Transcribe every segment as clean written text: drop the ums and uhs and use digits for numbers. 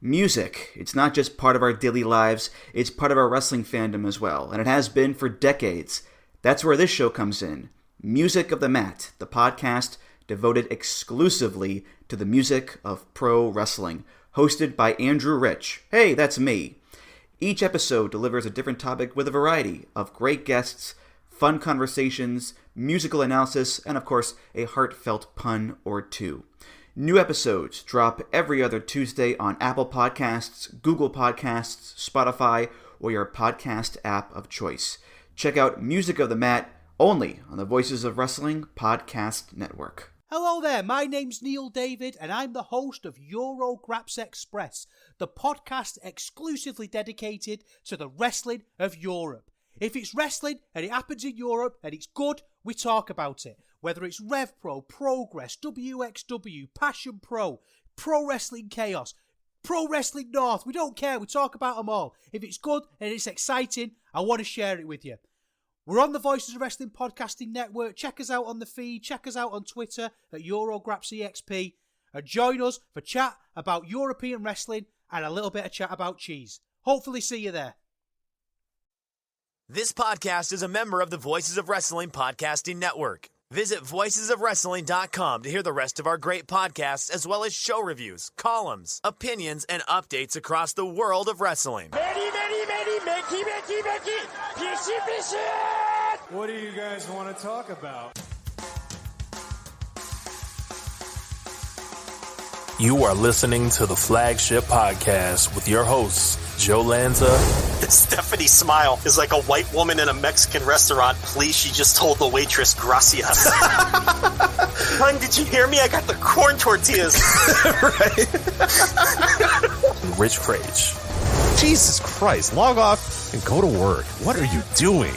Music. It's not just part of our daily lives, it's part of our wrestling fandom as well, and it has been for decades. That's where this show comes in. Music of the Mat, the podcast devoted exclusively to the music of pro wrestling, hosted by Andrew Rich. Hey, that's me. Each episode delivers a different topic with a variety of great guests, fun conversations, musical analysis, and of course, a heartfelt pun or two. New episodes drop every other Tuesday on Apple Podcasts, Google Podcasts, Spotify, or your podcast app of choice. Check out Music of the Mat only on the Voices of Wrestling Podcast Network. Hello there, my name's Neil David, and I'm the host of Eurograps Express, the podcast exclusively dedicated to the wrestling of Europe. If it's wrestling and it happens in Europe and it's good, we talk about it. Whether it's Rev Pro, Progress, WXW, Passion Pro, Pro Wrestling Chaos, Pro Wrestling North, we don't care, we talk about them all. If it's good and it's exciting, I want to share it with you. We're on the Voices of Wrestling Podcasting Network. Check us out on the feed, check us out on Twitter at EuroGrapsEXP, and join us for chat about European wrestling and a little bit of chat about cheese. Hopefully see you there. This podcast is a member of the Voices of Wrestling Podcasting Network. Visit voicesofwrestling.com to hear the rest of our great podcasts, as well as show reviews, columns, opinions, and updates across the world of wrestling. What do you guys want to talk about? You are listening to the Flagship Podcast with your hosts, Joe Lanza. Stephanie Smile is like a white woman in a Mexican restaurant. Please, she just told the waitress, gracias. Hun, did you hear me? I got the corn tortillas. Right. Rich Frage. Jesus Christ, log off and go to work. What are you doing?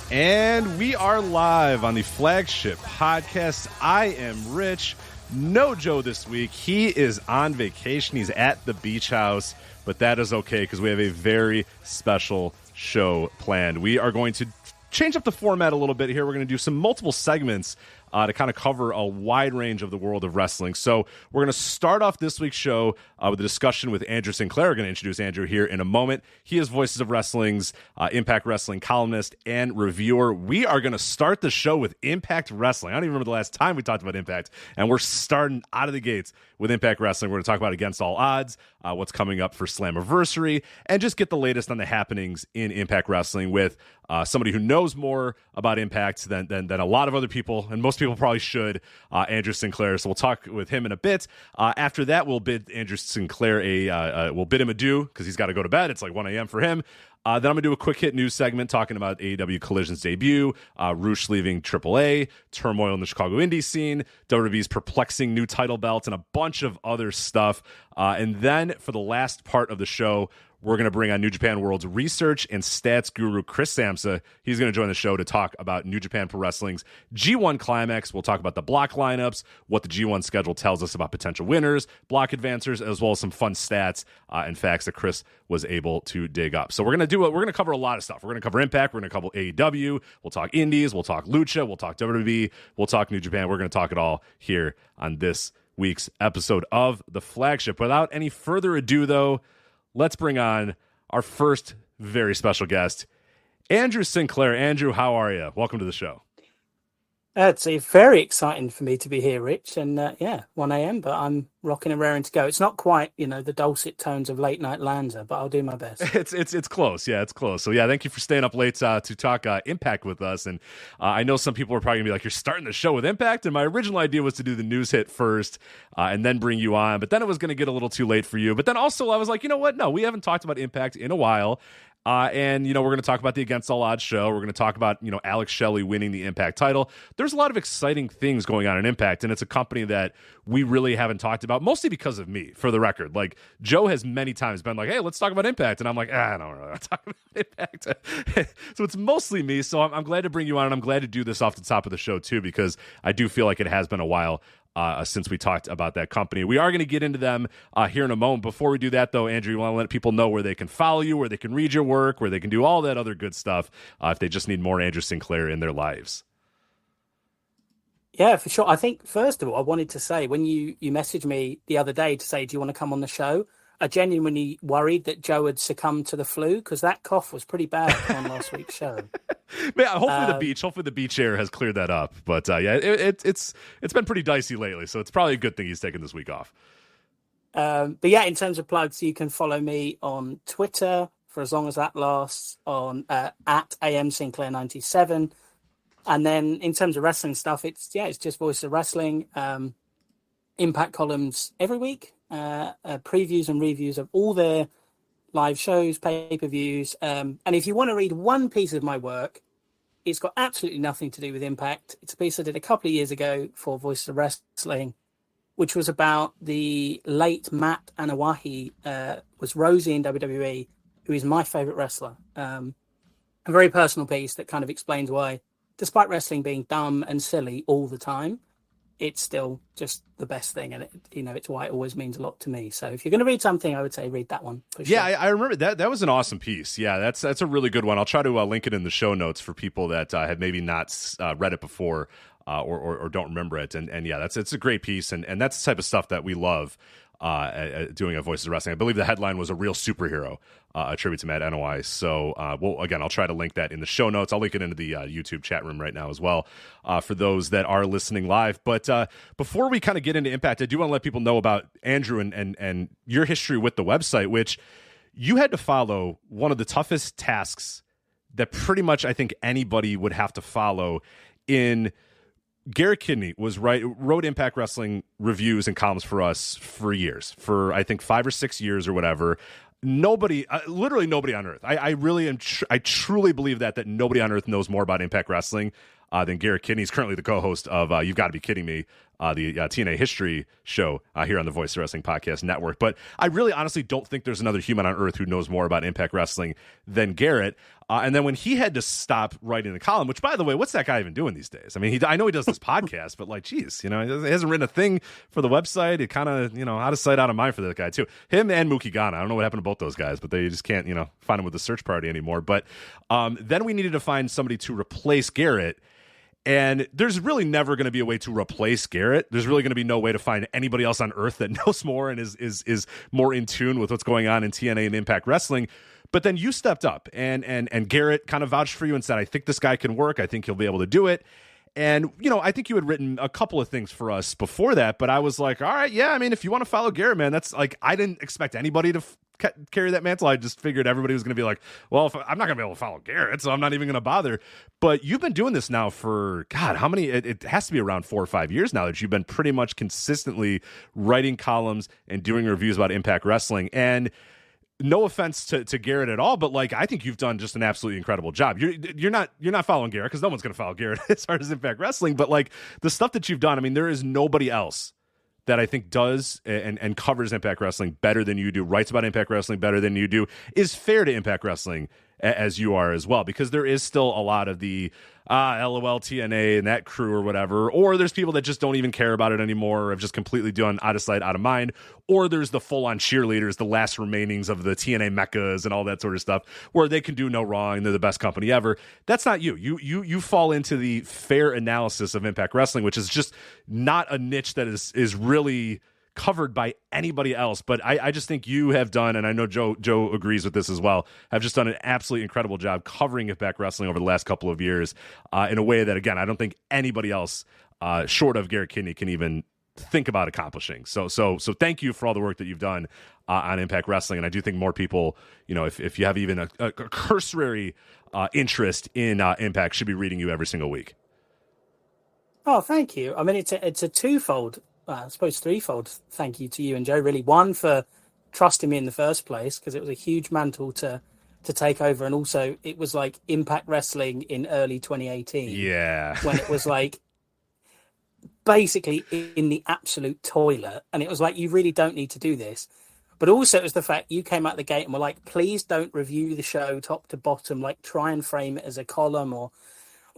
And we are live on the Flagship Podcast. I am Rich. No Joe this week. He is on vacation. He's at the beach house, but that is okay because we have a very special show planned. We are going to change up the format a little bit here. We're going to do some multiple segments to kind of cover a wide range of the world of wrestling. So we're going to start off this week's show with a discussion with Andrew Sinclair. We're going to introduce Andrew here in a moment. He is Voices of Wrestling's Impact Wrestling columnist and reviewer. We are going to start the show with Impact Wrestling. I don't even remember the last time we talked about Impact, and we're starting out of the gates with Impact Wrestling. We're going to talk about Against All Odds, what's coming up for Slammiversary, and just get the latest on the happenings in Impact Wrestling with somebody who knows more about Impact than a lot of other people, and most people probably should, Andrew Sinclair. So we'll talk with him in a bit. After that, we'll bid Andrew Sinclair we'll bid him adieu because he's got to go to bed. It's like 1 a.m. for him. Then I'm going to do a quick hit news segment talking about AEW Collision's debut, Roosh leaving AAA, turmoil in the Chicago indie scene, WWE's perplexing new title belts, and a bunch of other stuff. And then for the last part of the show, we're going to bring on New Japan World's research and stats guru, Chris Samsa. He's going to join the show to talk about New Japan Pro Wrestling's G1 Climax. We'll talk about the block lineups, what the G1 schedule tells us about potential winners, block advancers, as well as some fun stats and facts that Chris was able to dig up. So we're going to cover a lot of stuff. We're going to cover Impact. We're going to cover AEW. We'll talk Indies. We'll talk Lucha. We'll talk WWE. We'll talk New Japan. We're going to talk it all here on this week's episode of The Flagship. Without any further ado, though, let's bring on our first very special guest, Andrew Sinclair. Andrew, how are you? Welcome to the show. It's very exciting for me to be here, Rich. And 1 a.m., but I'm rocking and raring to go. It's not quite, the dulcet tones of late night Lanza, but I'll do my best. It's close. Yeah, it's close. So, yeah, thank you for staying up late to talk Impact with us. And I know some people are probably going to be like, you're starting the show with Impact? And my original idea was to do the news hit first and then bring you on. But then it was going to get a little too late for you. But then also I was like, you know what? No, we haven't talked about Impact in a while. And we're going to talk about the Against All Odds show. We're going to talk about, Alex Shelley winning the Impact title. There's a lot of exciting things going on in Impact, and it's a company that we really haven't talked about, mostly because of me, for the record. Like, Joe has many times been like, hey, let's talk about Impact. And I'm like, I don't really want to talk about Impact. So it's mostly me. So I'm glad to bring you on, and I'm glad to do this off the top of the show, too, because I do feel like it has been a while since we talked about that company. We are going to get into them here in a moment. Before we do that, though, Andrew, you want to let people know where they can follow you, where they can read your work, where they can do all that other good stuff if they just need more Andrew Sinclair in their lives. Yeah, for sure. I think, first of all, I wanted to say, when you messaged me the other day to say, do you want to come on the show? I genuinely worried that Joe had succumbed to the flu, because that cough was pretty bad on last week's show. Man, hopefully the beach air has cleared that up. But yeah, it's been pretty dicey lately, so it's probably a good thing he's taking this week off. But yeah, in terms of plugs, you can follow me on Twitter for as long as that lasts, on at AM Sinclair 97. And then in terms of wrestling stuff, it's just Voice of Wrestling, Impact columns every week, previews and reviews of all their live shows, pay-per-views. And if you want to read one piece of my work, it's got absolutely nothing to do with Impact. It's a piece I did a couple of years ago for Voice of Wrestling, which was about the late Matt Anawahi, was Rosie in WWE, who is my favorite wrestler. A very personal piece that kind of explains why, despite wrestling being dumb and silly all the time, it's still just the best thing. And it's why it always means a lot to me. So if you're going to read something, I would say read that one. For sure. Yeah, I remember that. That was an awesome piece. Yeah, that's a really good one. I'll try to link it in the show notes for people that have maybe not read it before or don't remember it. And yeah, it's a great piece. And that's the type of stuff that we love doing at Voices of Wrestling. I believe the headline was "A Real Superhero," a tribute to Matt Anawahi. So, again, I'll try to link that in the show notes. I'll link it into the YouTube chat room right now as well for those that are listening live. But before we kind of get into Impact, I do want to let people know about Andrew and your history with the website, which you had to follow one of the toughest tasks that pretty much I think anybody would have to follow in. Garrett Kidney wrote Impact Wrestling reviews and columns for us for years, for I think 5 or 6 years or whatever. Literally nobody on earth. I really am. I truly believe that nobody on earth knows more about Impact Wrestling than Garrett Kidney. He's currently the co-host of You've Got to Be Kidding Me, the TNA history show here on the Voice of Wrestling Podcast Network. But I really honestly don't think there's another human on earth who knows more about Impact Wrestling than Garrett. And then when he had to stop writing the column, which, by the way, what's that guy even doing these days? I mean, I know he does this podcast, but like, geez, he hasn't written a thing for the website. It kind of, out of sight, out of mind for that guy too. Him and Mookie Ghana. I don't know what happened to both those guys, but they just can't, find him with the search party anymore. But then we needed to find somebody to replace Garrett. And there's really never going to be a way to replace Garrett. There's really going to be no way to find anybody else on earth that knows more and is more in tune with what's going on in TNA and Impact Wrestling. But then you stepped up, and Garrett kind of vouched for you and said, I think this guy can work. I think he'll be able to do it. And, I think you had written a couple of things for us before that, but I was like, all right, yeah, I mean, if you want to follow Garrett, man, that's like, I didn't expect anybody to carry that mantle. I just figured everybody was going to be like, well, I'm not going to be able to follow Garrett, so I'm not even going to bother. But you've been doing this now for, God, how many? It has to be around 4 or 5 years now that you've been pretty much consistently writing columns and doing reviews about Impact Wrestling. And no offense to Garrett at all, but like, I think you've done just an absolutely incredible job. You're not following Garrett, because no one's going to follow Garrett as far as Impact Wrestling, but like the stuff that you've done, I mean, there is nobody else that I think does and covers Impact Wrestling better than you do, writes about Impact Wrestling better than you do, is fair to Impact Wrestling as you are as well, because there is still a lot of the LOL TNA and that crew or whatever, or there's people that just don't even care about it anymore, or have just completely done out of sight, out of mind, or there's the full-on cheerleaders, the last remainings of the TNA mechas and all that sort of stuff, where they can do no wrong and they're the best company ever. That's not you. You fall into the fair analysis of Impact Wrestling, which is just not a niche that is really covered by anybody else. But I just think you have done, and I know Joe agrees with this as well, have just done an absolutely incredible job covering Impact Wrestling over the last couple of years in a way that, again, I don't think anybody else short of Garrett Kidney can even think about accomplishing. So thank you for all the work that you've done on Impact Wrestling. And I do think more people, if you have even a cursory interest in Impact, should be reading you every single week. Oh, thank you. I mean, it's a twofold, I suppose threefold thank you to you and Joe, really. One, for trusting me in the first place, because it was a huge mantle to take over. And also, it was like Impact Wrestling in early 2018. Yeah. When it was like basically in the absolute toilet. And it was like, you really don't need to do this. But also, it was the fact you came out the gate and were like, please don't review the show top to bottom. Like, try and frame it as a column or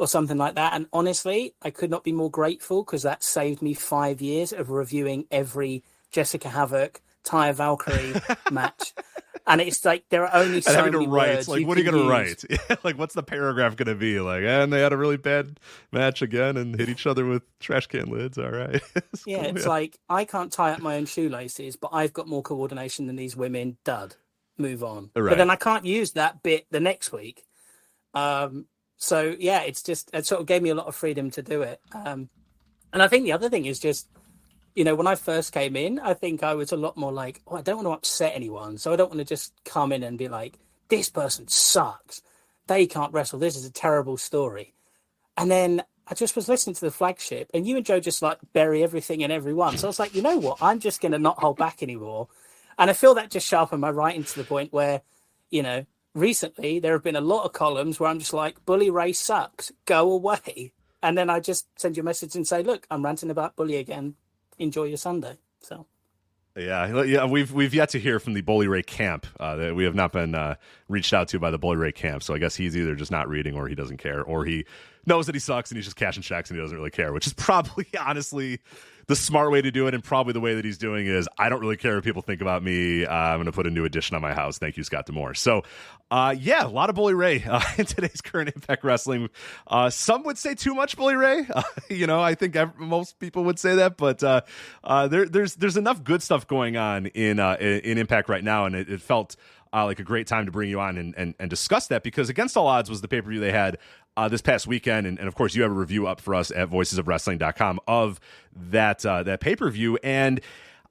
something like that. And honestly, I could not be more grateful, because that saved me 5 years of reviewing every Jessica Havoc, Taya Valkyrie match. And it's like there are only so having many to write, words. like, what are you going to write? Like, what's the paragraph going to be? Like, and they had a really bad match again and hit each other with trash can lids. All right. It's like, I can't tie up my own shoelaces, but I've got more coordination than these women. Dud. Move on. Right. But then I can't use that bit the next week. So yeah, it's just, it sort of gave me a lot of freedom to do it. And I think the other thing is just, you know, when I first came in, I think I was a lot more like, I don't want to upset anyone. So I don't want to just come in and be like, this person sucks. They can't wrestle. This is a terrible story. And then I just was listening to the Flagship, and you and Joe just like bury everything and everyone. So I was like, you know what? I'm just going to not hold back anymore. And I feel that just sharpened my writing to the point where, you know, recently there have been a lot of columns where I'm just like, Bully Ray sucks. Go away. And then I just send you a message and say, look, I'm ranting about Bully again. Enjoy your Sunday. So yeah, we've yet to hear from the Bully Ray camp. That we have not been reached out to by the Bully Ray camp. So I guess he's either just not reading, or he doesn't care, or he knows that he sucks and he's just cashing checks and he doesn't really care, which is probably honestly the smart way to do it, and probably the way that he's doing is, I don't really care what people think about me. I'm going to put a new addition on my house. Thank you, Scott D'Amore. So, yeah, a lot of Bully Ray in today's current Impact Wrestling. Some would say too much Bully Ray. You know, I think most people would say that, but there's enough good stuff going on in Impact right now, and it felt like a great time to bring you on and discuss that, because Against All Odds was the pay-per-view they had this past weekend, and of course you have a review up for us at voicesofwrestling.com of that pay-per-view, and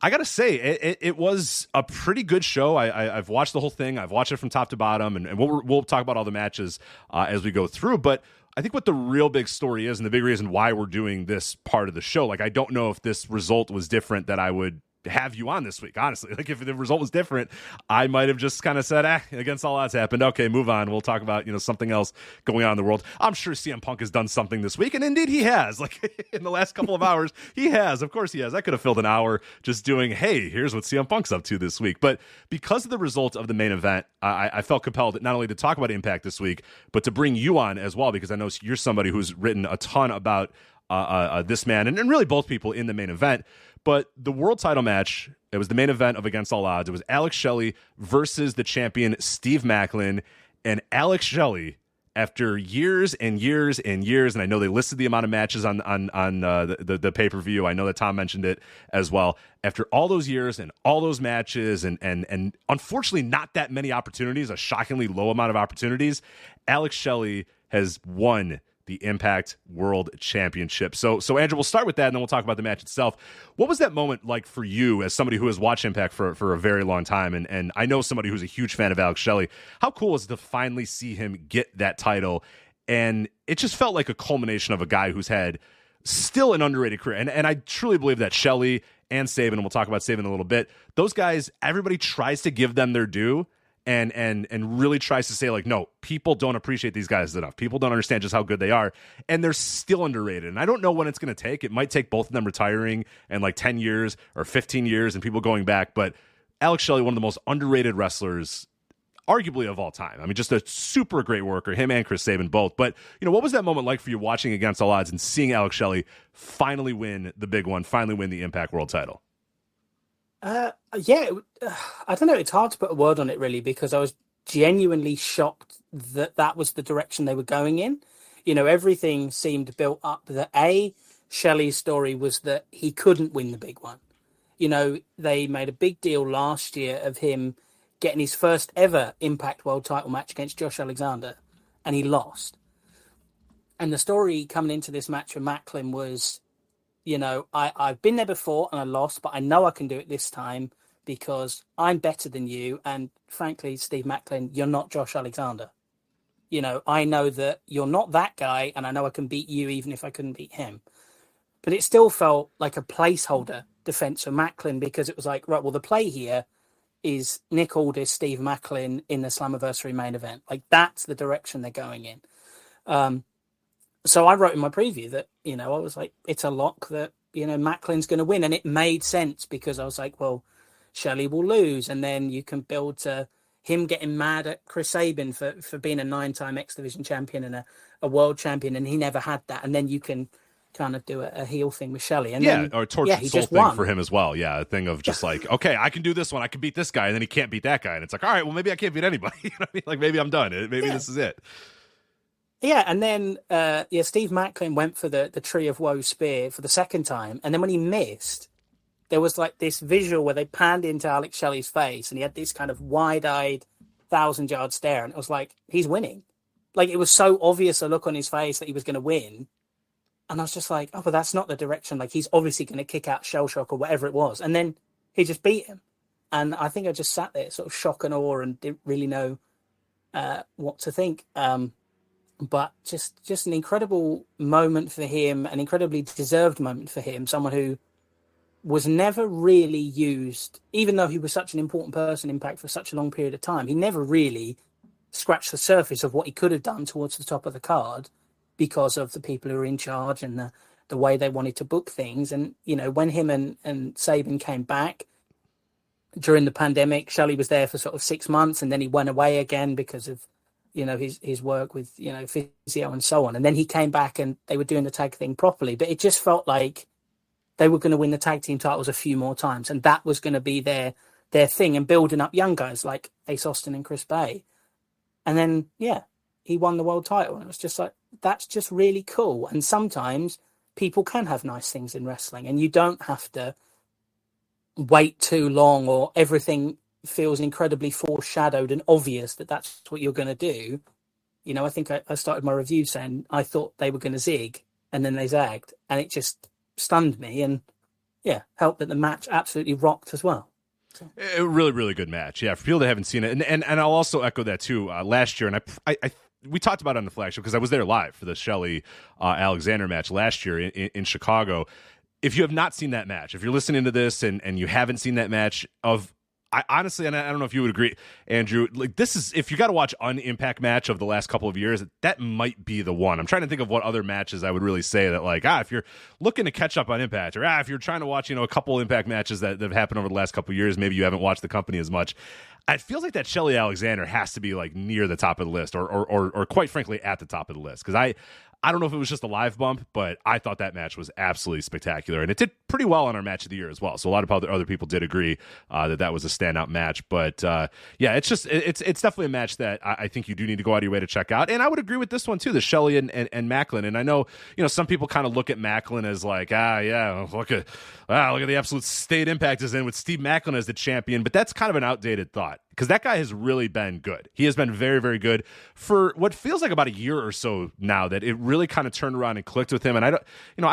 I gotta say it was a pretty good show. I've watched the whole thing. I've watched it from top to bottom, and we'll talk about all the matches as we go through, but I think what the real big story is, and the big reason why we're doing this part of the show, like, I don't know if this result was different that I would have you on this week, honestly. Like, if the result was different, I might have just kind of said, Against All Odds happened. Okay, move on. We'll talk about, something else going on in the world. I'm sure CM Punk has done something this week, and indeed he has. Like, in the last couple of hours, he has. Of course he has. I could have filled an hour just doing, hey, here's what CM Punk's up to this week. But because of the result of the main event, I felt compelled not only to talk about Impact this week, but to bring you on as well, because I know you're somebody who's written a ton about this man, and really both people in the main event. But the world title match, it was the main event of Against All Odds. It was Alex Shelley versus the champion Steve Macklin. And Alex Shelley, after years and years and years, and I know they listed the amount of matches on the pay-per-view. I know that Tom mentioned it as well. After all those years and all those matches and unfortunately not that many opportunities, a shockingly low amount of opportunities, Alex Shelley has won the Impact World Championship. So Andrew, we'll start with that, and then we'll talk about the match itself. What was that moment like for you as somebody who has watched Impact for a very long time, and I know somebody who's a huge fan of Alex Shelley? How cool was it to finally see him get that title? And it just felt like a culmination of a guy who's had still an underrated career. And I truly believe that Shelley and Sabin, and we'll talk about Sabin in a little bit, those guys, everybody tries to give them their due, and really tries to say, like, no, people don't appreciate these guys enough. People don't understand just how good they are, and they're still underrated. And I don't know when it's going to take. It might take both of them retiring and like 10 years or 15 years and people going back. But Alex Shelley, one of the most underrated wrestlers, arguably of all time. I mean, just a super great worker, him and Chris Sabin both. But, what was that moment like for you watching Against All Odds and seeing Alex Shelley finally win the big one, finally win the Impact World title? I don't know. It's hard to put a word on it, really, because I was genuinely shocked that was the direction they were going in. Everything seemed built up that Shelley's story was that he couldn't win the big one. They made a big deal last year of him getting his first ever Impact World title match against Josh Alexander, and he lost. And the story coming into this match for Macklin was, I've been there before and I lost, but I know I can do it this time because I'm better than you. And frankly, Steve Macklin, you're not Josh Alexander. I know that you're not that guy, and I know I can beat you even if I couldn't beat him. But it still felt like a placeholder defense for Macklin, because it was like, right, well, the play here is Nick Aldis, Steve Macklin in the Slammiversary main event. Like, that's the direction they're going in. So I wrote in my preview that, I was like, it's a lock that, Macklin's going to win. And it made sense, because I was like, well, Shelley will lose. And then you can build to him getting mad at Chris Sabin for being a 9-time X Division champion and a world champion. And he never had that. And then you can kind of do a heel thing with Shelley. And yeah, then, or a tortured he soul just thing won. for him as well. Yeah, a thing of just like, okay, I can do this one, I can beat this guy, and then he can't beat that guy, and it's like, all right, well, maybe I can't beat anybody. You know what I mean? Like, maybe I'm done. Maybe this is it. Yeah, and then Steve Macklin went for the Tree of Woe spear for the second time, and then when he missed, there was like this visual where they panned into Alex Shelley's face, and he had this kind of wide-eyed, 1,000-yard stare, and it was like, he's winning. Like, it was so obvious a look on his face that he was going to win. And I was just like, oh, but that's not the direction. Like, he's obviously going to kick out Shell Shock or whatever it was. And then he just beat him. And I think I just sat there sort of shock and awe and didn't really know what to think. But just an incredible moment for him, an incredibly deserved moment for him, someone who was never really used, even though he was such an important person in Impact for such a long period of time, he never really scratched the surface of what he could have done towards the top of the card because of the people who were in charge and the way they wanted to book things. And, you know, when him and Sabin came back during the pandemic, Shelley was there for sort of 6 months, and then he went away again because of, you know, his work with, you know, physio and so on. And then he came back and they were doing the tag thing properly, but it just felt like they were going to win the tag team titles a few more times, and that was going to be their thing, and building up young guys like Ace Austin and Chris Bay. And then, yeah, he won the world title, and it was just like, that's just really cool. And sometimes people can have nice things in wrestling, and you don't have to wait too long, or everything feels incredibly foreshadowed and obvious that that's what you're going to do. You know, I think I started my review saying I thought they were going to zig, and then they zagged, and it just stunned me, and yeah, helped that the match absolutely rocked as well. A really, really good match. Yeah, for people that haven't seen it, and I'll also echo that too. Last year, and I we talked about it on the flagship because I was there live for the Shelley Alexander match last year in Chicago. If you have not seen that match, if you're listening to this and you haven't seen that match, I honestly, and I don't know if you would agree, Andrew, like, this is, if you got to watch an Impact match of the last couple of years, that might be the one. I'm trying to think of what other matches I would really say that, like, if you're looking to catch up on Impact, or if you're trying to watch, you know, a couple Impact matches that have happened over the last couple of years, maybe you haven't watched the company as much. It feels like that Shelley Alexander has to be like near the top of the list, or quite frankly at the top of the list, because I don't know if it was just a live bump, but I thought that match was absolutely spectacular, and it did pretty well on our match of the year as well. So a lot of other people did agree that was a standout match. But yeah, it's definitely a match that I think you do need to go out of your way to check out. And I would agree with this one too, the Shelley and Macklin. And I know, you know, some people kind of look at Macklin as like, look at the absolute state Impact is in with Steve Macklin as the champion. But that's kind of an outdated thought, because that guy has really been good. He has been very, very good for what feels like about a year or so now, that it really kind of turned around and clicked with him. And I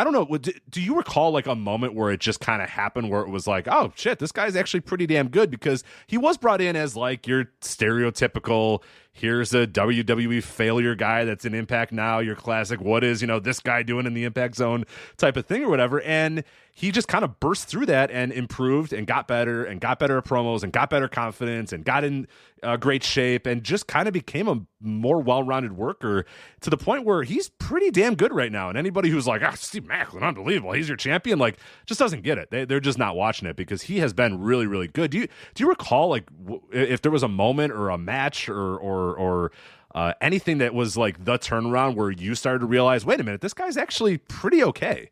don't know, do you recall like a moment where it just kind of happened where it was like, oh shit, this guy's actually pretty damn good? Because he was brought in as like your stereotypical, here's a WWE failure guy that's in Impact now, your classic, what is, you know, this guy doing in the Impact Zone type of thing or whatever. And he just kind of burst through that and improved and got better at promos and got better confidence and got in great shape and just kind of became a more well-rounded worker, to the point where he's pretty damn good right now. And anybody who's like, Steve Macklin, unbelievable, he's your champion, like, just doesn't get it. They're just not watching it, because he has been really, really good. Do you recall like if there was a moment or a match or anything that was like the turnaround where you started to realize, wait a minute, this guy's actually pretty okay?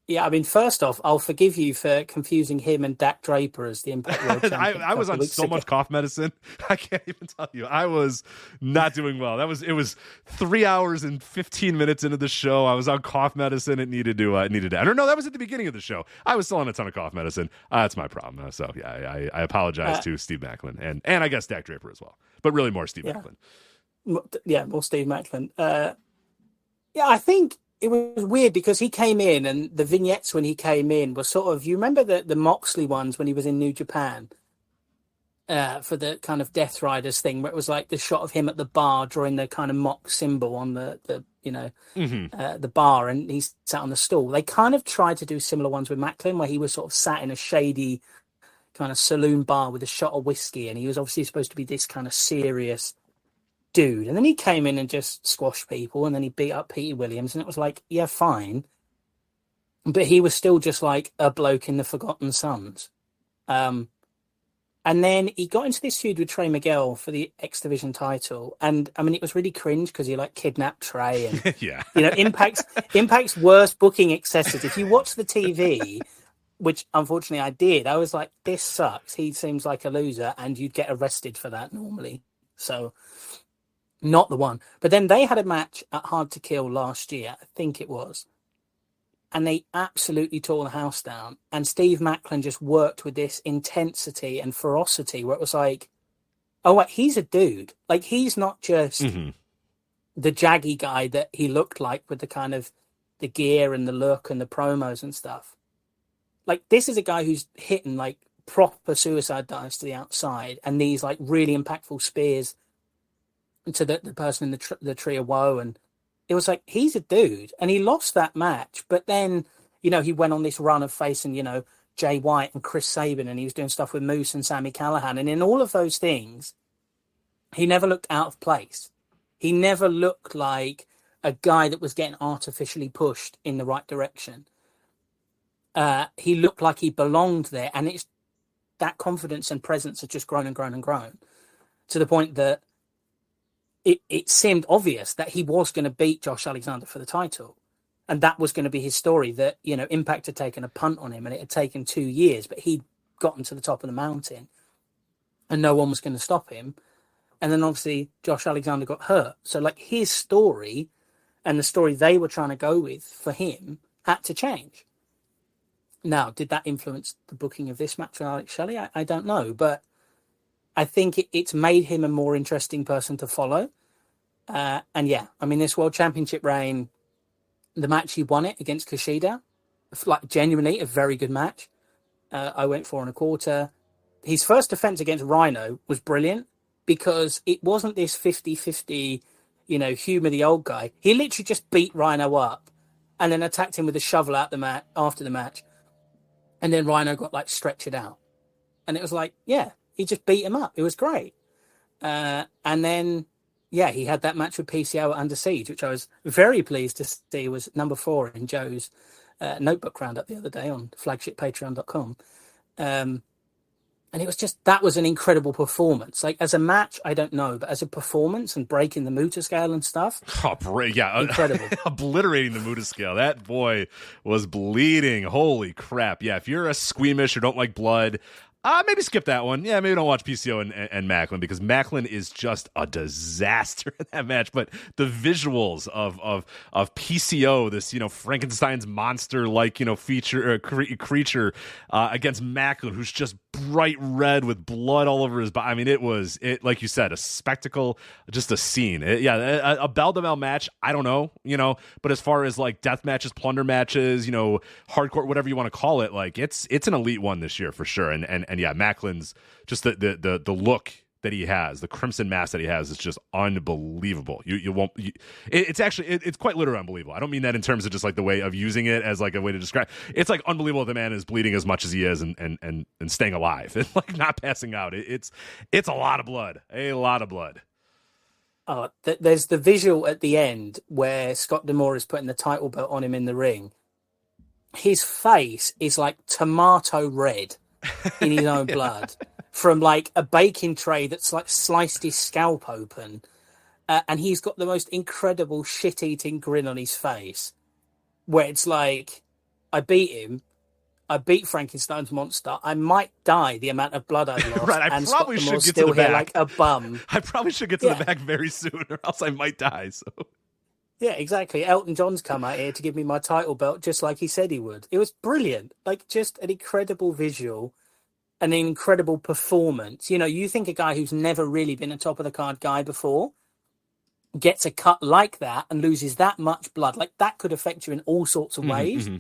Yeah, I mean, first off, I'll forgive you for confusing him and Dak Draper as the Impact World Champion. I was on so much cough medicine, I can't even tell you. I was not doing well. It was 3 hours and 15 minutes into the show. I was on cough medicine. It needed to. I don't know. That was at the beginning of the show. I was still on a ton of cough medicine. That's my problem. So yeah, I apologize to Steve Macklin and I guess Dak Draper as well, but really more Steve Macklin. Yeah, more Steve Macklin. Yeah, I think it was weird because he came in, and the vignettes when he came in were sort of, you remember the Moxley ones when he was in New Japan for the kind of Death Riders thing, where it was like the shot of him at the bar drawing the kind of mock symbol on the the bar, and he sat on the stool. They kind of tried to do similar ones with Macklin, where he was sort of sat in a shady kind of saloon bar with a shot of whiskey, and he was obviously supposed to be this kind of serious dude. And then he came in and just squashed people, and then he beat up Petey Williams, and it was like, yeah, fine. But he was still just like a bloke in the Forgotten Sons. And And then he got into this feud with Trey Miguel for the X Division title. And I mean, it was really cringe because he like kidnapped Trey and, Yeah. you know, Impact's worst booking excesses. If you watch the TV, which unfortunately I did, I was like, this sucks. He seems like a loser and you'd get arrested for that normally. So not the one. But then they had a match at Hard to Kill last year, I think it was. And they absolutely tore the house down. And Steve Macklin just worked with this intensity and ferocity where it was like, oh, wait, he's a dude. Like, he's not just the jaggy guy that he looked like with the kind of the gear and the look and the promos and stuff. Like, this is a guy who's hitting, like, proper suicide dives to the outside and these, like, really impactful spears to the person in the Tree of Woe. And it was like, he's a dude. And he lost that match. But then, you know, he went on this run of facing, you know, Jay White and Chris Sabin, and he was doing stuff with Moose and Sami Callihan. And in all of those things, he never looked out of place. He never looked like a guy that was getting artificially pushed in the right direction. He looked like he belonged there. And it's that confidence and presence had just grown and grown and grown to the point that it seemed obvious that he was going to beat Josh Alexander for the title. And that was going to be his story, that, you know, Impact had taken a punt on him and it had taken 2 years, but he'd gotten to the top of the mountain and no one was going to stop him. And then obviously Josh Alexander got hurt. So like his story and the story they were trying to go with for him had to change. Now, did that influence the booking of this match with Alex Shelley? I don't know, but I think it's made him a more interesting person to follow. And yeah, I mean, this World Championship reign, the match he won it against Kushida, like genuinely a very good match. I went 4 1/4. His first defense against Rhino was brilliant because it wasn't this 50-50, you know, humor the old guy. He literally just beat Rhino up and then attacked him with a shovel out the mat after the match. And then Rhino got like stretchered out. And it was like, yeah, he just beat him up. It was great. And then, yeah, he had that match with PCO at Under Siege, which I was very pleased to see was number 4 in Joe's notebook roundup the other day on flagshippatreon.com. And it was just, that was an incredible performance. Like, as a match, I don't know, but as a performance and breaking the Muta scale and stuff. Yeah. Incredible. Obliterating the Muta scale. That boy was bleeding. Holy crap. Yeah, if you're a squeamish or don't like blood, maybe skip that one. Yeah, maybe don't watch PCO and Macklin, because Macklin is just a disaster in that match. But the visuals of PCO, this, you know, Frankenstein's monster like, you know, creature against Macklin, who's just bright red with blood all over his body. I mean, it like you said, a spectacle, just a scene. A bell to bell match. I don't know, you know, but as far as like death matches, plunder matches, you know, hardcore, whatever you want to call it, like it's an elite one this year for sure. And yeah, Macklin's just the look that he has, the crimson mask that he has, is just unbelievable. It's quite literally unbelievable. I don't mean that in terms of just like the way of using it as like a way to describe. It's like unbelievable the man is bleeding as much as he is and staying alive and like not passing out. It's a lot of blood, There's the visual at the end where Scott D'Amore is putting the title belt on him in the ring. His face is like tomato red in his own blood from like a baking tray that's like sliced his scalp open, and he's got the most incredible shit-eating grin on his face where it's like, I beat Frankenstein's monster, I might die the amount of blood I've lost. Right, I probably should get to the back like a bum. I probably should get to the back very soon, or else I might die. So yeah, exactly. Elton John's come out here to give me my title belt just like he said he would. It was brilliant. Like, just an incredible visual, an incredible performance. You know, you think a guy who's never really been a top of the card guy before gets a cut like that and loses that much blood. Like, that could affect you in all sorts of ways. Mm-hmm.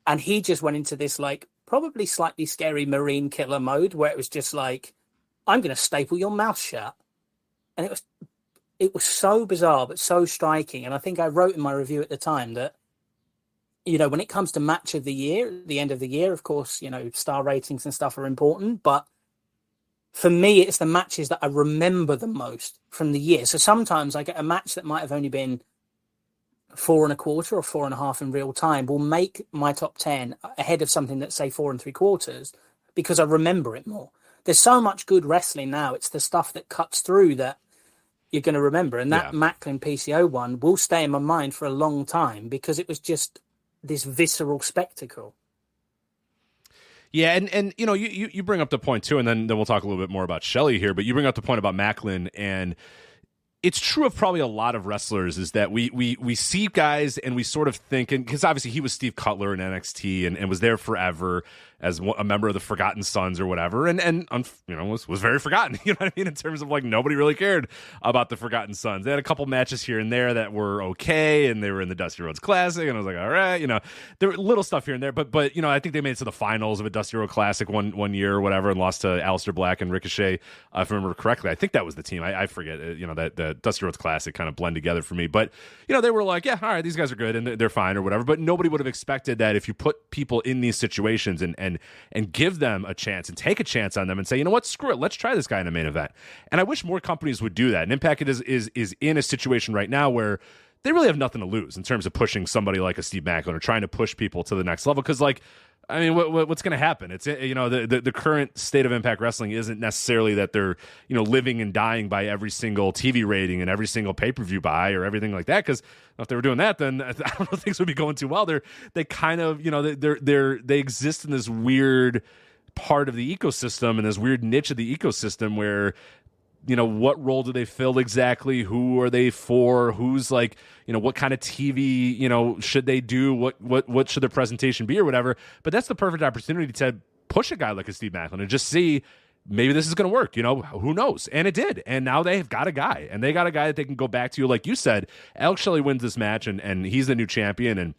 And he just went into this, like, probably slightly scary Marine killer mode where it was just like, I'm going to staple your mouth shut. And it was so bizarre, but so striking. And I think I wrote in my review at the time that, you know, when it comes to match of the year, the end of the year, of course, you know, star ratings and stuff are important. But for me, it's the matches that I remember the most from the year. So sometimes I get a match that might have only been 4 1/4 or 4.5 in real time will make my top 10 ahead of something that's, say, 4 3/4 because I remember it more. there's so much good wrestling now. It's the stuff that cuts through that you're going to remember. And that Macklin PCO one will stay in my mind for a long time because it was just this visceral spectacle. Yeah, and you know, you bring up the point too, and then we'll talk a little bit more about Shelley here, but you bring up the point about Macklin, and it's true of probably a lot of wrestlers is that we see guys and we sort of think, and because obviously he was Steve Cutler in NXT and was there forever as a member of the Forgotten Sons or whatever, and you know, was very forgotten, you know what I mean, in terms of like nobody really cared about the Forgotten Sons. They had a couple matches here and there that were okay, and they were in the Dusty Rhodes Classic, and I was like, all right, you know, there were little stuff here and there, but you know, I think they made it to the finals of a Dusty Rhodes Classic one year or whatever, and lost to Aleister Black and Ricochet, if I remember correctly. I think that was the team. I forget, you know, that the Dusty Rhodes Classic kind of blend together for me, but you know, they were like, yeah, all right, these guys are good and they're fine or whatever, but nobody would have expected that if you put people in these situations and give them a chance and take a chance on them and say, you know what, screw it, let's try this guy in a main event. And I wish more companies would do that. And Impact is in a situation right now where they really have nothing to lose in terms of pushing somebody like a Steve Macklin or trying to push people to the next level. Because, like, I mean, what's going to happen? It's, you know, the current state of Impact Wrestling isn't necessarily that they're, you know, living and dying by every single TV rating and every single pay-per-view buy or everything like that. Because if they were doing that, then I don't know, things would be going too well. They kind of, you know, they exist in this weird part of the ecosystem and this weird niche of the ecosystem where, you know, what role do they fill exactly? Who are they for? Who's like, you know, what kind of TV, you know, should they do? What should their presentation be or whatever? But that's the perfect opportunity to push a guy like a Steve Macklin and just see maybe this is going to work, you know, who knows? And it did. And now they've got a guy, and they got a guy that they can go back to. Like you said, Alex Shelley wins this match and he's the new champion, and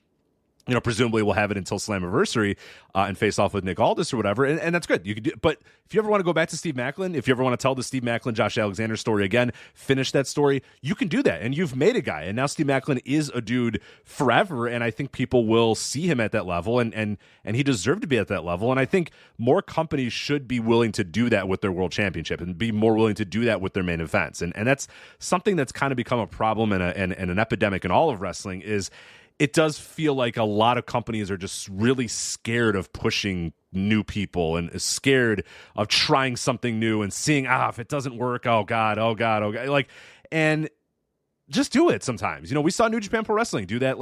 you know, presumably we'll have it until Slammiversary and face off with Nick Aldis or whatever, and that's good. You could do, but if you ever want to go back to Steve Macklin, if you ever want to tell the Steve Macklin, Josh Alexander story again, finish that story, you can do that, and you've made a guy, and now Steve Macklin is a dude forever, and I think people will see him at that level, and he deserved to be at that level, and I think more companies should be willing to do that with their world championship and be more willing to do that with their main events, and that's something that's kind of become a problem and an epidemic in all of wrestling is. It does feel like a lot of companies are just really scared of pushing new people and scared of trying something new and seeing, if it doesn't work, oh God. Like, and just do it sometimes. You know, we saw New Japan Pro Wrestling do that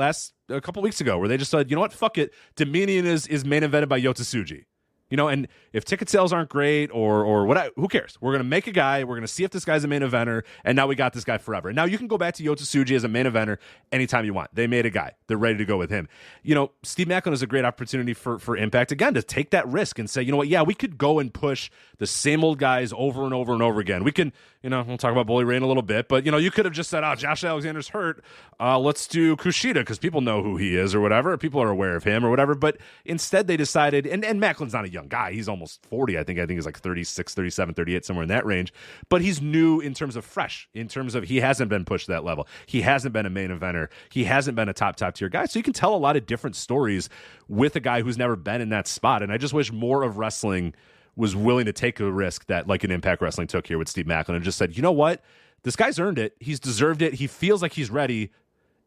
a couple weeks ago where they just said, you know what, fuck it. Dominion is main evented by Yota Tsuji. You know, and if ticket sales aren't great or what, who cares? We're going to make a guy. We're going to see if this guy's a main eventer. And now we got this guy forever. And now you can go back to Yota Tsuji as a main eventer anytime you want. They made a guy. They're ready to go with him. You know, Steve Macklin is a great opportunity for Impact, again, to take that risk and say, you know what, yeah, we could go and push the same old guys over and over and over again. We can, you know, we'll talk about Bully Ray in a little bit, but, you know, you could have just said, Josh Alexander's hurt. Let's do Kushida because people know who he is or whatever. People are aware of him or whatever. But instead they decided, and Macklin's not a young guy. He's almost 40, I think he's like 36, 37, 38, somewhere in that range. But he's new in terms of fresh, in terms of he hasn't been pushed to that level. He hasn't been a main eventer. He hasn't been a top tier guy. So you can tell a lot of different stories with a guy who's never been in that spot. And I just wish more of wrestling was willing to take a risk that like an Impact Wrestling took here with Steve Macklin and just said, you know what? This guy's earned it. He's deserved it. He feels like he's ready.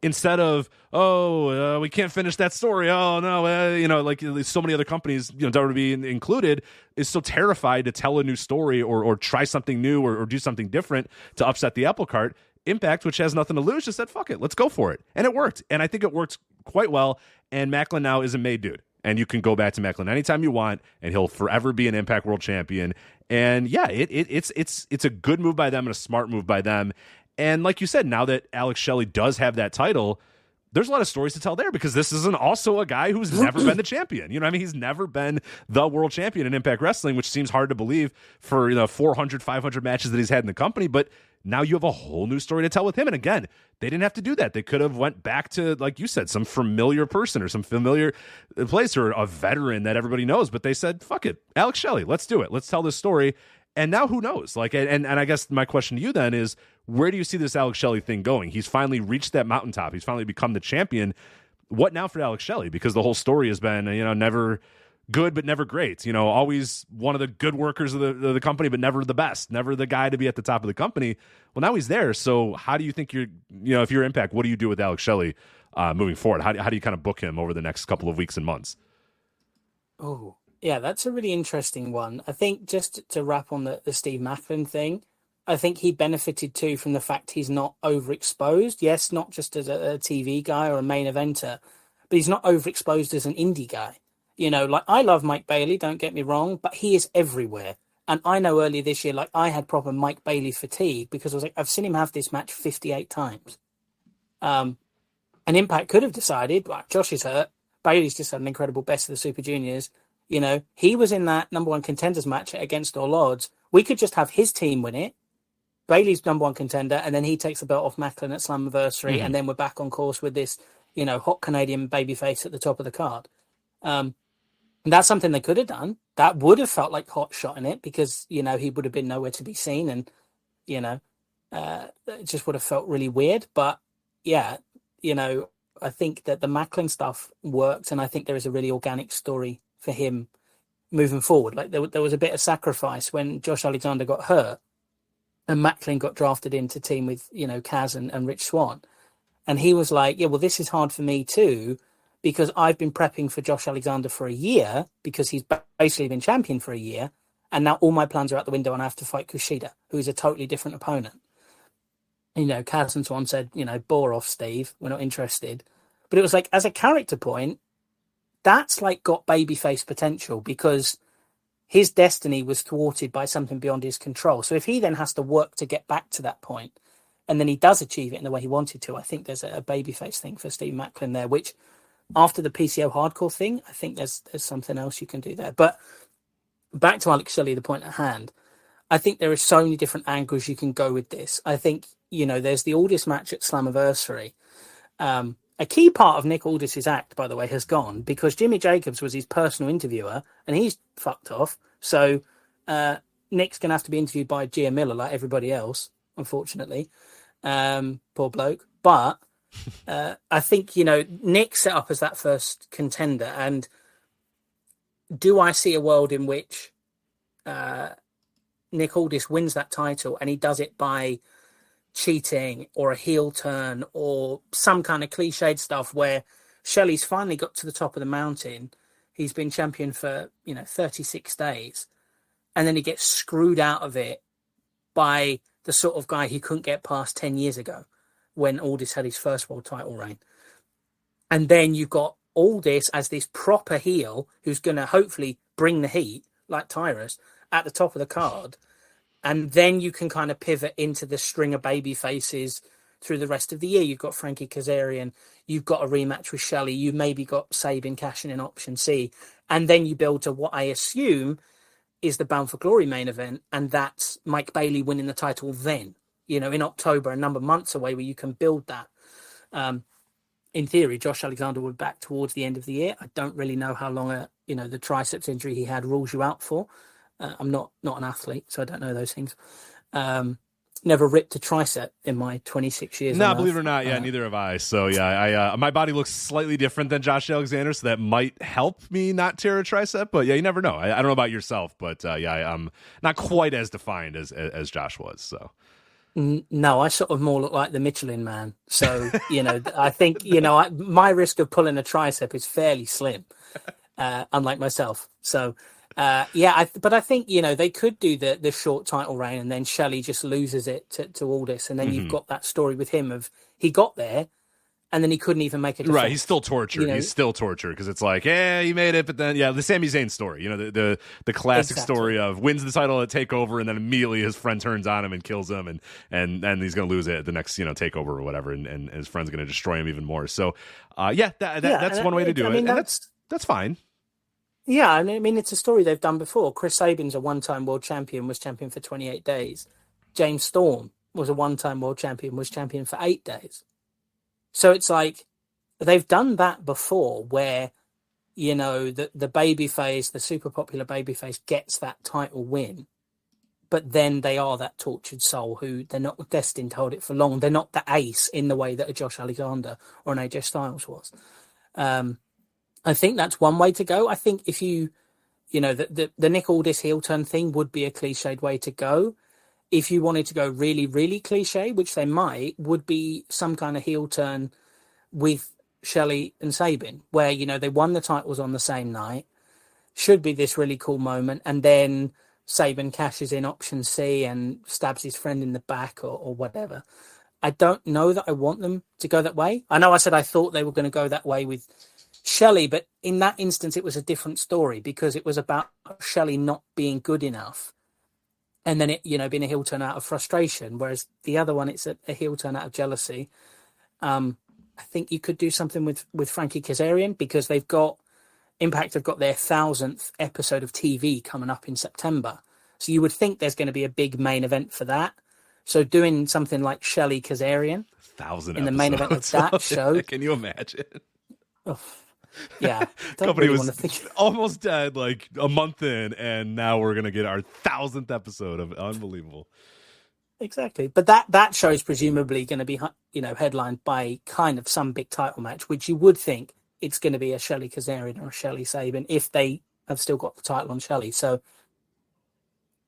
Instead of, we can't finish that story. Oh, no, you know, like so many other companies, you know, WWE included, is so terrified to tell a new story or try something new or do something different to upset the apple cart. Impact, which has nothing to lose, just said, fuck it, let's go for it. And it worked. And I think it worked quite well. And Macklin now is a made dude. And you can go back to Macklin anytime you want, and he'll forever be an Impact World Champion. And yeah, it's a good move by them and a smart move by them. And like you said, now that Alex Shelley does have that title, there's a lot of stories to tell there because this isn't also a guy who's never been the champion. You know what I mean? He's never been the world champion in Impact Wrestling, which seems hard to believe for, you know, 400, 500 matches that he's had in the company. But now you have a whole new story to tell with him. And again, they didn't have to do that. They could have went back to, like you said, some familiar person or some familiar place or a veteran that everybody knows. But they said, fuck it, Alex Shelley, let's do it. Let's tell this story. And now who knows? Like, and I guess my question to you then is, where do you see this Alex Shelley thing going? He's finally reached that mountaintop. He's finally become the champion. What now for Alex Shelley? Because the whole story has been, you know, never good, but never great. You know, always one of the good workers of the company, but never the best, never the guy to be at the top of the company. Well, now he's there. So how do you think if you're Impact, what do you do with Alex Shelley moving forward? How do you kind of book him over the next couple of weeks and months? Oh, Yeah, that's a really interesting one. I think just to wrap on the Steve Macklin thing, I think he benefited too from the fact he's not overexposed. Yes, not just as a TV guy or a main eventer, but he's not overexposed as an indie guy. You know, like I love Mike Bailey, don't get me wrong, but he is everywhere. And I know earlier this year, like I had proper Mike Bailey fatigue because I was like, I've seen him have this match 58 times. And Impact could have decided, like, Josh is hurt. Bailey's just had an incredible best of the Super Juniors. You know, he was in that number one contenders match against all odds. We could just have his team win it. Bailey's number one contender, and then he takes the belt off Macklin at Slammiversary, and then we're back on course with this, you know, hot Canadian babyface at the top of the card. That's something they could have done. That would have felt like hot shot in it because, you know, he would have been nowhere to be seen, and, you know, it just would have felt really weird. But yeah, you know, I think that the Macklin stuff worked, and I think there is a really organic story for him moving forward. Like there was a bit of sacrifice when Josh Alexander got hurt and Macklin got drafted into team with, you know, Kaz and Rich Swann. And he was like, yeah, well, this is hard for me too, because I've been prepping for Josh Alexander for a year because he's basically been champion for a year. And now all my plans are out the window and I have to fight Kushida, who is a totally different opponent. You know, Kaz and Swann said, you know, bore off, Steve. We're not interested. But it was like, as a character point, that's like got babyface potential because his destiny was thwarted by something beyond his control. So if he then has to work to get back to that point, and then he does achieve it in the way he wanted to, I think there's a babyface thing for Steve Macklin there, which after the PCO hardcore thing, I think there's something else you can do there. But back to Alex Shelley, the point at hand, I think there are so many different angles you can go with this. I think, you know, there's the Aldis match at Slammiversary. A key part of Nick Aldis's act, by the way, has gone because Jimmy Jacobs was his personal interviewer and he's fucked off. So Nick's going to have to be interviewed by Gia Miller like everybody else, unfortunately. Poor bloke. But I think, you know, Nick set up as that first contender. And do I see a world in which Nick Aldis wins that title and he does it by cheating or a heel turn or some kind of cliched stuff where Shelley's finally got to the top of the mountain. He's been champion for, 36 days. And then he gets screwed out of it by the sort of guy he couldn't get past 10 years ago when Aldis had his first world title reign. And then you've got Aldis as this proper heel who's going to hopefully bring the heat, like Tyrus, at the top of the card. And then you can kind of pivot into the string of baby faces through the rest of the year. You've got Frankie Kazarian. You've got a rematch with Shelley. You've maybe got Sabin cashing in option C. And then you build to what I assume is the Bound for Glory main event. And that's Mike Bailey winning the title then, in October, a number of months away where you can build that. In theory, Josh Alexander would back towards the end of the year. I don't really know how long, the triceps injury he had rules you out for. I'm not an athlete, so I don't know those things. Never ripped a tricep in my 26 years. No, believe it or not, neither have I. So yeah, my body looks slightly different than Josh Alexander, so that might help me not tear a tricep. But yeah, you never know. I don't know about yourself, but I'm not quite as defined as Josh was. So. No, I sort of more look like the Michelin Man. So, I think, my risk of pulling a tricep is fairly slim, unlike myself. So, but I think, they could do the short title reign and then Shelley just loses it to Aldis. And then you've got that story with him of he got there and then he couldn't even make it. Right. He's still tortured. He's still tortured because it's like, he made it. But then, the Sami Zayn story, the classic story of wins the title at TakeOver and then immediately his friend turns on him and kills him. And he's going to lose it at the next, TakeOver or whatever. And his friend's going to destroy him even more. So, that's one way to do it. And that's fine. Yeah, I mean, it's a story they've done before. Chris Sabin's a one-time world champion, was champion for 28 days. James Storm was a one-time world champion, was champion for 8 days. So it's like they've done that before where, the babyface, the super popular babyface gets that title win, but then they are that tortured soul who they're not destined to hold it for long. They're not the ace in the way that a Josh Alexander or an AJ Styles was. I think that's one way to go. I think if the Nick Aldis heel turn thing would be a cliched way to go. If you wanted to go really, really cliche, which they might, would be some kind of heel turn with Shelley and Sabin, where, they won the titles on the same night. should be this really cool moment, and then Sabin cashes in option C and stabs his friend in the back or whatever. I don't know that I want them to go that way. I know I said I thought they were going to go that way with Shelley, but in that instance, it was a different story because it was about Shelley not being good enough. And then it, being a heel turn out of frustration. Whereas the other one, it's a heel turn out of jealousy. I think you could do something with Frankie Kazarian because Impact have got their 1,000th episode of TV coming up in September. So you would think there's going to be a big main event for that. So doing something like Shelley Kazarian 1,000 in the main event of that show. Can you imagine? Oh, yeah. Company really was almost dead like a month in, and now we're going to get our 1,000th episode of Unbelievable. Exactly. But that show is presumably going to be, headlined by kind of some big title match, which you would think it's going to be a Shelley Kazarian or a Shelley Sabin if they have still got the title on Shelley. So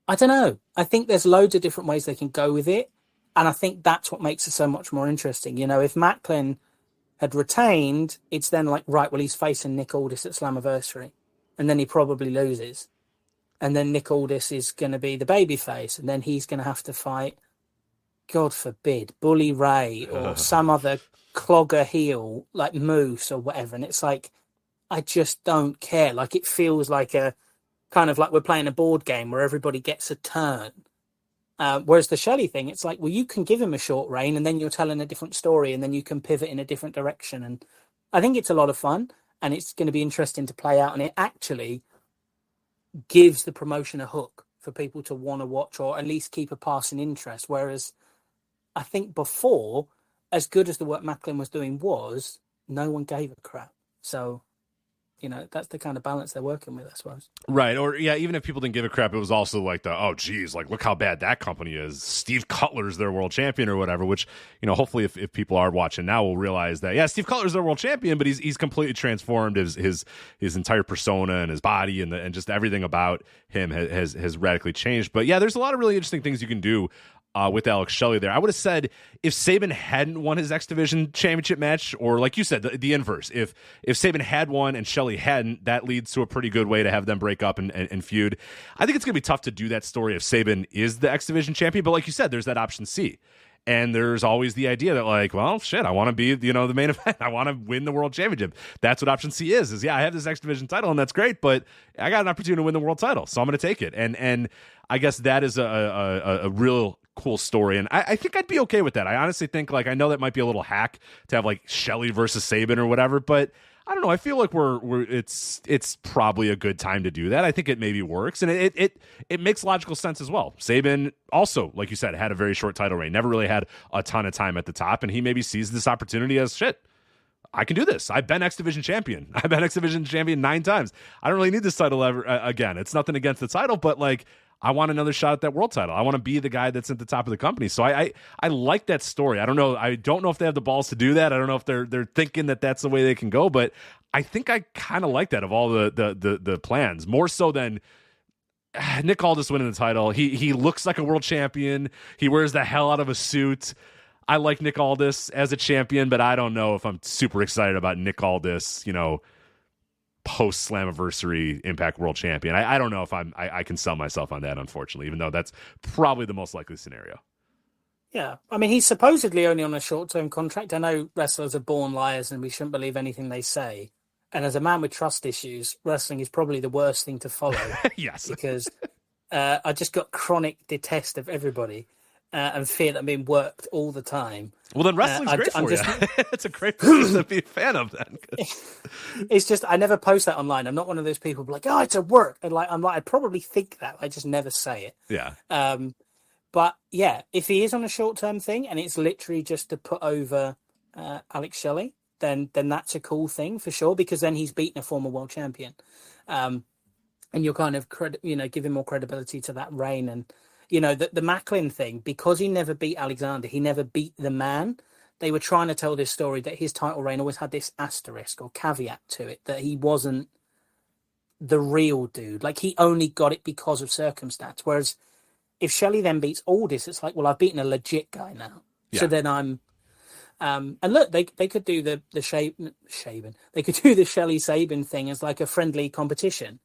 I don't know. I think there's loads of different ways they can go with it. And I think that's what makes it so much more interesting. If Macklin had retained, it's then like, right, well, he's facing Nick Aldis at Slammiversary. And then he probably loses. And then Nick Aldis is going to be the babyface. And then he's going to have to fight, God forbid, Bully Ray or some other clogger heel like Moose or whatever. And it's like, I just don't care. Like, it feels like a kind of like we're playing a board game where everybody gets a turn. Whereas the Shelley thing, it's like, well, you can give him a short reign and then you're telling a different story and then you can pivot in a different direction. And I think it's a lot of fun and it's going to be interesting to play out. And it actually gives the promotion a hook for people to want to watch or at least keep a passing interest. Whereas I think before, as good as the work Macklin was doing was, no one gave a crap. So, that's the kind of balance they're working with, I suppose. Right. Or, yeah, even if people didn't give a crap, it was also like look how bad that company is. Steve Cutler's their world champion or whatever, which, hopefully if people are watching now will realize that, yeah, Steve Cutler's their world champion, but he's completely transformed his entire persona and his body and just everything about him has radically changed. But, yeah, there's a lot of really interesting things you can do with Alex Shelley there. I would have said if Sabin hadn't won his X Division championship match, or like you said, the inverse, if Sabin had won and Shelley hadn't, that leads to a pretty good way to have them break up and feud. I think it's going to be tough to do that story if Sabin is the X Division champion, but like you said, there's that option C. And there's always the idea that like, well, shit, I want to be, the main event. I want to win the world championship. That's what option C is, yeah, I have this X Division title and that's great, but I got an opportunity to win the world title. So I'm going to take it. And I guess that is a real cool story. And I think I'd be okay with that. I honestly think, like, I know that might be a little hack to have like Shelley versus Sabin or whatever, but I don't know. I feel like it's probably a good time to do that. I think it maybe works, and it makes logical sense as well. Sabin also, like you said, had a very short title reign, never really had a ton of time at the top, and he maybe sees this opportunity as shit. I can do this. I've been X Division champion. I've been X Division champion 9 times. I don't really need this title ever again. It's nothing against the title, but like, I want another shot at that world title. I want to be the guy that's at the top of the company. So I like that story. I don't know if they have the balls to do that. I don't know if they're thinking that that's the way they can go, but I think I kind of like that of all the plans, more so than Nick Aldis winning the title. He looks like a world champion. He wears the hell out of a suit. I like Nick Aldis as a champion, but I don't know if I'm super excited about Nick Aldis, post Slammiversary Impact World Champion. I don't know if I can sell myself on that, unfortunately, even though that's probably the most likely scenario. Yeah. I mean, he's supposedly only on a short-term contract. I know wrestlers are born liars and we shouldn't believe anything they say. And as a man with trust issues, wrestling is probably the worst thing to follow. Yes. Because I just got chronic detest of everybody. And fear that I'm being worked all the time. Well, then wrestling's great for you. It's a great business to be a fan of then. It's just, I never post that online. I'm not one of those people like, oh, it's a work. And I probably think that. I just never say it. Yeah. But yeah, if he is on a short-term thing and it's literally just to put over Alex Shelley, then that's a cool thing for sure, because then he's beaten a former world champion. And you're kind of, giving more credibility to that reign. And, the Macklin thing, because he never beat Alexander, he never beat the man. They were trying to tell this story that his title reign always had this asterisk or caveat to it, that he wasn't the real dude. Like, he only got it because of circumstance. Whereas if Shelley then beats Aldis, it's like, well, I've beaten a legit guy now. Yeah. So then I'm... and look, they could do the Shaven. They could do the Shelley Sabin thing as like a friendly competition.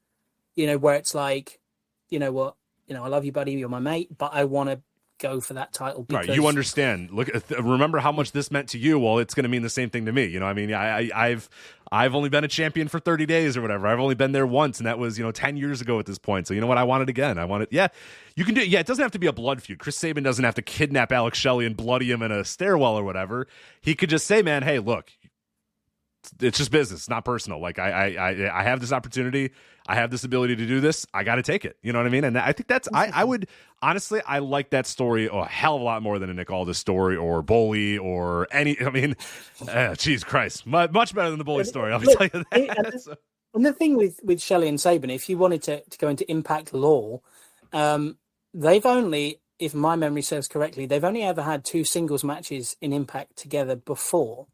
where it's like, you know what, I love you, buddy, you're my mate, but I want to go for that title because right, you understand. Look, remember how much this meant to you. Well, it's going to mean the same thing to me. I mean, I've only been a champion for 30 days or whatever. I've only been there once, and that was 10 years ago at this point. So you know what? I want it again. I want it. Yeah, you can do it. Yeah, it doesn't have to be a blood feud. Chris Sabin doesn't have to kidnap Alex Shelley and bloody him in a stairwell or whatever. He could just say, man, hey, look, it's just business. It's not personal. Like I have this opportunity. I have this ability to do this. I got to take it. You know what I mean? And I think that's, I would, honestly, I like that story a hell of a lot more than a Nick Aldis story or Bully or any, I mean, Jesus Christ, much better than the Bully story. I'll tell you that. And the thing with Shelley and Sabin, if you wanted to go into Impact lore, they've only, if my memory serves correctly, they've only ever had 2 singles matches in Impact together before,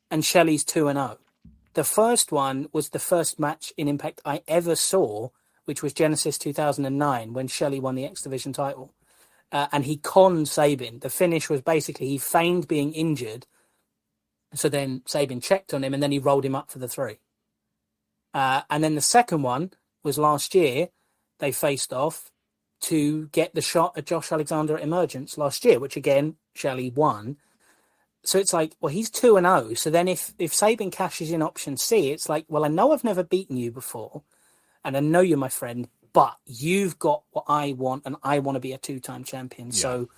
and Shelley's 2-0. The first one was the first match in Impact I ever saw, which was Genesis 2009, when Shelley won the X Division title. And he conned Sabin. The finish was basically he feigned being injured. So then Sabin checked on him, and then he rolled him up for the 3. And then the second one was last year. They faced off to get the shot at Josh Alexander at Emergence last year, which again, Shelley won. So it's like, well, he's 2-0. So then if Sabin cashes in option C, it's like, well, I know I've never beaten you before, and I know you're my friend, but you've got what I want, and I want to be a 2-time champion. Yeah. So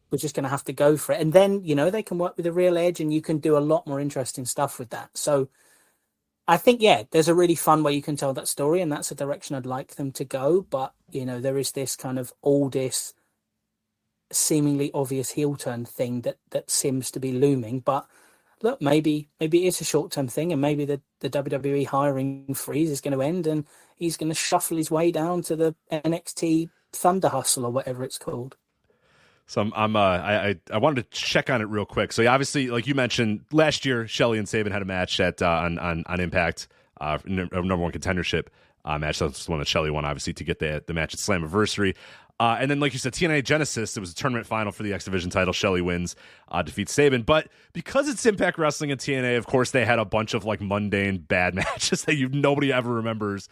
we're just going to have to go for it. And then, they can work with a real edge, and you can do a lot more interesting stuff with that. So I think, there's a really fun way you can tell that story, and that's a direction I'd like them to go. But, there is this kind of Aldis, seemingly obvious heel turn thing that seems to be looming. But look, maybe it's a short-term thing, and maybe the WWE hiring freeze is going to end, and he's going to shuffle his way down to the NXT Thunder Hustle or whatever it's called. So I wanted to check on it real quick. So obviously, like you mentioned, last year Shelley and Sabin had a match at on Impact, number one contendership match. That's the one that Shelley won, obviously, to get the match at Slammiversary. And then, like you said, TNA Genesis, it was a tournament final for the X Division title. Shelley wins, defeats Sabin. But because it's Impact Wrestling and TNA, of course, they had a bunch of mundane bad matches that nobody ever remembers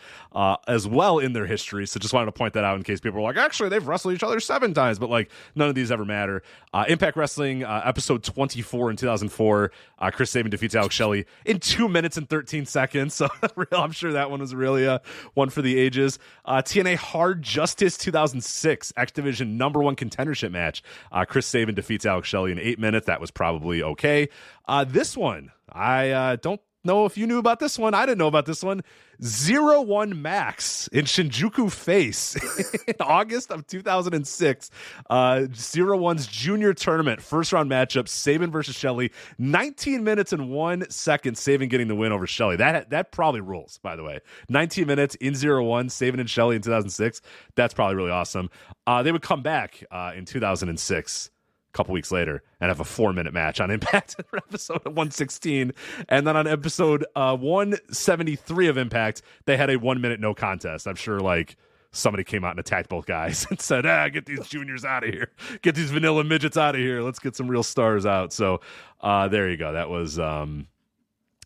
as well in their history. So just wanted to point that out in case people were like, actually, they've wrestled each other 7 times. But none of these ever matter. Impact Wrestling, episode 24 in 2004, Chris Sabin defeats Alex Shelley in 2 minutes and 13 seconds. So I'm sure that one was really one for the ages. TNA Hard Justice 2006. X Division number one contendership match. Chris Sabin defeats Alex Shelley in 8 minutes. That was probably okay. This one, I don't know if you knew about this one. I didn't know about this one. 0-1 Max in Shinjuku Face in August of 2006. 0-1's junior tournament, first round matchup, Sabin versus Shelley. 19 minutes and 1 second, Sabin getting the win over Shelley. That probably rules, by the way. 19 minutes in 0-1, Sabin and Shelley in 2006. That's probably really awesome. They would come back in 2006. Couple weeks later and have a 4-minute match on Impact for episode 116, and then on episode 173 of Impact they had a 1-minute no contest. I'm sure somebody came out and attacked both guys and said, get these juniors out of here, get these vanilla midgets out of here, let's get some real stars out. So there you go. That was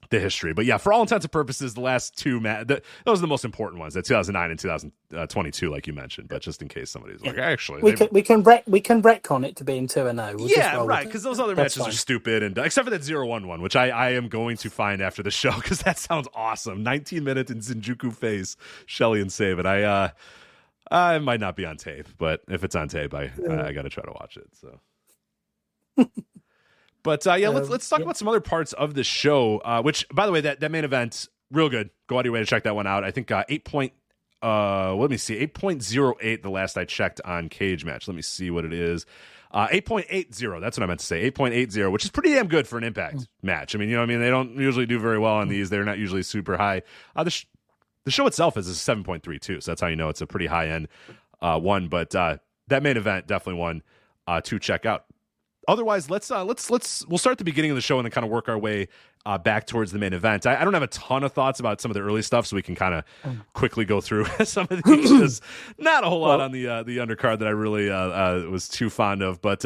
the history. But yeah, for all intents and purposes, the last 2 those are the most important ones, that 2009 and 2022, like you mentioned. But just in case somebody's like, actually, we can retcon it to being 2-0. Yeah, right. Because those other matches are stupid, and except for that 0-1 one, which I am going to find after the show because that sounds awesome. 19 minutes in Shinjuku Face, Shelley and Sabin. I might not be on tape, but if it's on tape, I got to try to watch it. So. But let's talk about some other parts of the show, which, by the way, that main event, real good. Go out of your way to check that one out. I think 8.08 the last I checked on Cage Match. Let me see what it is. 8.80, that's what I meant to say. 8.80, which is pretty damn good for an Impact match. I mean, they don't usually do very well on these. They're not usually super high. The show itself is a 7.32, so that's how you know it's a pretty high-end one. But that main event, definitely one to check out. Otherwise, we'll start at the beginning of the show and then kind of work our way back towards the main event. I don't have a ton of thoughts about some of the early stuff, so we can kind of quickly go through some of these. There's not a whole lot on the undercard that I really was too fond of. But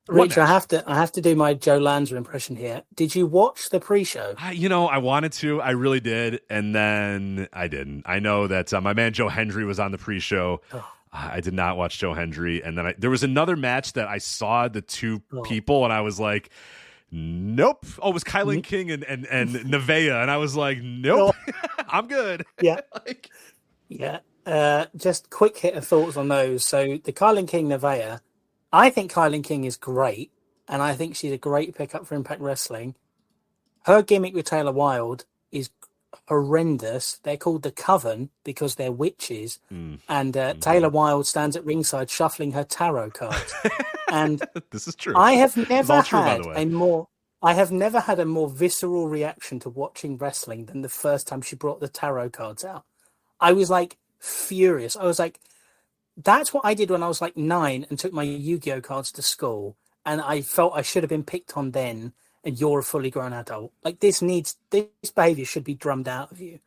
Rich, I have to do my Joe Lanza impression here. Did you watch the pre-show? I wanted to. I really did, and then I didn't. I know that my man Joe Hendry was on the pre-show. Oh. I did not watch Joe Hendry, and then there was another match that I saw the two people, and I was like, nope. Oh, it was Kylan King and Nevaeh, and I was like, nope, I'm good. Yeah, just quick hit of thoughts on those. So the Kylan King Nevaeh. I think Kylan King is great, and I think she's a great pickup for Impact Wrestling. Her gimmick with Taylor Wilde is horrendous. They're called the Coven because they're witches, and Taylor Wilde stands at ringside shuffling her tarot cards. And this is true. I have never had a more visceral reaction to watching wrestling than the first time she brought the tarot cards out. I was like furious. I was like, that's what I did when I was like 9 and took my Yu-Gi-Oh cards to school. And I felt I should have been picked on then. And you're a fully grown adult. Like this behavior should be drummed out of you.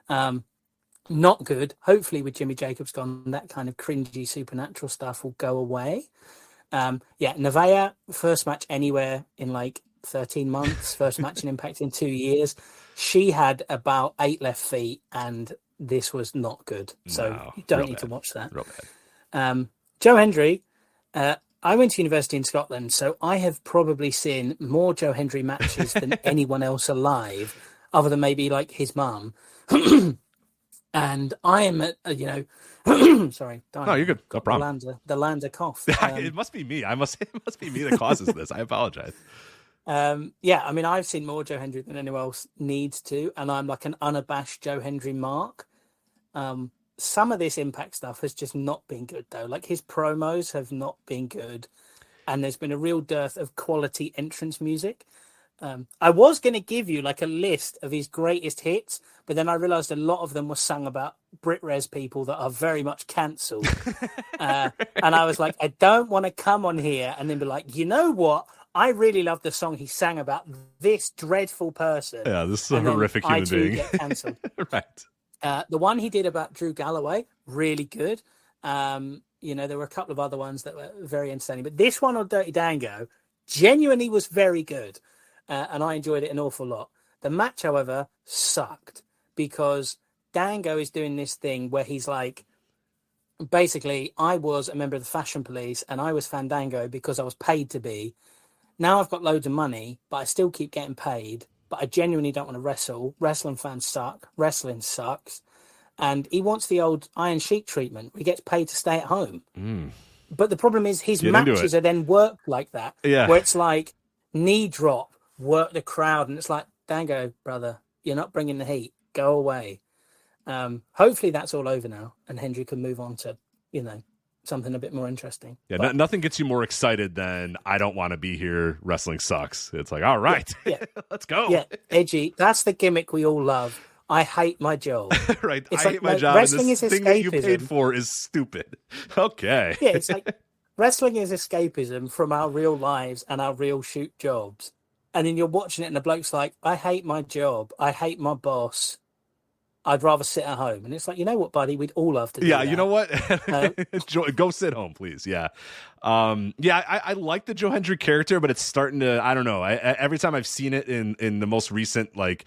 Not good. Hopefully with Jimmy Jacobs gone, that kind of cringy supernatural stuff will go away. Nevaeh, first match anywhere in like 13 months, first match in Impact in 2 years. She had about 8 left feet and this was not good. So you don't need to watch that. Joe Hendry, I went to university in Scotland, so I have probably seen more Joe Hendry matches than anyone else alive, other than maybe like his mum. And I am sorry. No, you're good. No problem. The Lanza cough. It must be me. It must be me that causes this. I apologize. I've seen more Joe Hendry than anyone else needs to, and I'm like an unabashed Joe Hendry mark. Some of this Impact stuff has just not been good, though. Like his promos have not been good, and there's been a real dearth of quality entrance music. I was going to give you like a list of his greatest hits, but then I realized a lot of them were sung about Brit-Res people that are very much cancelled. And I was like, I don't want to come on here and then be like, you know what? I really love the song he sang about this dreadful person. Yeah, this is a horrific human being. Get cancelled. Right. The one he did about Drew Galloway, really good. There were a couple of other ones that were very entertaining, but this one on Dirty Dango genuinely was very good, and I enjoyed it an awful lot. The match, however, sucked because Dango is doing this thing where he's like, basically, I was a member of the Fashion Police and I was Fandango because I was paid to be. Now I've got loads of money, but I still keep getting paid. But I genuinely don't want to wrestle. Wrestling fans suck. Wrestling sucks. And he wants the old Iron Sheik treatment. He gets paid to stay at home. But the problem is his matches are then worked like that. Yeah. Where it's like knee drop, work the crowd. And it's like, Dango, brother, you're not bringing the heat. Go away. Hopefully that's all over now. And Hendry can move on to, something a bit more interesting. Yeah, nothing gets you more excited than I don't want to be here. Wrestling sucks. It's like, all right, let's go. Yeah, edgy. That's the gimmick we all love. I hate my job. Right. It's I hate my job. Wrestling and this is thing that you paid for is stupid. Okay. Yeah, it's like wrestling is escapism from our real lives and our real shoot jobs. And then you're watching it and the bloke's like, I hate my job. I hate my boss. I'd rather sit at home. And it's like, you know what, buddy? We'd all love to do that. You know what? Go sit home, please. Yeah. I like the Joe Hendry character, but it's starting to, I don't know. Every time I've seen it in the most recent, like,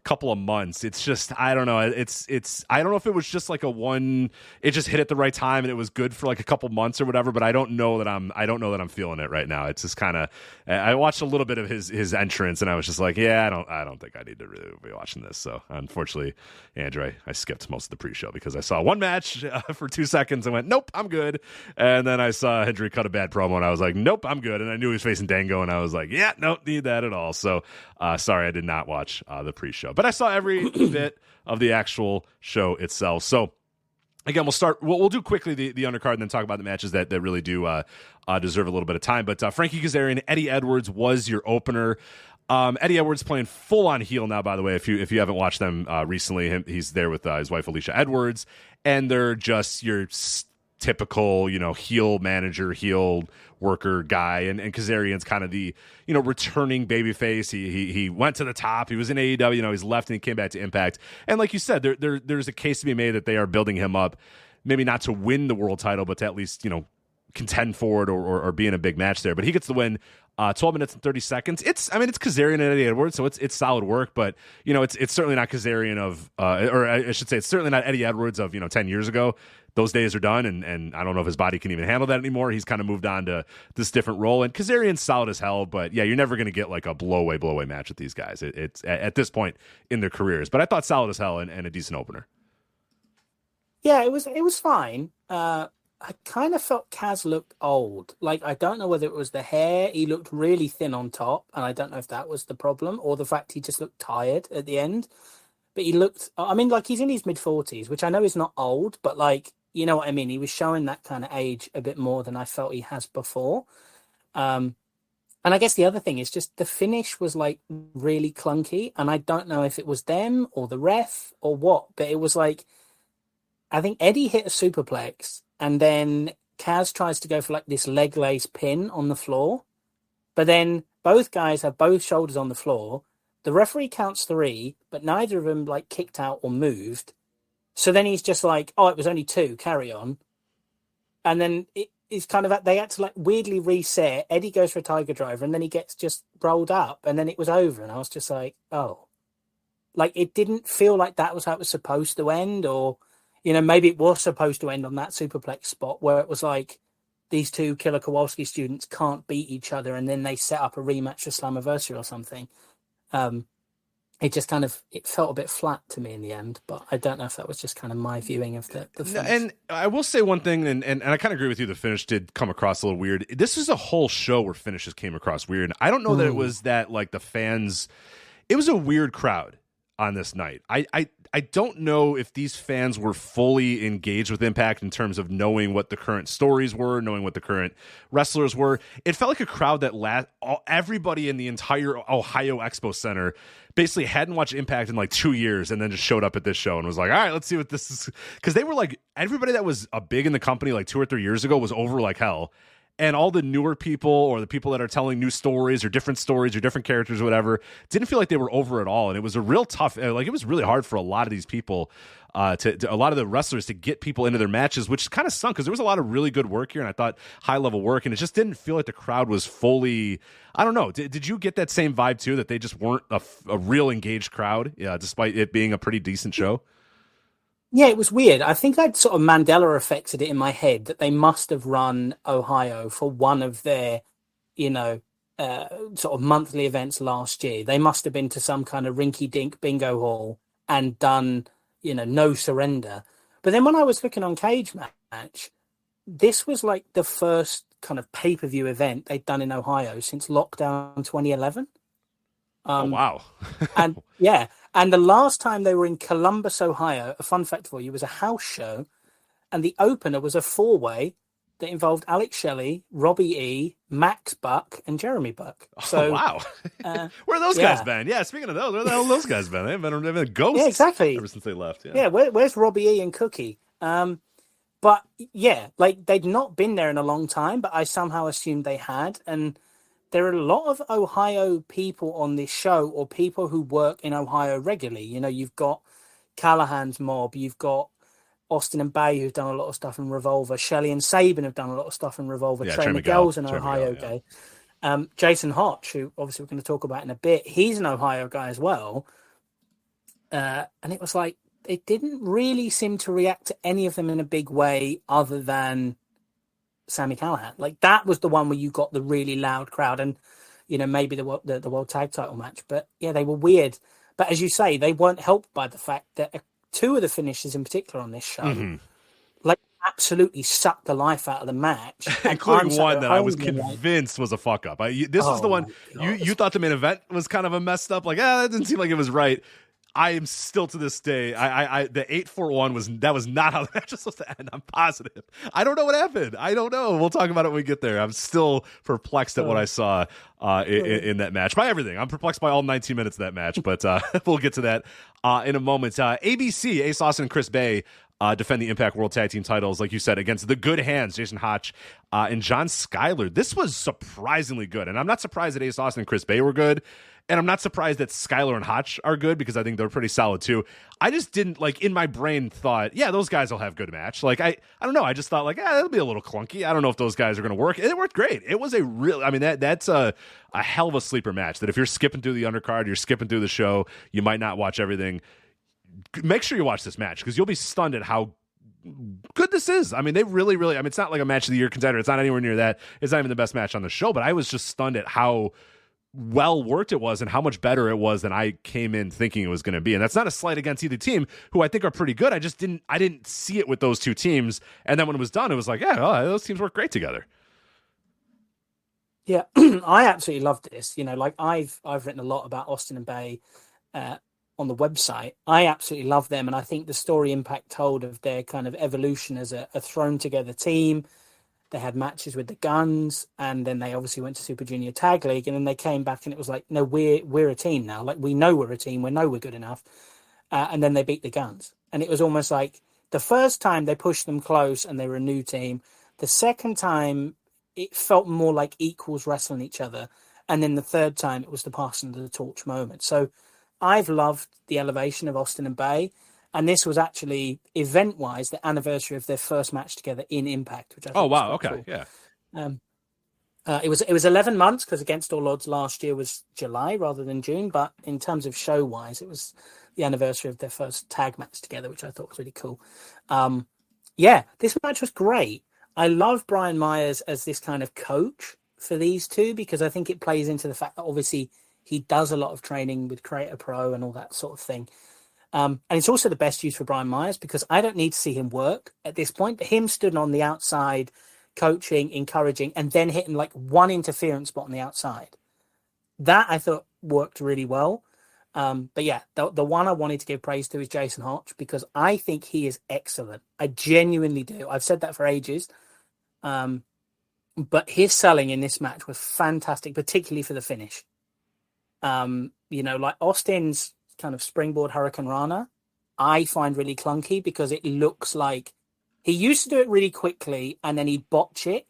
couple of months, it's just, I don't know. It's I don't know if it was just like it just hit at the right time and it was good for like a couple months or whatever, but I don't know that I'm feeling it right now. It's just kind of, I watched a little bit of his entrance and I was just like, yeah, I don't think I need to really be watching this. So unfortunately, Andrew, I skipped most of the pre-show because I saw one match for 2 seconds and went, nope, I'm good. And then I saw Hendry cut a bad promo and I was like, nope, I'm good. And I knew he was facing Dango and I was like, yeah, don't need that at all. So sorry, I did not watch the pre-show. But I saw every bit of the actual show itself. So again, we'll do quickly the undercard and then talk about the matches that really do deserve a little bit of time. But Frankie Kazarian, Eddie Edwards was your opener. Eddie Edwards playing full on heel now, by the way, if you haven't watched them recently. He's there with his wife Alicia Edwards, and they're just your typical, heel manager, heel worker guy, and Kazarian's kind of the, returning babyface. He went to the top. He was in AEW, he's left and he came back to Impact. And like you said, there's a case to be made that they are building him up, maybe not to win the world title, but to at least, contend for it or be in a big match there. But he gets the win. 12 minutes and 30 seconds. It's Kazarian and Eddie Edwards, so it's solid work, but it's certainly not Kazarian of or I should say it's certainly not Eddie Edwards of 10 years ago. Those days are done, and I don't know if his body can even handle that anymore. He's kind of moved on to this different role, and Kazarian's solid as hell, but yeah, you're never going to get like a blow away match with these guys. It's at this point in their careers, but I thought solid as hell and a decent opener. Yeah, it was fine. I kind of felt Kaz looked old. Like, I don't know whether it was the hair. He looked really thin on top, and I don't know if that was the problem or the fact he just looked tired at the end. But he looked, like he's in his mid-40s, which I know is not old, but like, you know what I mean? He was showing that kind of age a bit more than I felt he has before. And I guess the other thing is just the finish was like really clunky, and I don't know if it was them or the ref or what, but it was like, I think Eddie hit a superplex, and then Kaz tries to go for like this leg lace pin on the floor. But then both guys have both shoulders on the floor. The referee counts 3, but neither of them like kicked out or moved. So then he's just like, oh, it was only 2, carry on. And then it's kind of, they had to like weirdly reset. Eddie goes for a Tiger Driver, and then he gets just rolled up, and then it was over. And I was just like, oh. Like, it didn't feel like that was how it was supposed to end, or... maybe it was supposed to end on that superplex spot where it was like these two Killer Kowalski students can't beat each other, and then they set up a rematch for Slammiversary or something. It just kind of, it felt a bit flat to me in the end, but I don't know if that was just kind of my viewing of the finish. And I will say one thing, and I kind of agree with you, the finish did come across a little weird. This is a whole show where finishes came across weird. I don't know that it was that, like, the fans, it was a weird crowd on this night. I don't know if these fans were fully engaged with Impact in terms of knowing what the current stories were, knowing what the current wrestlers were. It felt like a crowd that everybody in the entire Ohio Expo Center basically hadn't watched Impact in like 2 years, and then just showed up at this show and was like, all right, let's see what this is. Because they were like, everybody that was big in the company like 2 or 3 years ago was over like hell. And all the newer people, or the people that are telling new stories or different characters or whatever, didn't feel like they were over at all. And it was a real tough, like, it was really hard for a lot of these people, to a lot of the wrestlers to get people into their matches, which kind of sunk because there was a lot of really good work here, and I thought high level work, and it just didn't feel like the crowd was fully, I don't know. Did you get that same vibe too, that they just weren't a real engaged crowd, despite it being a pretty decent show? Yeah, it was weird. I think I'd sort of Mandela affected it in my head that they must have run Ohio for one of their, sort of monthly events last year. They must have been to some kind of rinky-dink bingo hall and done, no surrender. But then when I was looking on Cage Match, this was like the first kind of pay-per-view event they'd done in Ohio since lockdown 2011. Oh, wow. And yeah. And the last time they were in Columbus, Ohio, a fun fact for you, was a house show. And the opener was a 4-way that involved Alex Shelley, Robbie E., Max Buck, and Jeremy Buck. So, wow. Where are those guys been? Yeah, speaking of those, where the hell have those guys been? They've been ghosts exactly. ever since they left. Yeah, where's Robbie E. and Cookie? But yeah, like they'd not been there in a long time, but I somehow assumed they had. And there are a lot of Ohio people on this show, or people who work in Ohio regularly. You've got Callahan's Mob, you've got Austin and Bay, who've done a lot of stuff in Revolver. Shelley and Sabin have done a lot of stuff in Revolver. Yeah, Trey Miguel's an Ohio guy. Jason Hotch, who obviously we're going to talk about in a bit, he's an Ohio guy as well. And it was like, it didn't really seem to react to any of them in a big way other than Sami Callihan. Like, that was the one where you got the really loud crowd, and maybe the world tag title match. But yeah, they were weird. But as you say, they weren't helped by the fact that 2 of the finishes in particular on this show, like, absolutely sucked the life out of the match, including one that I was convinced was a fuck up. This was the one you thought the main event was kind of a messed up. Like, that didn't seem like it was right. I am still to this day. The 8-4-1 was not how the match was supposed to end. I'm positive. I don't know what happened. I don't know. We'll talk about it when we get there. I'm still perplexed at what I saw in that match. By everything, I'm perplexed by all 19 minutes of that match. But we'll get to that in a moment. ABC, Ace Austin and Chris Bay defend the Impact World Tag Team titles, like you said, against the good hands, Jason Hotch and John Skyler. This was surprisingly good, and I'm not surprised that Ace Austin and Chris Bay were good. And I'm not surprised that Skylar and Hotch are good because I think they're pretty solid too. I just didn't like in my brain thought, yeah, those guys will have good match. Like I don't know. I just thought like, it'll be a little clunky. I don't know if those guys are going to work. And it worked great. It was a real, I mean, that's a hell of a sleeper match that if you're skipping through the undercard, you're skipping through the show, you might not watch everything. Make sure you watch this match because you'll be stunned at how good this is. I mean, they really, I mean, it's not like a match of the year contender. It's not anywhere near that. It's not even the best match on the show, but I was just stunned at how well worked it was and how much better it was than I came in thinking it was going to be. And that's not a slight against either team, who I think are pretty good. I didn't see it with those two teams. And then when it was done, it was like, yeah, those teams work great together. Yeah, I absolutely loved this. You know, like I've written a lot about Austin and Bay on the website. I absolutely love them. And I think the story Impact told of their kind of evolution as a thrown together team. They had matches with the Guns, and then they obviously went to Super Junior Tag League, and then they came back, and it was like, no, we're a team now. Like, we know we're a team. We know we're good enough. And then they beat the Guns. And it was almost like the first time they pushed them close and they were a new team. The second time, it felt more like equals wrestling each other. And then the third time, it was the passing of the torch moment. So I've loved the elevation of Austin and Bay. And this was actually, event-wise, the anniversary of their first match together in Impact. Which I thought was okay, cool. Yeah. It was 11 months because Against All Odds last year was July rather than June. But in terms of show-wise, it was the anniversary of their first tag match together, which I thought was really cool. This match was great. I love Brian Myers as this kind of coach for these two because I think it plays into the fact that obviously he does a lot of training with Creator Pro and all that sort of thing. And it's also the best use for Brian Myers because I don't need to see him work at this point, but him stood on the outside, coaching, encouraging, and then hitting like one interference spot on the outside. That I thought worked really well. But yeah, the one I wanted to give praise to is Jason Hotch because I think he is excellent. I genuinely do. I've said that for ages. But his selling in this match was fantastic, particularly for the finish. Like Austin's kind of springboard Hurricane Rana, I find really clunky because it looks like he used to do it really quickly and then he'd botch it.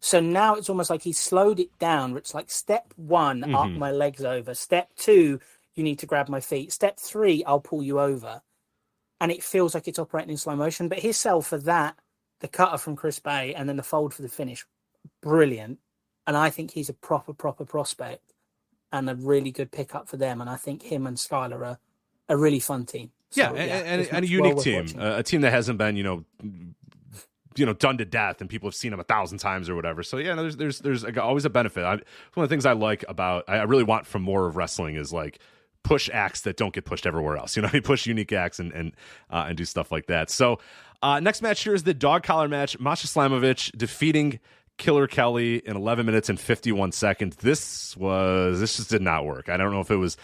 So now it's almost like he slowed it down. It's like step one, up my legs over. Step two, you need to grab my feet. Step three, I'll pull you over. And it feels like it's operating in slow motion. But his sell for that, the cutter from Chris Bay and then the fold for the finish, brilliant. And I think he's a proper prospect and a really good pickup for them. And I think him and Skylar are a really fun team. So, and a unique team. A team that hasn't been, done to death and people have seen them 1,000 times or whatever. So yeah, there's always a benefit. One of the things I like about, I really want from more of wrestling is like push acts that don't get pushed everywhere else. Push unique acts and do stuff like that. So next match here is the dog collar match. Masha Slamovich defeating Killer Kelly in 11 minutes and 51 seconds. This just did not work. I don't know if it was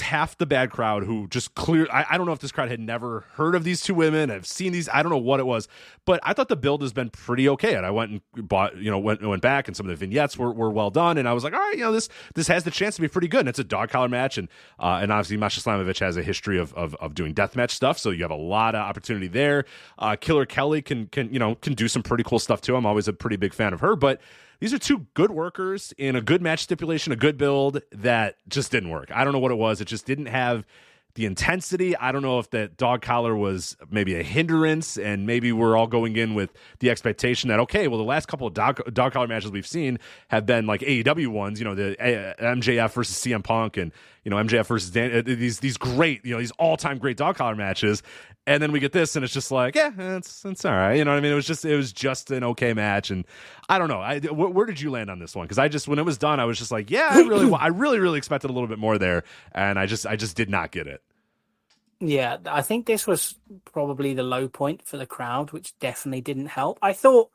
half the bad crowd who just I don't know if this crowd had never heard of these two women. I've seen these. I don't know what it was, but I thought the build has been pretty okay. And I went and bought, went back and some of the vignettes were well done. And I was like, all right, this has the chance to be pretty good. And it's a dog collar match. And obviously Masha Slamovich has a history of doing deathmatch stuff. So you have a lot of opportunity there. Killer Kelly can do some pretty cool stuff too. I'm always a pretty big fan of her. But these are two good workers in a good match stipulation, a good build that just didn't work. I don't know what it was. It just didn't have the intensity. I don't know if that dog collar was maybe a hindrance, and maybe we're all going in with the expectation that, okay, well, the last couple of dog collar matches we've seen have been like AEW ones, the MJF versus CM Punk and, MJF versus Dan, these great, these all-time great dog collar matches. And then we get this, and it's just like, yeah, it's all right. You know what I mean? It was just an okay match, and I don't know. Where did you land on this one? Because when it was done, I was just like, yeah, I really expected a little bit more there, and I just did not get it. Yeah, I think this was probably the low point for the crowd, which definitely didn't help. I thought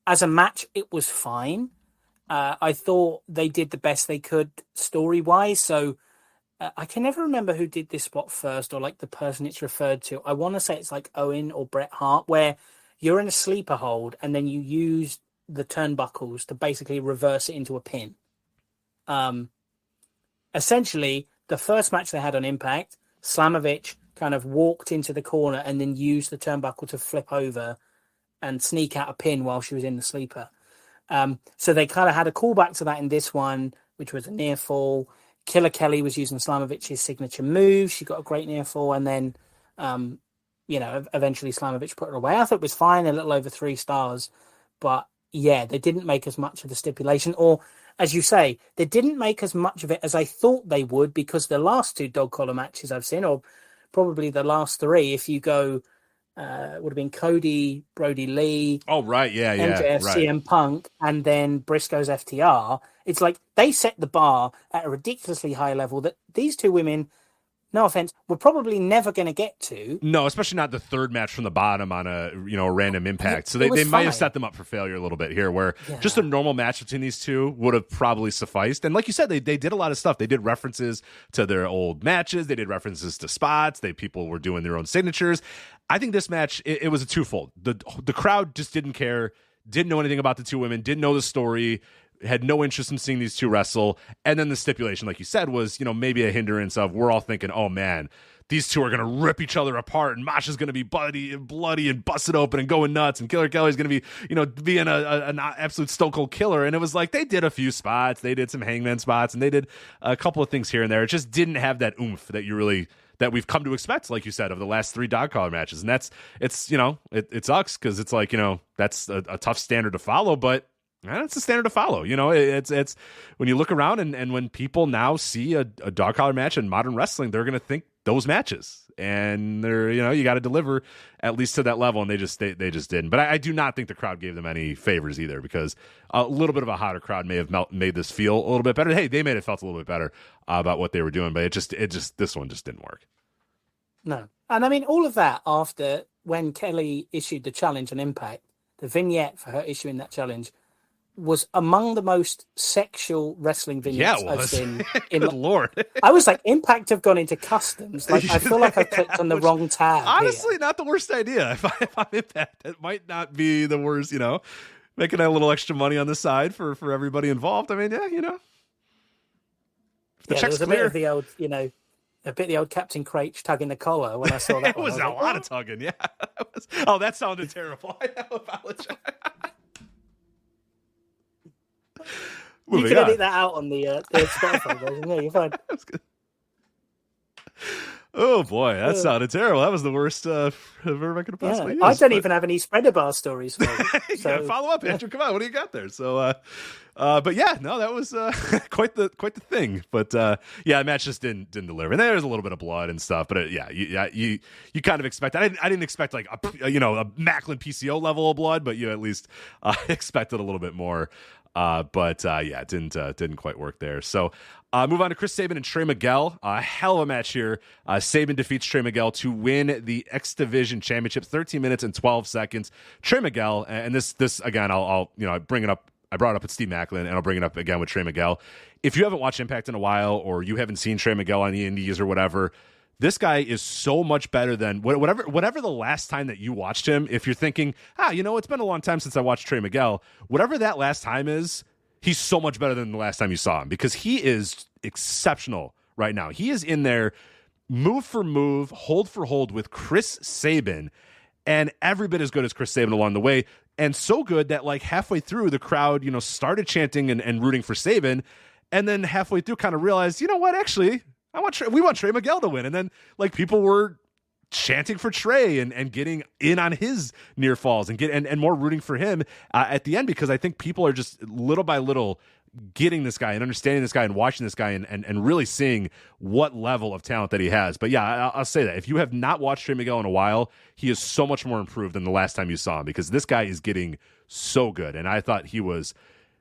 as a match, it was fine. I thought they did the best they could story-wise, so I can never remember who did this spot first or like the person it's referred to. I want to say it's like Owen or Bret Hart, where you're in a sleeper hold and then you use the turnbuckles to basically reverse it into a pin. Essentially, the first match they had on Impact, Slamovich kind of walked into the corner and then used the turnbuckle to flip over and sneak out a pin while she was in the sleeper. So they kind of had a callback to that in this one, which was a near fall. Killer Kelly was using Slamovic's signature move. She got a great near fall, and then, eventually Slamovich put her away. I thought it was fine, a little over 3 stars. But, yeah, they didn't make as much of the stipulation. Or, as you say, they didn't make as much of it as I thought they would, because the last 2 dog collar matches I've seen, or probably the last 3, if you go... would have been Cody, Brody Lee. Oh, right. Yeah. MJF, Right. CM Punk, and then Briscoe's FTR. It's like they set the bar at a ridiculously high level that these 2 women, no offense, were probably never going to get to. No, especially not the third match from the bottom on a random Impact. So they might have set them up for failure a little bit here, where just a normal match between these 2 would have probably sufficed. And like you said, they did a lot of stuff. They did references to their old matches. They did references to spots. People were doing their own signatures. I think this match, it was a twofold. The crowd just didn't care, didn't know anything about the 2 women, didn't know the story, had no interest in seeing these 2 wrestle. And then the stipulation, like you said, was, maybe a hindrance of, we're all thinking, oh man, these 2 are going to rip each other apart, and Masha's going to be bloody and busted open and going nuts, and Killer Kelly's going to be, being an absolute stone cold killer. And it was like, they did a few spots, they did some hangman spots, and they did a couple of things here and there. It just didn't have that oomph that we've come to expect, like you said, of the last 3 dog collar matches. And it sucks, because it's like, that's a tough standard to follow, but it's a standard to follow. It's when you look around and when people now see a dog collar match in modern wrestling, they're going to think those matches, and they're, you got to deliver at least to that level. And they just didn't. But I do not think the crowd gave them any favors either, because a little bit of a hotter crowd may have made this feel a little bit better. Hey, they made it felt a little bit better about what they were doing, but it just this one just didn't work. No. And I mean, all of that after when Kelly issued the challenge on Impact, the vignette for her issuing that challenge was among the most sexual wrestling vignettes I've seen. Good Lord. I was like, Impact have gone into customs. Like, I feel like I clicked on the wrong tab. Honestly, not the worst idea. If I'm Impact, it might not be the worst, making a little extra money on the side for everybody involved. I mean, yeah, The check's clear. A bit of the old, a bit of the old Captain Craich tugging the collar when I saw that. It was a lot of tugging, yeah. That sounded terrible. I apologize. You can edit that out on the Spotify version. Yeah, you're fine. Oh boy, that sounded terrible. That was the worst I've ever could have possibly used. I don't even have any spreader bar stories for you. So follow up, Andrew. Come on, what do you got there? So, but yeah, no, that was quite the thing. But the match just didn't deliver. And there was a little bit of blood and stuff. But you kind of expect. I didn't expect like a Macklin PCO level of blood, but you at least expected a little bit more. It didn't quite work there. So move on to Chris Sabin and Trey Miguel. A hell of a match here. Sabin defeats Trey Miguel to win the X Division Championship, 13 minutes and 12 seconds. Trey Miguel, and this again, I'll bring it up. I brought it up with Steve Macklin, and I'll bring it up again with Trey Miguel. If you haven't watched Impact in a while, or you haven't seen Trey Miguel on the Indies or whatever, this guy is so much better than whatever the last time that you watched him. If you're thinking, it's been a long time since I watched Trey Miguel, whatever that last time is, he's so much better than the last time you saw him, because he is exceptional right now. He is in there move for move, hold for hold with Chris Sabin, and every bit as good as Chris Sabin along the way. And so good that like halfway through the crowd, started chanting and rooting for Sabin. And then halfway through kind of realized, you know what, actually, we want Trey Miguel to win. And then like people were chanting for Trey and getting in on his near falls and more rooting for him at the end, because I think people are just little by little getting this guy and understanding this guy and watching this guy and really seeing what level of talent that he has. But yeah, I'll say that if you have not watched Trey Miguel in a while, he is so much more improved than the last time you saw him, because this guy is getting so good. And I thought he was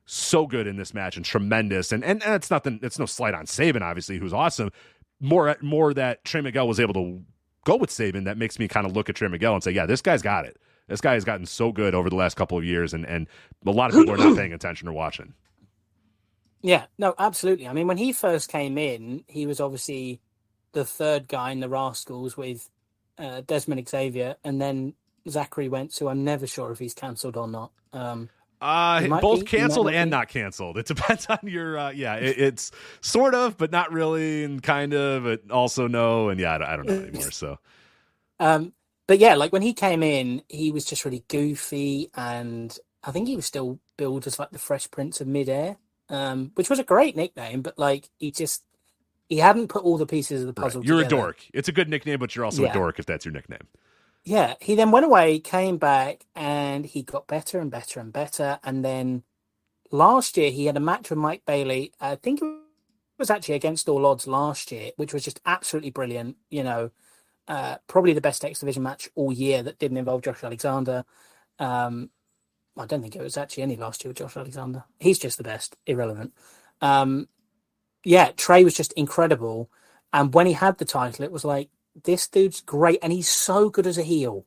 so good in this match and tremendous. And it's nothing, it's no slight on Sabin, obviously, who's awesome. More that Trey Miguel was able to go with Sabin that makes me kind of look at Trey Miguel and say, yeah, this guy's got it. This guy has gotten so good over the last couple of years, and a lot of people are not paying attention or watching. Yeah, no, absolutely. I mean, when he first came in, he was obviously the third guy in the Rascals with Desmond Xavier, and then Zachary Wentz, who I'm never sure if he's cancelled or not. Both canceled and not canceled. It depends on your, it's sort of, but not really, and kind of, but also no, and I don't know anymore, so. But yeah, like when he came in, he was just really goofy, and I think he was still billed as like the Fresh Prince of Midair. Which was a great nickname, but like he just he hadn't put all the pieces of the puzzle You're together. a dork. It's a good nickname, but you're also a dork if that's your nickname. Yeah, he then went away, came back, and he got better and better and better. And then last year, he had a match with Mike Bailey. I think it was actually against all odds last year, which was just absolutely brilliant. Probably the best X Division match all year that didn't involve Josh Alexander. I don't think it was actually any last year with Josh Alexander. He's just the best, irrelevant. Trey was just incredible. And when he had the title, it was like, this dude's great. And he's so good as a heel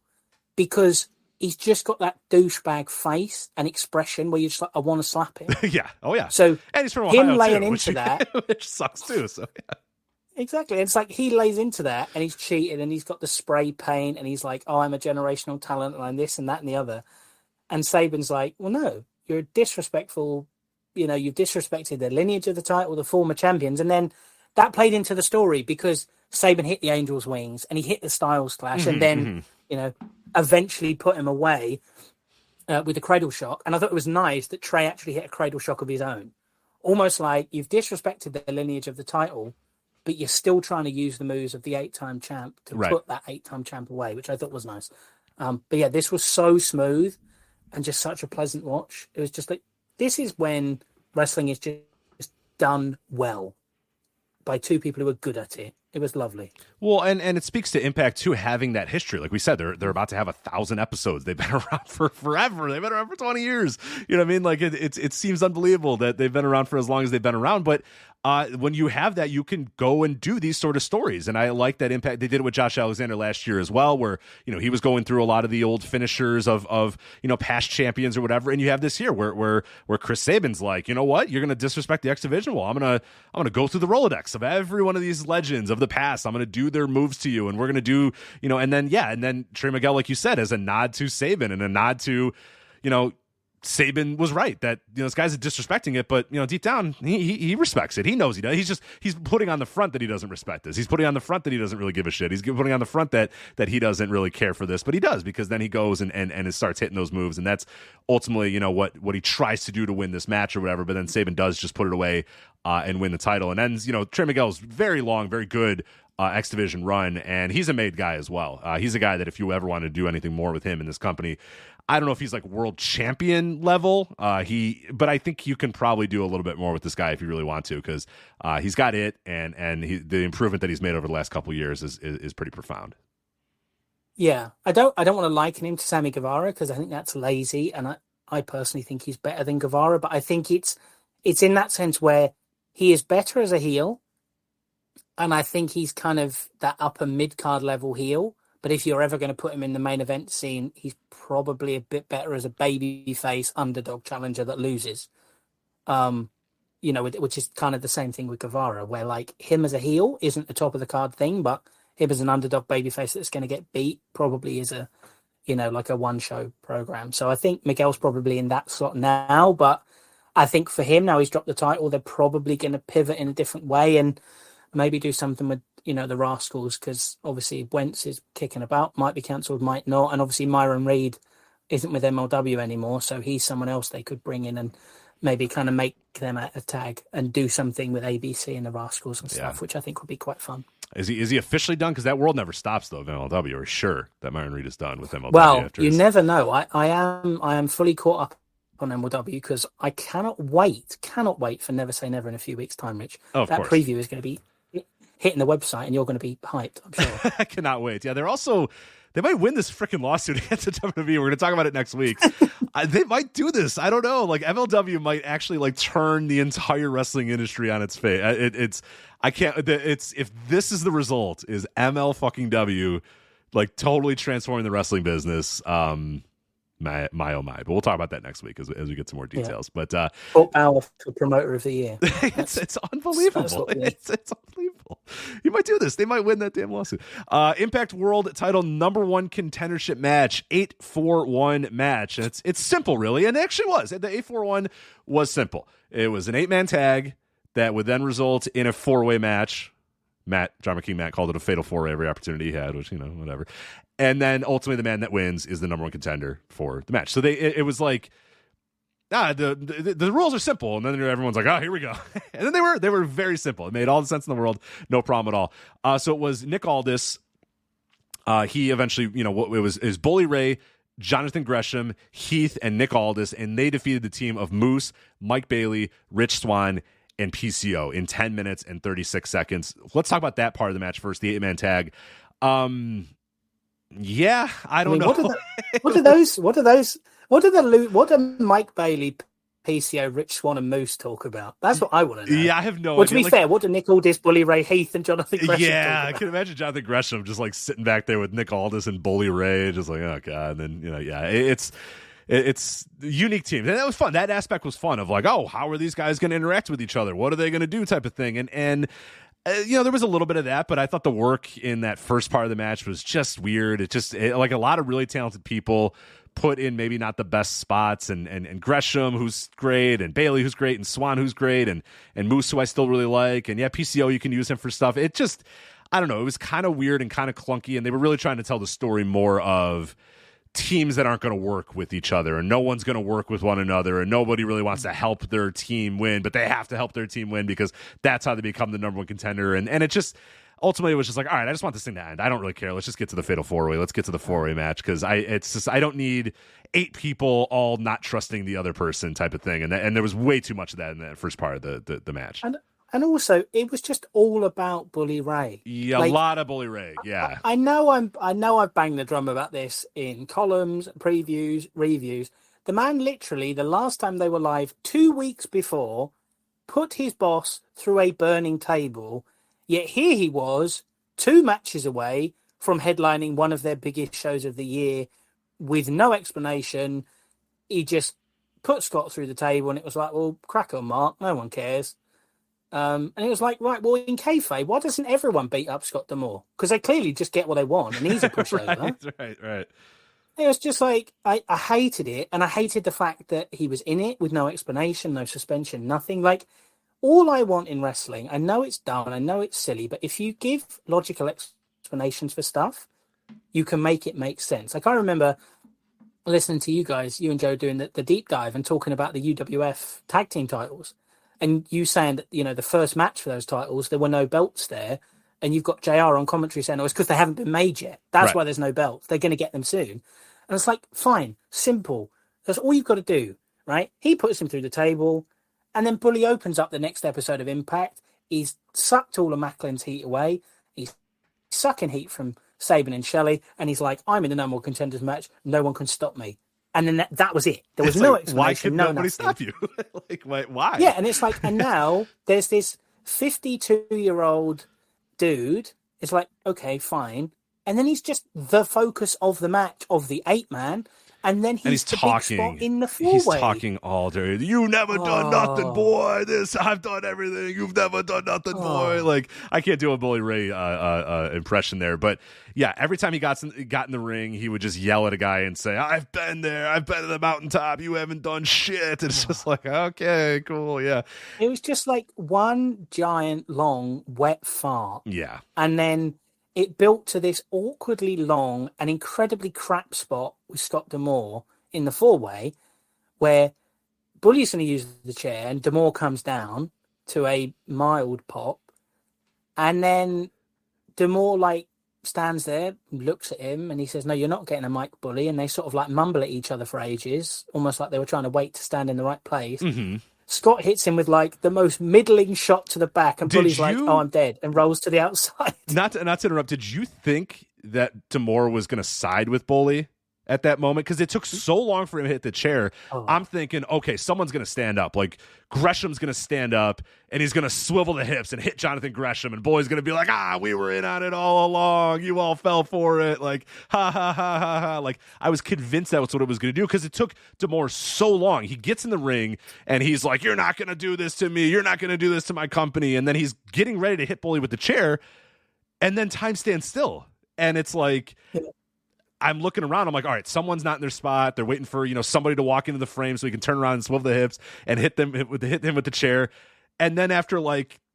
because he's just got that douchebag face and expression where you're just like, I want to slap him. Yeah. Oh, yeah. So and he's from Ohio, him laying too, into that. Which sucks, too. So, yeah. Exactly. It's like he lays into that and he's cheated and he's got the spray paint and he's like, oh, I'm a generational talent and I'm this and that and the other. And Saban's like, well, no, you're disrespectful. You've disrespected the lineage of the title, the former champions. And then that played into the story because Saban hit the Angel's wings and he hit the Styles Clash and then, eventually put him away with the cradle shock. And I thought it was nice that Trey actually hit a cradle shock of his own. Almost like you've disrespected the lineage of the title, but you're still trying to use the moves of the 8-time champ to put that 8-time champ away, which I thought was nice. But yeah, this was so smooth and just such a pleasant watch. It was just like, this is when wrestling is just done well by two people who are good at it. It was lovely. Well, and it speaks to Impact too, having that history. Like we said, they're about to have 1,000 episodes. They've been around for forever. They've been around for 20 years. You know what I mean? Like it seems unbelievable that they've been around for as long as they've been around. But when you have that, you can go and do these sort of stories. And I like that Impact. They did it with Josh Alexander last year as well, where he was going through a lot of the old finishers of past champions or whatever. And you have this here where Chris Saban's like, you know what? You're going to disrespect the X Division? Well, I'm gonna go through the Rolodex of every one of these legends of the past. I'm going to do their moves to you, and we're going to do, and then Trey Miguel, like you said, as a nod to Saban and a nod to, Saban was right that this guy's disrespecting it, but deep down he respects it. He knows he does. He's putting on the front that he doesn't respect this. He's putting on the front that he doesn't really give a shit. He's putting on the front that he doesn't really care for this, but he does, because then he goes and starts hitting those moves, and that's ultimately what he tries to do to win this match or whatever. But then Saban does just put it away and win the title, and ends Trey Miguel's very long, very good X Division run, and he's a made guy as well. He's a guy that if you ever want to do anything more with him in this company, I don't know if he's like world champion level, but I think you can probably do a little bit more with this guy if you really want to, because he's got it, and the improvement that he's made over the last couple of years is pretty profound. Yeah, I don't want to liken him to Sammy Guevara because I think that's lazy, and I personally think he's better than Guevara, but I think it's in that sense where he is better as a heel, and I think he's kind of that upper mid-card level heel. But if you're ever going to put him in the main event scene, he's probably a bit better as a babyface underdog challenger that loses. Which is kind of the same thing with Guevara, where like him as a heel isn't the top of the card thing, but him as an underdog babyface that's going to get beat probably is a one show program. So I think Miguel's probably in that slot now, but I think for him now he's dropped the title, they're probably going to pivot in a different way and maybe do something with the Rascals, because obviously Wentz is kicking about, might be cancelled, might not, and obviously Myron Reed isn't with MLW anymore, so he's someone else they could bring in and maybe kind of make them a tag and do something with ABC and the Rascals and stuff, which I think would be quite fun. Is he officially done? Because that world never stops though of MLW. Or sure that Myron Reed is done with MLW. Well, you never know. I am fully caught up on MLW because I cannot wait for Never Say Never in a few weeks' time, Rich. Oh, of that course. Preview is going to be hitting the website and you're going to be hyped, I'm sure. I cannot wait. Yeah, they might win this freaking lawsuit against the WWE. We're going to talk about it next week. They might do this. I don't know. Like MLW might actually like turn the entire wrestling industry on its face. If this is the result, is ML fucking W like totally transforming the wrestling business. My oh my, but we'll talk about that next week as we get some more details. Yeah. But Bob Bauer for promoter of the year. it's unbelievable. It's unbelievable. You might do this. They might win that damn lawsuit. Impact World title #1 contendership match, 8-4-1 match. And it's simple, really, and it actually was. The 8-4-1 was simple. It was an 8-man tag that would then result in a 4-way match. John McKean Matt called it a fatal 4-way every opportunity he had, which whatever. And then ultimately the man that wins is the #1 contender for the match. So it was like the rules are simple, and then everyone's like, oh, here we go. And then they were very simple. It made all the sense in the world, no problem at all. So it was Nick Aldis. He eventually, it was Bully Ray, Jonathan Gresham, Heath, and Nick Aldis, and they defeated the team of Moose, Mike Bailey, Rich Swann, and PCO in 10 minutes and 36 seconds. Let's talk about that part of the match first, the 8-man tag. Yeah, I don't know. What do Mike Bailey, PCO, Rich Swann, and Moose talk about? That's what I want to know. Yeah, I have no idea. Well, to be fair, what do Nick Aldis, Bully Ray, Heath, and Jonathan Gresham talk about? I can imagine Jonathan Gresham just like sitting back there with Nick Aldis and Bully Ray, just like, oh god. And then it's unique teams, and that was fun. That aspect was fun of like, oh, how are these guys going to interact with each other? What are they going to do? Type of thing, and there was a little bit of that, but I thought the work in that first part of the match was just weird. Like a lot of really talented people put in maybe not the best spots, and Gresham, who's great, and Bailey, who's great, and Swan, who's great, and Moose, who I still really like, and PCO, you can use him for stuff. It just, I don't know, it was kind of weird and kind of clunky, and they were really trying to tell the story more of teams that aren't going to work with each other, and no one's going to work with one another, and nobody really wants to help their team win, but they have to help their team win because that's how they become the number one contender. And it just ultimately it was just like, all right, I just want this thing to end. I don't really care. Let's just get to the fatal 4-way. Let's get to the 4-way match, because I don't need 8 people all not trusting the other person type of thing. And there was way too much of that in that first part of the match. And also, it was just all about Bully Ray. Yeah, a lot of Bully Ray. Yeah, I know I've banged the drum about this in columns, previews, reviews. The man literally, the last time they were live, 2 weeks before, put his boss through a burning table. Yet here he was, 2 matches away from headlining one of their biggest shows of the year with no explanation. He just put Scott through the table, and it was like, well, crack on, Mark. No one cares. And it was like, right, well, in kayfabe, why doesn't everyone beat up Scott D'Amore? Because they clearly just get what they want, and he's a pushover. Right. It was just like, I hated it, and I hated the fact that he was in it with no explanation, no suspension, nothing. Like, all I want in wrestling, I know it's dumb, I know it's silly, but if you give logical explanations for stuff, you can make it make sense. Like, I remember listening to you guys, you and Joe, doing the deep dive and talking about the UWF tag team titles. And you saying that, the first match for those titles, there were no belts there. And you've got JR on commentary saying, it's because they haven't been made yet. That's why there's no belts. They're going to get them soon. And it's like, fine, simple. That's all you've got to do, right? He puts him through the table. And then Bully opens up the next episode of Impact. He's sucked all of Macklin's heat away. He's sucking heat from Sabin and Shelley. And he's like, I'm in the number one contenders match. No one can stop me. And then that was it. There was no explanation. Why could nobody nothing. stop you? Like, why? Yeah, and it's like, and now there's this 52-year-old dude. It's like, okay, fine. And then he's just the focus of the match, of the 8-man. And then he's the talking big spot in the 4-way. He's talking all day. You never done nothing, boy. I've done everything. You've never done nothing, boy. Like, I can't do a Bully Ray impression there, but yeah, every time he got in the ring, he would just yell at a guy and say, "I've been there. I've been to the mountaintop. You haven't done shit." And it's just like, okay, cool, yeah. It was just like one giant, long, wet fart. Yeah, and then it built to this awkwardly long and incredibly crap spot with Scott D'Amore in the 4-way, where Bully's going to use the chair and D'Amore comes down to a mild pop. And then D'Amore, stands there, looks at him, and he says, "No, you're not getting a mic, Bully." And they sort of, mumble at each other for ages, almost like they were trying to wait to stand in the right place. Mm-hmm. Scott hits him with the most middling shot to the back, and Bully's like, "Oh, I'm dead," and rolls to the outside. Not to interrupt. Did you think that D'Amore was going to side with Bully at that moment? Because it took so long for him to hit the chair. I'm thinking, okay, someone's going to stand up. Like, Gresham's going to stand up, and he's going to swivel the hips and hit Jonathan Gresham, and Bully's going to be like, we were in on it all along. You all fell for it. Like, ha, ha, ha, ha, ha. Like, I was convinced that was what it was going to do, because it took D'Amore so long. He gets in the ring, and he's like, "You're not going to do this to me. You're not going to do this to my company." And then he's getting ready to hit Bully with the chair, and then time stands still. And it's like... I'm looking around. I'm like, all right, someone's not in their spot. They're waiting for, somebody to walk into the frame so he can turn around and swivel the hips and hit him with the chair. And then after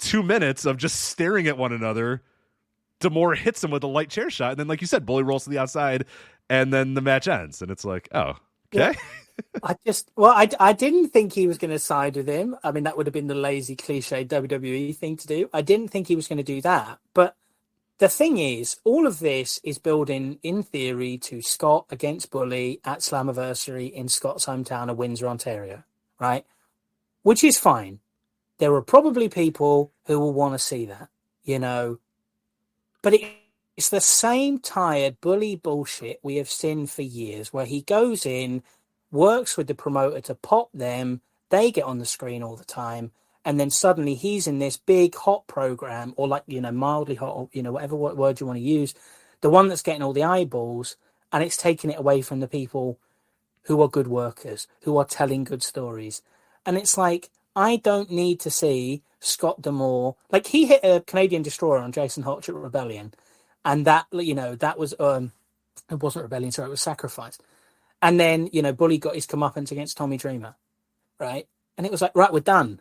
2 minutes of just staring at one another, D'Amore hits him with a light chair shot. And then, like you said, Bully rolls to the outside, and then the match ends. And it's like, oh, Okay. I didn't think he was going to side with him. I mean, that would have been the lazy cliche WWE thing to do. I didn't think he was going to do that. But the thing is, all of this is building, in theory, to Scott against Bully at Slammiversary in Scott's hometown of Windsor, Ontario, right? Which is fine. There are probably people who will want to see that, But it's the same tired Bully bullshit we have seen for years, where he goes in, works with the promoter to pop them, they get on the screen all the time, and then suddenly he's in this big hot program, or mildly hot, or whatever word you want to use, the one that's getting all the eyeballs, and it's taking it away from the people who are good workers, who are telling good stories. And it's like, I don't need to see Scott D'Amore, like he hit a Canadian Destroyer on Jason Hotch at Rebellion, and that that was it wasn't Rebellion, sorry, it was Sacrifice. And then, Bully got his comeuppance against Tommy Dreamer, right? And it was like, right, we're done.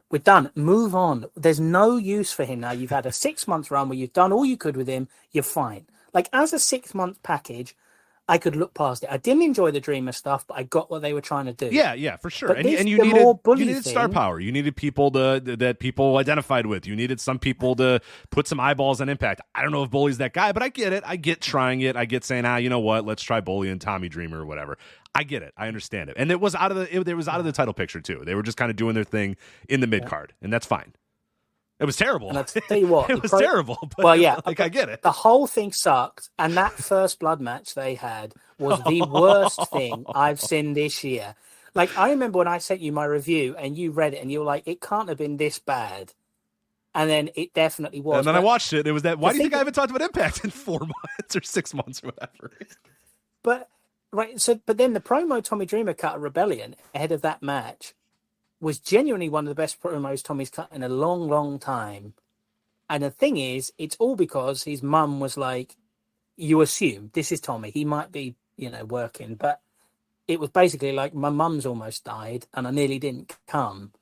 Move on. There's no use for him now. You've had a 6-month run where you've done all you could with him. You're fine. Like, as a 6-month package, I could look past it. I didn't enjoy the Dreamer stuff, but I got what they were trying to do. Yeah, for sure. But And you needed star power. You needed people that people identified with. You needed some people to put some eyeballs on Impact. I don't know if Bully's that guy, but I get it. I get trying it. I get saying, you know what? Let's try Bully and Tommy Dreamer or whatever. I get it. I understand it. And it was out of the title picture too. They were just kind of doing their thing in the mid card, and that's fine. It was terrible. And I'll tell you what, it was terrible. But well, yeah, I get it. The whole thing sucked, and that first blood match they had was the worst thing I've seen this year. Like, I remember when I sent you my review, and you read it, and you were like, "It can't have been this bad." And then it definitely was. And then I watched it. It was that. Why do you think I haven't talked about Impact in 4 months or 6 months or whatever? But then the promo Tommy Dreamer cut at Rebellion ahead of that match was genuinely one of the best promos Tommy's cut in a long, long time. And the thing is, it's all because his mum was like, you assume this is Tommy. He might be, working, but it was basically like, my mum's almost died and I nearly didn't come,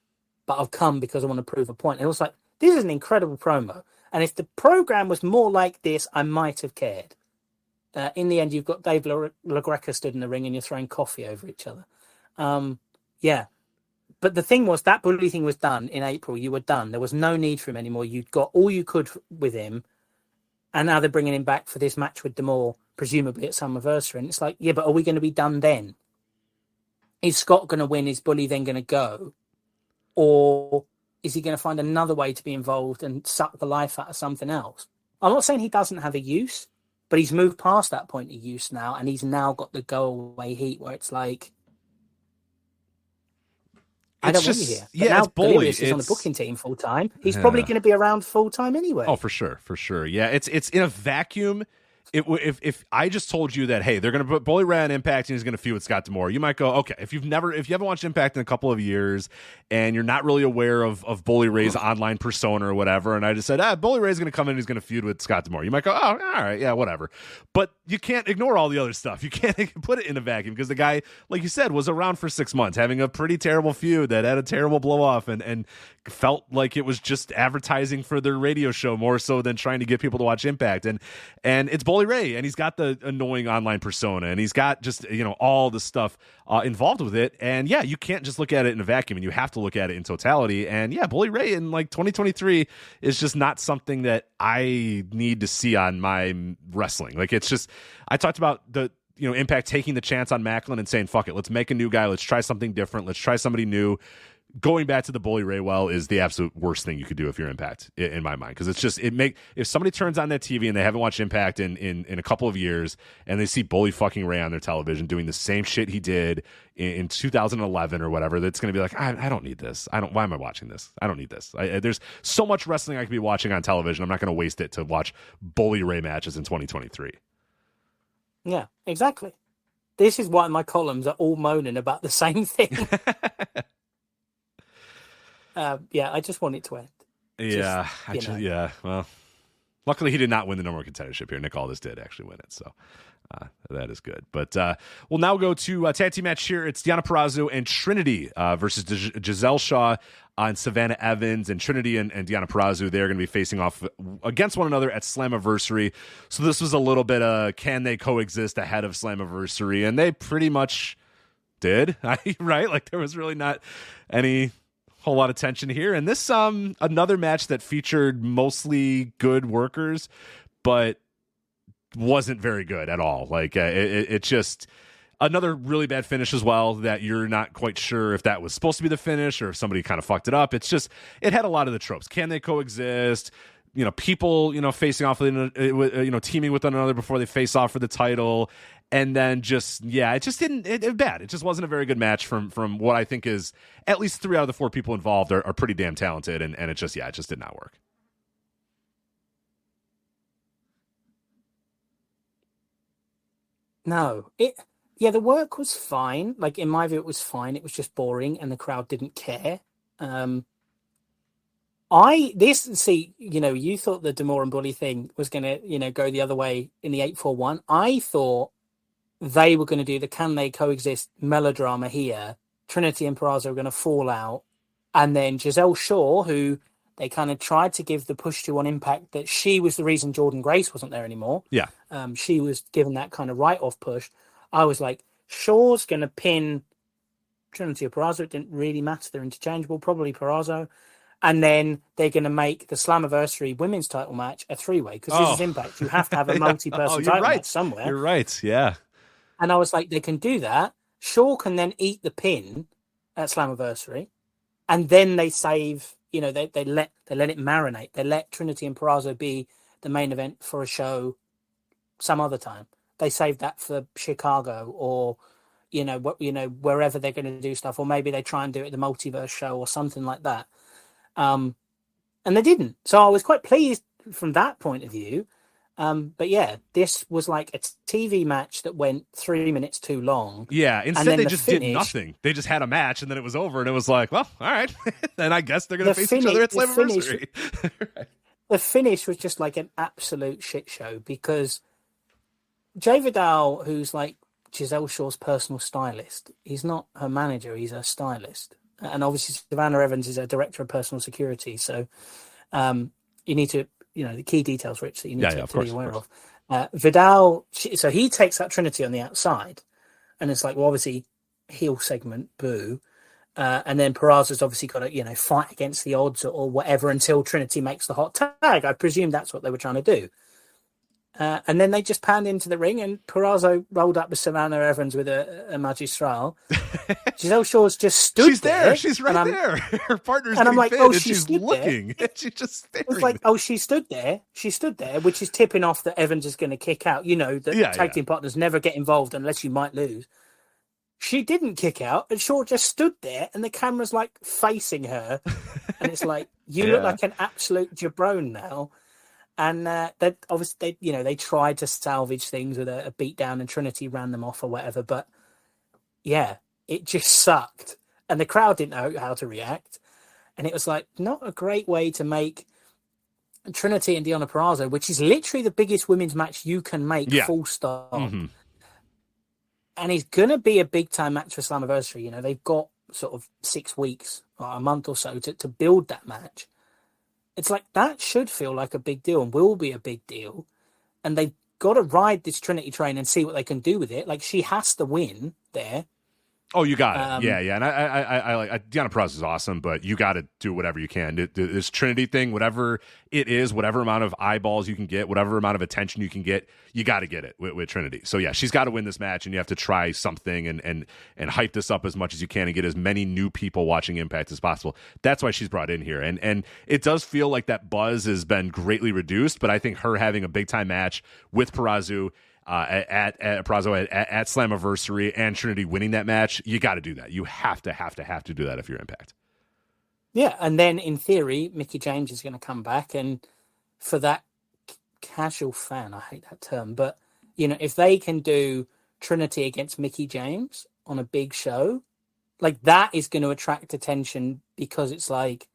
but I've come because I want to prove a point. And it was like, this is an incredible promo. And if the program was more like this, I might have cared. In the end, you've got Dave LaGreca stood in the ring and you're throwing coffee over each other. Yeah. But the thing was, that Bully thing was done in April. You were done. There was no need for him anymore. You'd got all you could with him. And now they're bringing him back for this match with D'Amore, presumably at Slammiversary. And it's like, yeah, but are we going to be done then? Is Scott going to win? Is Bully then going to go? Or is he going to find another way to be involved and suck the life out of something else? I'm not saying he doesn't have a use, but he's moved past that point of use now, and he's now got the go-away heat where it's like, I don't want you here. But now it's Bully. Delirious is on the booking team full-time. He's probably going to be around full-time anyway. Oh, for sure. Yeah, it's in a vacuum. If I just told you that, hey, they're going to put Bully Ray on Impact and he's going to feud with Scott D'Amore, you might go, okay. If you haven't watched Impact in a couple of years and you're not really aware of Bully Ray's online persona or whatever, and I just said, Bully Ray's going to come in and he's going to feud with Scott D'Amore, you might go, oh, all right, yeah, whatever. But you can't ignore all the other stuff. You can't put it in a vacuum because the guy, like you said, was around for 6 months, having a pretty terrible feud that had a terrible blow off and felt like it was just advertising for their radio show more so than trying to get people to watch Impact. And it's Bully Ray, and he's got the annoying online persona, and he's got just all the stuff involved with it. And yeah, you can't just look at it in a vacuum, and you have to look at it in totality. And yeah, Bully Ray in like 2023 is just not something that I need to see on my wrestling. Like, it's just, I talked about the Impact taking the chance on Macklin and saying, fuck it, let's make a new guy, let's try something different, let's try somebody new. Going back to the Bully Ray well is the absolute worst thing you could do if you're Impact, in my mind, because it's just, if somebody turns on that TV and they haven't watched Impact in a couple of years and they see Bully fucking Ray on their television doing the same shit he did in 2011 or whatever, that's going to be like, I don't need this. Why am I watching this? I don't need this. There's so much wrestling I could be watching on television. I'm not going to waste it to watch Bully Ray matches in 2023. Yeah, exactly. This is why my columns are all moaning about the same thing. Yeah, I just want it to end. Yeah, well, luckily he did not win the number one contendership here. Nick Aldis did actually win it, so that is good. But we'll now go to a tag team match here. It's Deonna Purrazzo and Trinity versus Giselle Shaw and Savannah Evans. And Trinity and Deonna Purrazzo, they're going to be facing off against one another at Slammiversary. So this was a little bit can they coexist ahead of Slammiversary? And they pretty much did. Right? Like there was really not any whole lot of tension here. And this another match that featured mostly good workers, but wasn't very good at all. Like it just another really bad finish as well, that you're not quite sure if that was supposed to be the finish or if somebody kind of fucked it up. It's just, it had a lot of the tropes. Can they coexist? People, facing off, teaming with one another before they face off for the title. And then it just didn't, it bad. It just wasn't a very good match from what I think is at least 3 out of the 4 people involved are pretty damn talented. And it just did not work. No, the work was fine. Like in my view, it was fine. It was just boring and the crowd didn't care. You thought the D'Amore and Bully thing was going to, go the other way in the 841. I thought they were going to do the can they coexist melodrama here. Trinity and Peraza were going to fall out. And then Giselle Shaw, who they kind of tried to give the push to on Impact that she was the reason Jordan Grace wasn't there anymore. Yeah. She was given that kind of write-off push. I was like, Shaw's going to pin Trinity or Peraza. It didn't really matter. They're interchangeable, probably Peraza. And then they're going to make the Slammiversary women's title match a 3-way because this is Impact. You have to have a multi-person title match somewhere. You're right, yeah. And I was like, they can do that. Shaw can then eat the pin at Slammiversary, and then they save. They let it marinate. They let Trinity and Peraza be the main event for a show some other time. They save that for Chicago or wherever they're going to do stuff, or maybe they try and do it at the Multiverse show or something like that. And they didn't. So I was quite pleased from that point of view. But yeah, this was like a TV match that went 3 minutes too long. Yeah, instead they just did nothing. They just had a match and then it was over and it was like, well, all right. Then I guess they're going to face each other at Slammiversary. Right. The finish was just like an absolute shit show because Jay Vidal, who's like Giselle Shaw's personal stylist, he's not her manager, he's her stylist. And obviously Savannah Evans is a director of personal security. So you need to, the key details, Rich, that you need to be aware of. Vidal, so he takes out Trinity on the outside, and it's like, well, obviously, heel segment, boo. And then Peraza's obviously got to, fight against the odds or whatever until Trinity makes the hot tag. I presume that's what they were trying to do. And then they just panned into the ring, and Peraza rolled up with Savannah Evans with a magistral. Giselle Shaw's just stood she's there. She's right there. Her partner's and I'm like, oh, she's looking. She's just staring. It's like, oh, she stood there. She stood there, which is tipping off that Evans is going to kick out. That tag team partners never get involved unless you might lose. She didn't kick out, and Shaw just stood there, and the camera's like facing her, and it's like, you look like an absolute jabron now. And they obviously, they tried to salvage things with a beatdown, and Trinity ran them off or whatever. But yeah, it just sucked, and the crowd didn't know how to react. And it was like not a great way to make Trinity and Deonna Purrazzo, which is literally the biggest women's match you can make, full stop. Mm-hmm. And it's gonna be a big time match for Slammiversary. They've got sort of 6 weeks or a month or so to build that match. It's like that should feel like a big deal and will be a big deal. And they've got to ride this Trinity train and see what they can do with it. Like, she has to win there. Oh, you got it. Yeah. And I like Deonna Purrazzo is awesome, but you got to do whatever you can. This Trinity thing, whatever it is, whatever amount of eyeballs you can get, whatever amount of attention you can get, you got to get it with Trinity. So yeah, she's got to win this match, and you have to try something and hype this up as much as you can and get as many new people watching Impact as possible. That's why she's brought in here, and it does feel like that buzz has been greatly reduced. But I think her having a big time match with Purrazzo. At Slammiversary and Trinity winning that match, you got to do that. You have to do that if you're Impact. Yeah, and then in theory, Mickie James is going to come back, and for that casual fan, I hate that term, but if they can do Trinity against Mickie James on a big show, like that is going to attract attention because it's like,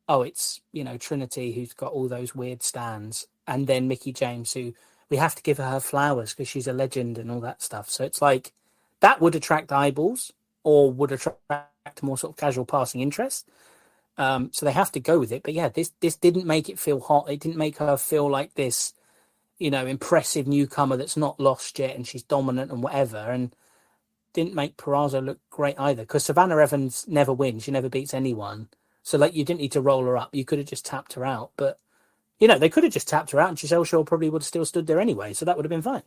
oh, it's Trinity who's got all those weird stands, and then Mickie James who. We have to give her flowers because she's a legend and all that stuff. So it's like that would attract eyeballs or would attract more sort of casual passing interest. So they have to go with it. But yeah, this didn't make it feel hot. It didn't make her feel like this, impressive newcomer that's not lost yet and she's dominant and whatever. And didn't make Purrazzo look great either, because Savannah Evans never wins. She never beats anyone. So, like, you didn't need to roll her up. You could have just tapped her out. But, you know, they could have just tapped her out and Giselle Shaw probably would have still stood there anyway. So that would have been fine.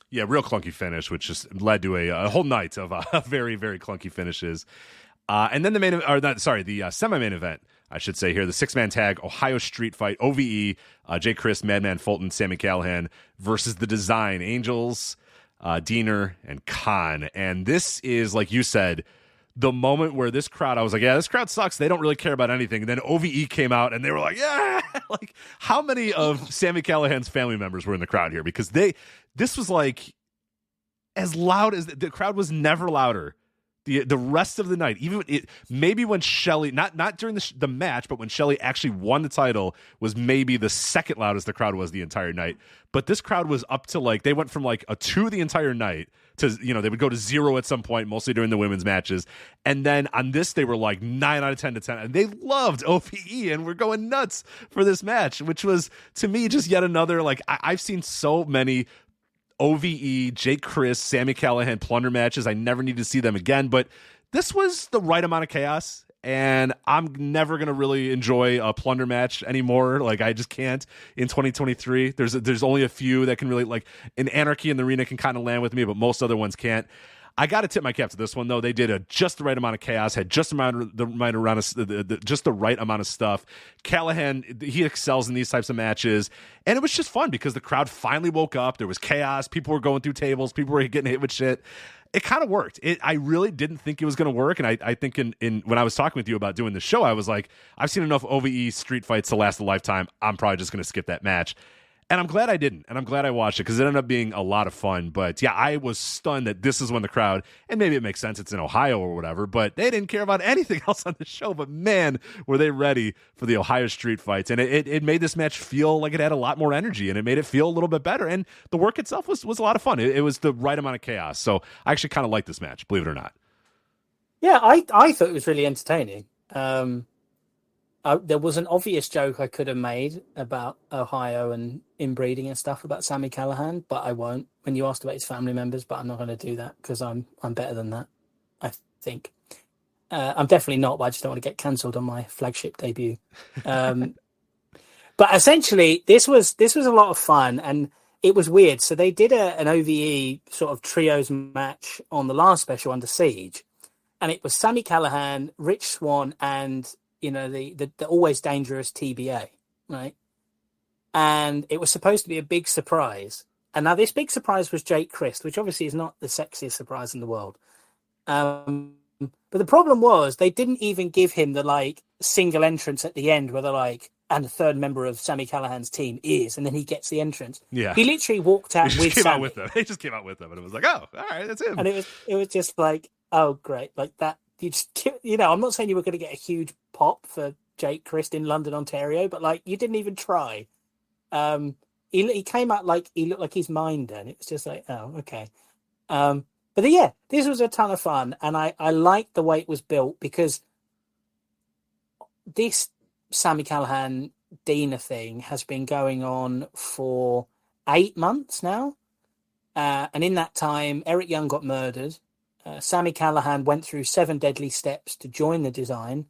Yeah, real clunky finish, which just led to a whole night of very, very clunky finishes. And then the semi-main event, I should say here, the six-man tag Ohio Street Fight, OVE, Jay Chris, Madman Fulton, Sami Callihan versus the Design, Angels, Diener, and Khan. And this is, like you said, the moment where this crowd, I was like, yeah, this crowd sucks. They don't really care about anything. And then OVE came out and they were like, yeah. Like, how many of Sami Callihan's family members were in the crowd here? Because this was like as loud as the crowd was never louder. The rest of the night, maybe when Shelley, not during the match, but when Shelley actually won the title, was maybe the second loudest the crowd was the entire night. But this crowd was up to, like, they went from like a 2 the entire night to, you know, they would go to 0 at some point, mostly during the women's matches. And then on this, they were like 9 out of 10 to 10. And they loved OVE and were going nuts for this match, which was, to me, just yet another, like, I've seen so many OVE, Jake Chris, Sami Callihan plunder matches. I never need to see them again, but this was the right amount of chaos, and I'm never going to really enjoy a plunder match anymore. Like, I just can't in 2023. There's only a few that can really, like, an Anarchy in the Arena can kind of land with me, but most other ones can't. I got to tip my cap to this one, though. They did just the right amount of chaos, had just the right amount of stuff. Callihan, he excels in these types of matches, and it was just fun because the crowd finally woke up. There was chaos. People were going through tables. People were getting hit with shit. It kind of worked. I really didn't think it was going to work, and I think in when I was talking with you about doing the show, I was like, I've seen enough OVE street fights to last a lifetime. I'm probably just going to skip that match. And I'm glad I didn't, and I'm glad I watched it because it ended up being a lot of fun. But yeah, I was stunned that this is when the crowd, and maybe it makes sense, it's in Ohio or whatever, but they didn't care about anything else on the show. But man, were they ready for the Ohio street fights. And it made this match feel like it had a lot more energy, and it made it feel a little bit better. And the work itself was a lot of fun. It was the right amount of chaos. So I actually kind of like this match, believe it or not. Yeah, I thought it was really entertaining. There was an obvious joke I could have made about Ohio and inbreeding and stuff about Sami Callihan, but I won't. When you asked about his family members, but I'm not going to do that because I'm better than that, I think. I'm definitely not, but I just don't want to get cancelled on my flagship debut. But essentially, this was a lot of fun, and it was weird. So they did an OVE sort of trios match on the last special, Under Siege, and it was Sami Callihan, Rich Swann, and the always dangerous TBA, right? And it was supposed to be a big surprise. And now this big surprise was Jake Christ, which obviously is not the sexiest surprise in the world. But the problem was they didn't even give him the, like, single entrance at the end where they're like, and the third member of Sami Callihan's team is, and then he gets the entrance. Yeah. He literally walked out with Sami. He just came out with them, and it was like, oh, all right, that's him. And it was just like, oh, great. Like that. I'm not saying you were going to get a huge pop for Jake Christ in London, Ontario, but, like, you didn't even try. He came out like he looked like his mind, and it was just like, oh, okay. But yeah, this was a ton of fun, and I liked the way it was built because this Sami Callihan Dina thing has been going on for 8 months now, and in that time, Eric Young got murdered. Sami Callihan went through 7 deadly steps to join the Design,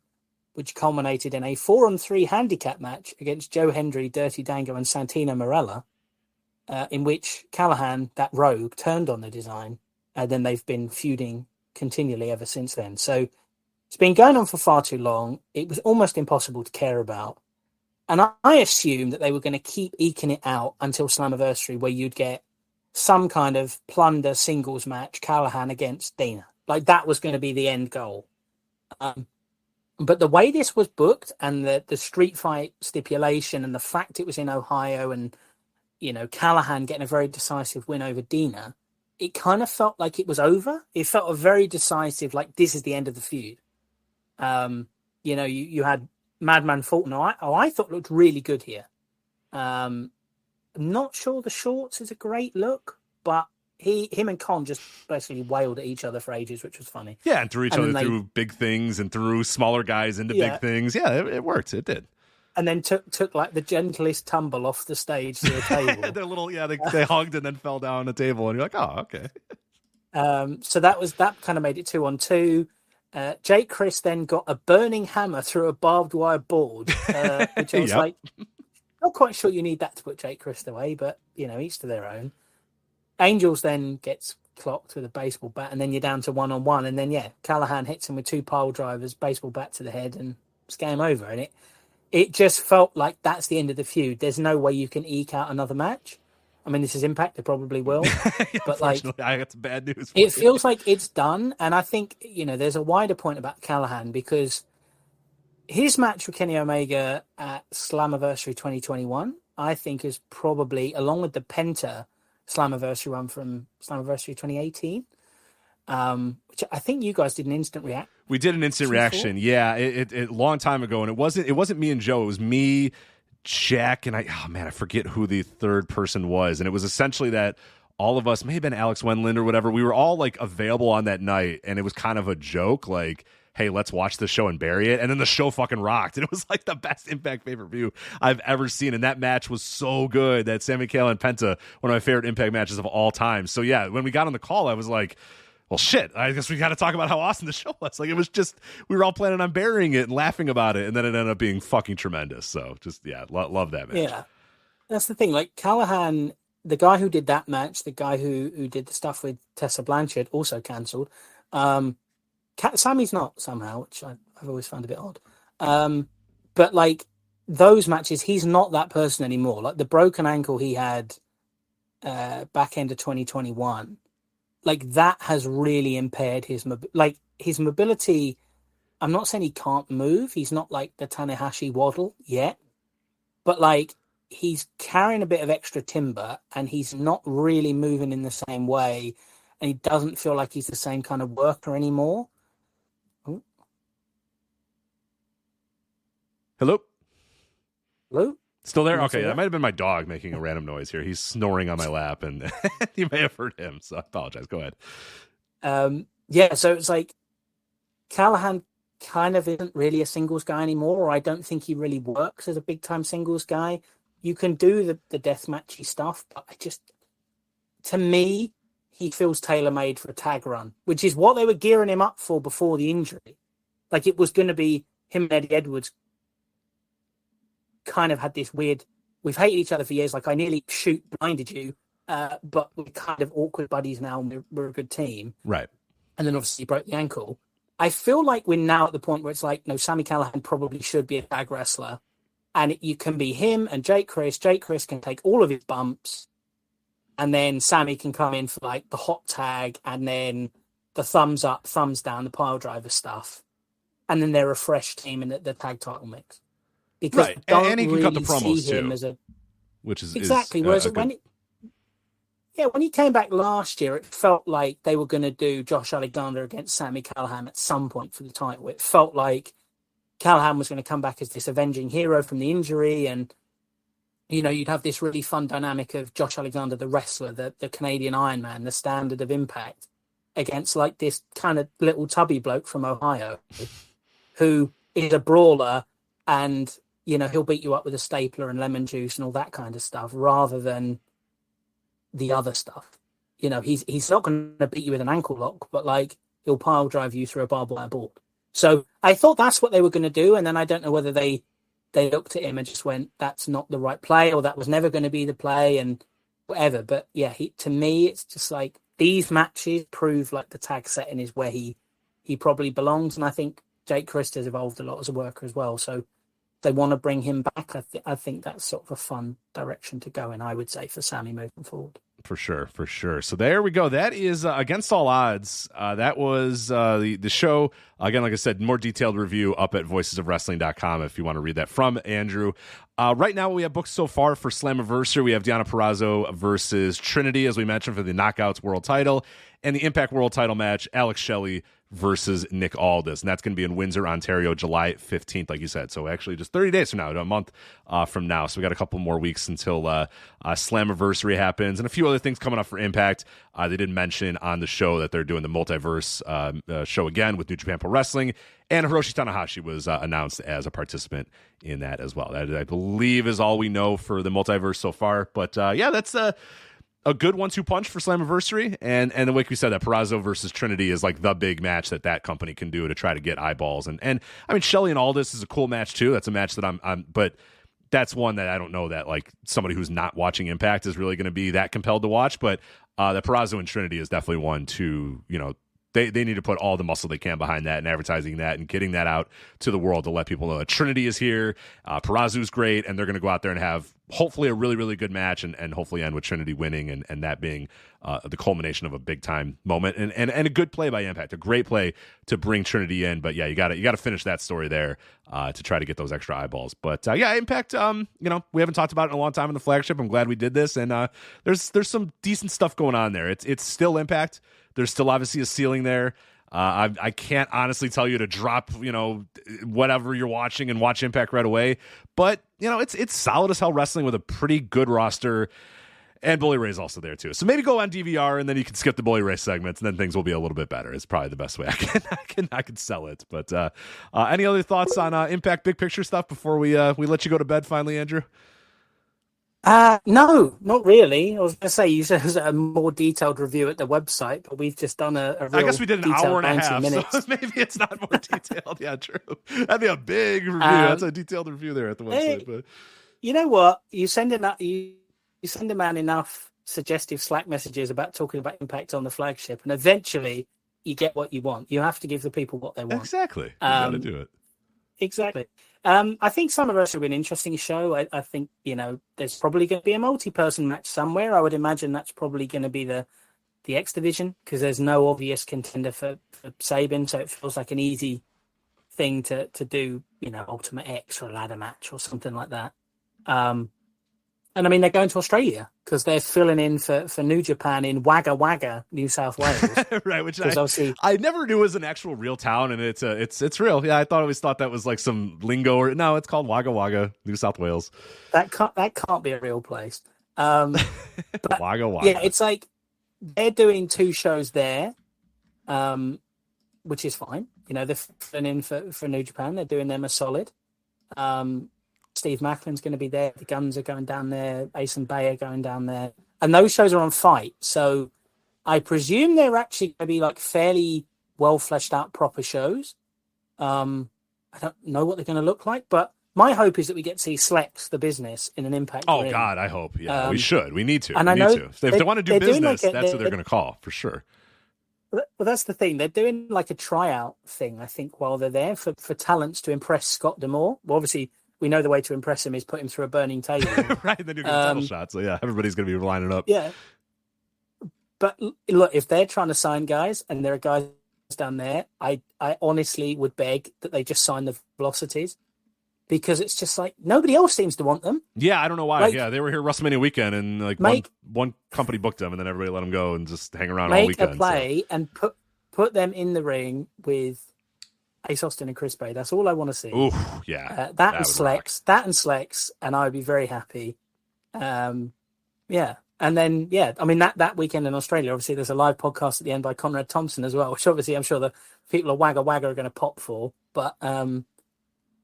which culminated in a 4-on-3 handicap match against Joe Hendry, Dirty Dango, and Santino Marella, in which Callihan, that rogue, turned on the Design, and then they've been feuding continually ever since then. So it's been going on for far too long. It was almost impossible to care about. And I assumed that they were going to keep eking it out until Slammiversary, where you'd get some kind of plunder singles match, Callihan against Dina. Like, that was going to be the end goal. But the way this was booked and the street fight stipulation and the fact it was in Ohio and, Callihan getting a very decisive win over Dina, it kind of felt like it was over. It felt a very decisive, like, this is the end of the feud. You had Madman Fulton, I thought looked really good here. I'm not sure the shorts is a great look, but him and Con just basically wailed at each other for ages, which was funny. Yeah, and threw each other through big things and threw smaller guys into big things. Yeah, it worked. It did. And then took like the gentlest tumble off the stage to the table. They hugged and then fell down on the table, and you're like, oh, okay. So that kind of made it 2-on-2. Jake Chris then got a burning hammer through a barbed wire board, which I was like, not quite sure you need that to put Jake Chris away, but each to their own. Angels then gets clocked with a baseball bat, and then you're down to 1-on-1, and then Callahan hits him with 2 pile drivers, baseball bat to the head, and it's game over. And it just felt like that's the end of the feud. There's no way you can eke out another match. I mean, this is Impact; they probably will. But I got some bad news. It feels like it's done, and I think there's a wider point about Callahan, because his match with Kenny Omega at Slammiversary 2021, I think, is probably, along with the Penta Slammiversary run from Slammiversary 2018, which I think you guys did an instant react. We did an instant reaction, yeah, it long time ago, and it wasn't me and Joe. It was me, Jack, and I forget who the third person was, and it was essentially that all of us, may have been Alex Wendland or whatever, we were all like available on that night, and it was kind of a joke, like, hey, let's watch the show and bury it. And then the show fucking rocked. And it was like the best Impact pay-per-view I've ever seen. And that match was so good. That Sami Callihan and Penta, one of my favorite Impact matches of all time. So yeah, when we got on the call, I was like, well, shit, I guess we got to talk about how awesome the show was. Like, it was just, we were all planning on burying it and laughing about it. And then it ended up being fucking tremendous. So just, love that match. Yeah. That's the thing. Like, Callahan, the guy who did that match, the guy who did the stuff with Tessa Blanchard, also cancelled. Sammy's not somehow, which I've always found a bit odd. But like those matches, he's not that person anymore. Like the broken ankle he had back end of 2021, like that has really impaired his mobility. I'm not saying he can't move. He's not like the Tanahashi Waddle yet, but like he's carrying a bit of extra timber and he's not really moving in the same way. And he doesn't feel like he's the same kind of worker anymore. Hello? Still there? Okay, that might have been my dog making a random noise here. He's snoring on my lap, and you may have heard him, so I apologize. Go ahead. So it's like Callahan kind of isn't really a singles guy anymore, or I don't think he really works as a big-time singles guy. You can do the deathmatchy stuff, but to me, he feels tailor-made for a tag run, which is what they were gearing him up for before the injury. Like, it was going to be him and Eddie Edwards kind of had this weird, we've hated each other for years, like I nearly blinded you, but we're kind of awkward buddies now, and we're a good team. Right. And then obviously he broke the ankle. I feel like we're now at the point where it's like, no, Sami Callihan probably should be a tag wrestler. And you can be him and Jake Chris. Jake Chris can take all of his bumps, and then Sami can come in for like the hot tag, and then the thumbs up, thumbs down, the pile driver stuff. And then they're a fresh team in the tag title mix. Because right, and he can cut the promos too, which is exactly. Whereas when he came back last year, it felt like they were going to do Josh Alexander against Sami Callihan at some point for the title. It felt like Callihan was going to come back as this avenging hero from the injury, and you'd have this really fun dynamic of Josh Alexander, the wrestler, the Canadian Iron Man, the standard of Impact, against like this kind of little tubby bloke from Ohio who is a brawler, and he'll beat you up with a stapler and lemon juice and all that kind of stuff, rather than the other stuff. He's not going to beat you with an ankle lock, but like he'll pile drive you through a barbed wire board. So I thought that's what they were going to do, and then I don't know whether they looked at him and just went, that's not the right play, or that was never going to be the play, and whatever. But yeah, to me, it's just like these matches prove like the tag setting is where he probably belongs, and I think Jake Chris has evolved a lot as a worker as well. So they want to bring him back. I think that's sort of a fun direction to go in, I would say, for Sami moving forward. For sure. So there we go. That is Against All Odds. That was the show. Again, like I said, more detailed review up at voicesofwrestling.com if you want to read that from Andrew. Right now, we have books so far for Slammiversary. We have Deonna Purrazzo versus Trinity, as we mentioned, for the Knockouts World title. And the Impact World title match, Alex Shelley versus Nick Aldis. And that's going to be in Windsor, Ontario, July 15th, like you said. So actually just 30 days from now, a month from now. So we got a couple more weeks until Slammiversary happens. And a few other things coming up for Impact. They did mention on the show that they're doing the Multiverse show again with New Japan Pro Wrestling. And Hiroshi Tanahashi was announced as a participant in that as well. That, I believe, is all we know for the Multiverse so far. But yeah, that's a good 1-2 punch for Slammiversary, and the way we said that Purrazzo versus Trinity is like the big match that company can do to try to get eyeballs, and I mean Shelley and Aldis is a cool match too. That's a match that I'm but that's one that I don't know that like somebody who's not watching Impact is really going to be that compelled to watch, but the Purrazzo and Trinity is definitely one to, you know, they need to put all the muscle they can behind that and advertising that and getting that out to the world to let people know that Trinity is here, Purrazzo's great, and they're going to go out there and have hopefully a really, really good match and hopefully end with Trinity winning and that being the culmination of a big-time moment and a good play by Impact, a great play to bring Trinity in. But, yeah, you got to finish that story there to try to get those extra eyeballs. But, yeah, Impact, you know, we haven't talked about it in a long time in the Flagship. I'm glad we did this, and there's some decent stuff going on there. It's still Impact. There's still obviously a ceiling there. I can't honestly tell you to drop, you know, whatever you're watching and watch Impact right away. But, you know, it's solid as hell wrestling with a pretty good roster. And Bully Ray's also there, too. So maybe go on DVR, and then you can skip the Bully Ray segments, and then things will be a little bit better. It's probably the best way I can sell it. But any other thoughts on Impact big picture stuff before we let you go to bed finally, Andrew? No, not really. I was going to say you said a more detailed review at the website, but we've just done a real I guess we did an hour and a half, minutes. So maybe it's not more detailed. Yeah, true. That'd be a big review. That's a detailed review there at the website. But you know what? You send a man enough suggestive Slack messages about talking about Impact on the Flagship, and eventually you get what you want. You have to give the people what they want. Exactly. You got to do it. Exactly. I think Slammiversary will be an interesting show. I think, you know, there's probably going to be a multi-person match somewhere. I would imagine that's probably going to be the X Division because there's no obvious contender for Sabin, so it feels like an easy thing to do, you know, Ultimate X or a ladder match or something like that. And I mean, they're going to Australia because they're filling in for New Japan in Wagga Wagga, New South Wales. Right, which I never knew was an actual real town, and it's real. Yeah, I always thought that was like some lingo. Or no, it's called Wagga Wagga, New South Wales. That can't be a real place. But, Wagga Wagga. Yeah, it's like they're doing 2 shows there, which is fine. You know, they're filling in for New Japan. They're doing them a solid. Steve Macklin's going to be there. The Guns are going down there. Ace and Bay are going down there. And those shows are on Fight. So I presume they're actually going to be like fairly well fleshed out proper shows. I don't know what they're going to look like, but my hope is that we get to see Slex, the business, in an Impact ring. God, I hope. Yeah, we should. We need to. And we I know need to. If they want to do business, that's what they're going to call, for sure. Well, that's the thing. They're doing like a tryout thing, I think, while they're there for talents to impress Scott D'Amore. Well, obviously, we know the way to impress him is put him through a burning table. Right, then you get a title shot. So, yeah, everybody's going to be lining up. Yeah. But look, if they're trying to sign guys and there are guys down there, I honestly would beg that they just sign the Velocities because it's just like nobody else seems to want them. Yeah, I don't know why. Like, yeah, they were here WrestleMania weekend and like one company booked them and then everybody let them go and just hang around all weekend. Make a play and put them in the ring with Ace Austin and Chris Bay. That's all I want to see. Ooh, yeah. That and Slex, and I would be very happy. Yeah. And then, yeah, I mean, that weekend in Australia, obviously there's a live podcast at the end by Conrad Thompson as well, which obviously I'm sure the people of Wagga Wagga are going to pop for. But,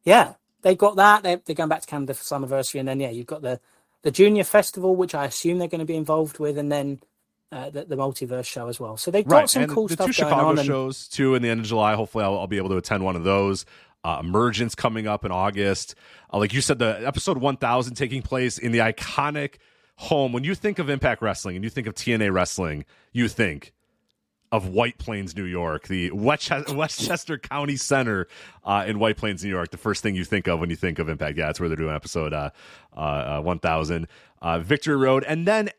yeah, they've got that. They're going back to Canada for Slammiversary. And then, yeah, you've got the Junior Festival, which I assume they're going to be involved with, and then the Multiverse show as well. So they've got some cool stuff going on. The 2 Chicago shows, too, in the end of July. Hopefully I'll be able to attend one of those. Emergence coming up in August. Like you said, the episode 1000 taking place in the iconic home. When you think of Impact Wrestling and you think of TNA Wrestling, you think of White Plains, New York, the Westchester County Center in White Plains, New York. The first thing you think of when you think of Impact. Yeah, that's where they're doing episode 1000. Victory Road. And then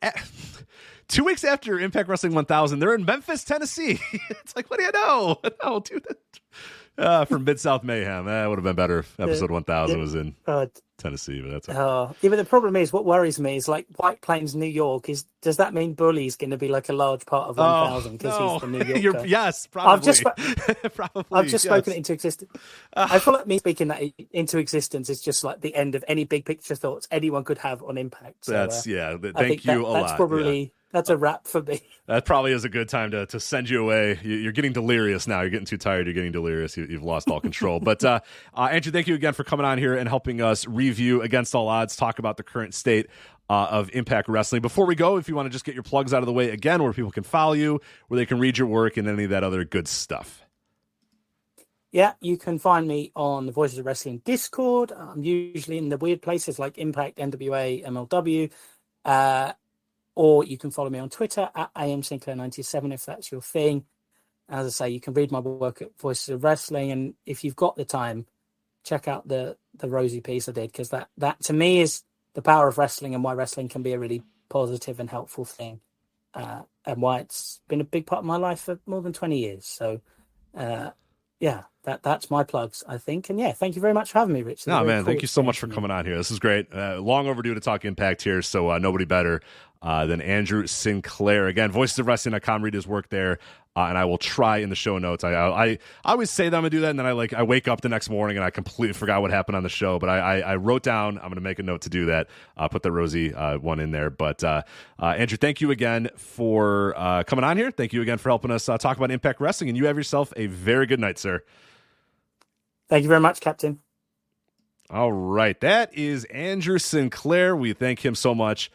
2 weeks after Impact Wrestling 1000, they're in Memphis, Tennessee. It's like, what do you know? No, dude. From Mid-South Mayhem. That would have been better if episode 1000 was in Tennessee. But that's yeah, but the problem is, what worries me is like White Plains, New York. Does that mean Bully's going to be like a large part of 1000 because he's the New Yorker? Yes, probably. I've just spoken it into existence. I feel like me speaking that into existence is just like the end of any big picture thoughts anyone could have on Impact. So, thank you a lot. That's probably That's a wrap for me. That probably is a good time to send you away. You're getting delirious now. You're getting too tired. You're getting delirious. You've lost all control. But Andrew, thank you again for coming on here and helping us review Against All Odds, talk about the current state of Impact Wrestling. Before we go, if you want to just get your plugs out of the way again, where people can follow you, where they can read your work, and any of that other good stuff. Yeah, you can find me on the Voices of Wrestling Discord. I'm usually in the weird places like Impact, NWA, MLW. Or you can follow me on Twitter at amsinclair97 if that's your thing. As I say, you can read my work at Voices of Wrestling, and if you've got the time, check out the Rosie piece I did, because that to me is the power of wrestling and why wrestling can be a really positive and helpful thing, and why it's been a big part of my life for more than 20 years. So, yeah, that's my plugs, I think. And yeah, thank you very much for having me, Rich. No, man, thank you so much for coming on here. This is great. Long overdue to talk Impact here, so nobody better than Andrew Sinclair. Again, voicesofwrestling.com, read his work there, and I will try in the show notes. I always say that I'm going to do that, and then I wake up the next morning and I completely forgot what happened on the show, but I wrote down, I'm going to make a note to do that, put the Rosie one in there. But Andrew, thank you again for coming on here. Thank you again for helping us talk about Impact Wrestling, and you have yourself a very good night, sir. Thank you very much, Captain. All right. That is Andrew Sinclair. We thank him so much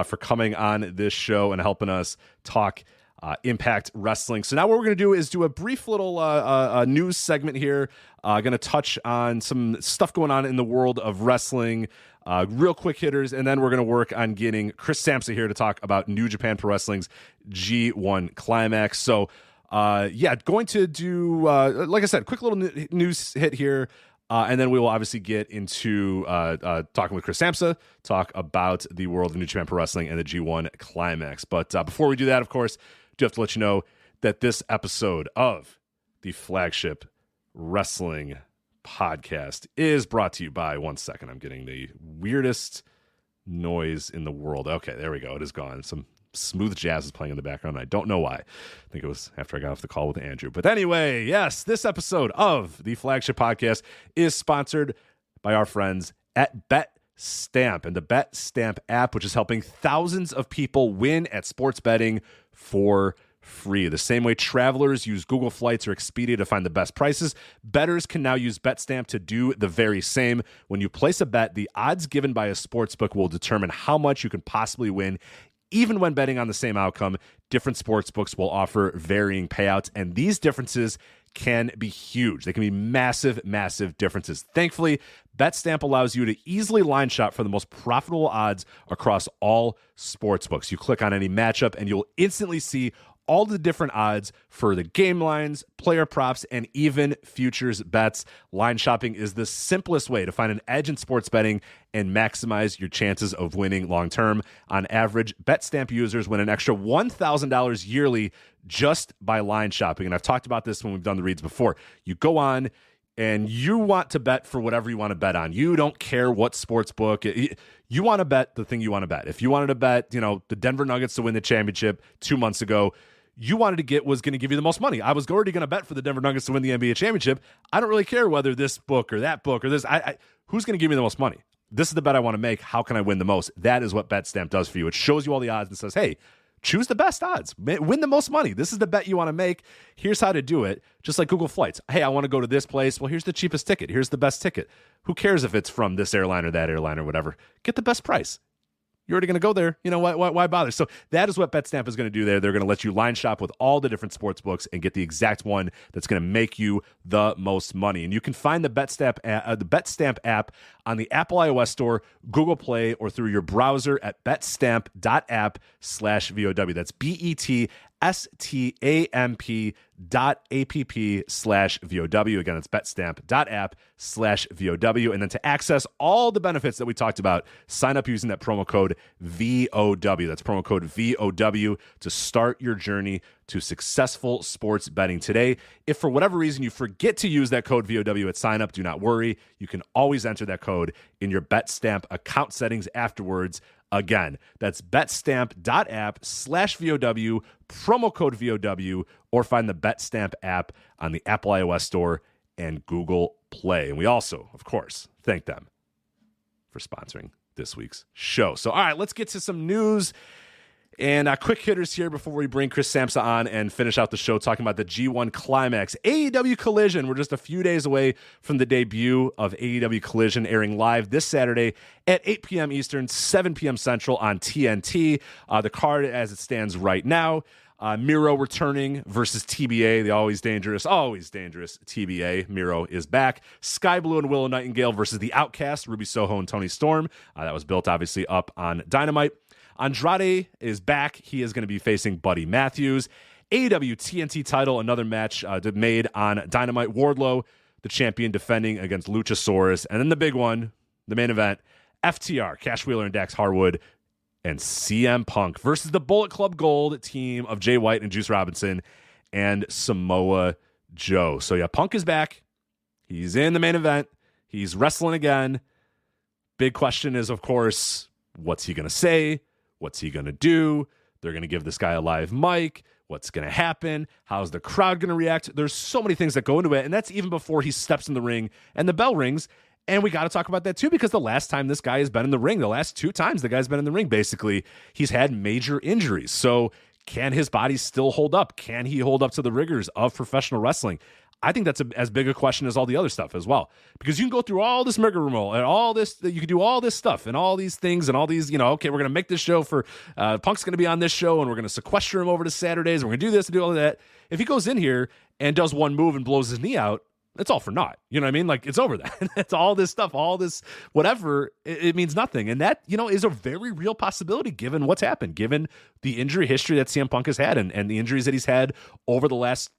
for coming on this show and helping us talk Impact Wrestling. So now what we're going to do is do a brief little news segment here. Going to touch on some stuff going on in the world of wrestling, real quick hitters, and then we're going to work on getting Chris Samsa here to talk about New Japan Pro Wrestling's G1 Climax. So going to do, like I said, quick little news hit here, and then we will obviously get into talking with Chris Samsa, talk about the world of New Japan Pro Wrestling and the G1 Climax. But before we do that, of course, do have to let you know that this episode of the Flagship Wrestling Podcast is brought to you by, one second, I'm getting the weirdest noise in the world. Okay, there we go. It is gone. Some smooth jazz is playing in the background, and I don't know why. I think it was after I got off the call with Andrew. But anyway, yes, this episode of the Flagship Podcast is sponsored by our friends at BetStamp and the BetStamp app, which is helping thousands of people win at sports betting for free. The same way travelers use Google Flights or Expedia to find the best prices, bettors can now use BetStamp to do the very same. When you place a bet, the odds given by a sportsbook will determine how much you can possibly win. Even when betting on the same outcome, different sportsbooks will offer varying payouts, and these differences can be huge. They can be massive, massive differences. Thankfully, BetStamp allows you to easily line shop for the most profitable odds across all sportsbooks. You click on any matchup, and you'll instantly see all the different odds for the game lines, player props, and even futures bets. Line shopping is the simplest way to find an edge in sports betting and maximize your chances of winning long term. On average, BetStamp users win an extra $1,000 yearly just by line shopping. And I've talked about this when we've done the reads before. You go on and you want to bet for whatever you want to bet on. You don't care what sports book. You want to bet the thing you want to bet. If you wanted to bet, the Denver Nuggets to win the championship 2 months ago, you wanted to get was going to give you the most money. I was already going to bet for the Denver Nuggets to win the NBA championship. I don't really care whether this book or that book or this. Who's going to give me the most money? This is the bet I want to make. How can I win the most? That is what BetStamp does for you. It shows you all the odds and says, hey, choose the best odds. Win the most money. This is the bet you want to make. Here's how to do it. Just like Google Flights. Hey, I want to go to this place. Well, here's the cheapest ticket. Here's the best ticket. Who cares if it's from this airline or that airline or whatever? Get the best price. You're already going to go there. Why bother? So that is what BetStamp is going to do there. They're going to let you line shop with all the different sports books and get the exact one that's going to make you the most money. And you can find the BetStamp app on the Apple iOS Store, Google Play, or through your browser at betstamp.app/VOW. That's BETSTAMP.app/VOW. Again, it's betstamp.app/VOW. And then to access all the benefits that we talked about, sign up using that promo code VOW. That's promo code VOW to start your journey to successful sports betting today. If for whatever reason you forget to use that code VOW at sign up, do not worry. You can always enter that code in your BetStamp account settings afterwards. Again, that's betstamp.app/VOW, promo code VOW, or find the BetStamp app on the Apple iOS Store and Google Play. And we also, of course, thank them for sponsoring this week's show. So, all right, let's get to some news And quick hitters here before we bring Chris Samsa on and finish out the show talking about the G1 Climax. AEW Collision. We're just a few days away from the debut of AEW Collision, airing live this Saturday at 8 p.m. Eastern, 7 p.m. Central on TNT. The card as it stands right now, Miro returning versus TBA, the always dangerous TBA. Miro is back. Sky Blue and Willow Nightingale versus the Outcast, Ruby Soho and Tony Storm. That was built, obviously, up on Dynamite. Andrade is back. He is going to be facing Buddy Matthews. AEW TNT title, another match made on Dynamite. Wardlow, the champion, defending against Luchasaurus. And then the big one, the main event, FTR, Cash Wheeler and Dax Harwood, and CM Punk versus the Bullet Club Gold team of Jay White and Juice Robinson and Samoa Joe. So yeah, Punk is back. He's in the main event. He's wrestling again. Big question is, of course, what's he going to say? What's he going to do? They're going to give this guy a live mic. What's going to happen? How's the crowd going to react? There's so many things that go into it, and that's even before he steps in the ring and the bell rings. And we got to talk about that too, because the last time this guy has been in the ring, the last 2 times the guy's been in the ring, basically, he's had major injuries. So can his body still hold up? Can he hold up to the rigors of professional wrestling? I think that's as big a question as all the other stuff as well, because you can go through all this rigmarole and all this, you can do all this stuff and all these things and all these, okay, we're going to make this show for Punk's going to be on this show and we're going to sequester him over to Saturdays. And we're going to do this and do all of that. If he goes in here and does one move and blows his knee out, it's all for naught. You know what I mean? Like, it's over that. It's all this stuff, all this whatever, it means nothing. And that, is a very real possibility given what's happened, given the injury history that CM Punk has had and the injuries that he's had over the last,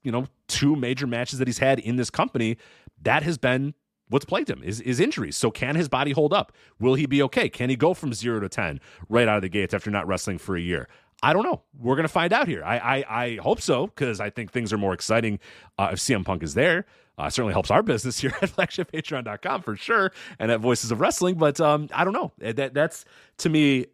2 major matches that he's had in this company. That has been what's plagued him is injuries. So can his body hold up? Will he be okay? Can he go from 0 to 10 right out of the gates after not wrestling for a year? I don't know. We're going to find out here. I hope so, because I think things are more exciting if CM Punk is there. Certainly helps our business here at flagshippatreon.com for sure, and at Voices of Wrestling. But I don't know. That's, to me,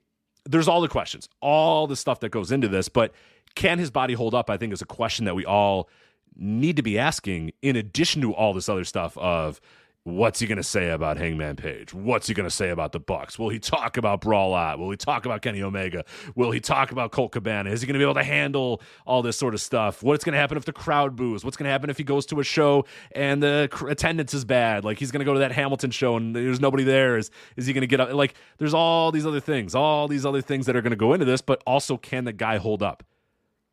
there's all the questions, all the stuff that goes into this. But can his body hold up, I think, is a question that we all need to be asking, in addition to all this other stuff of, what's he going to say about Hangman Page? What's he going to say about the Bucks? Will he talk about Brawl Out? Will he talk about Kenny Omega? Will he talk about Colt Cabana? Is he going to be able to handle all this sort of stuff? What's going to happen if the crowd boos? What's going to happen if he goes to a show and the attendance is bad? Like, he's going to go to that Hamilton show and there's nobody there. Is he going to get up? Like, there's all these other things that are going to go into this, but also, can the guy hold up?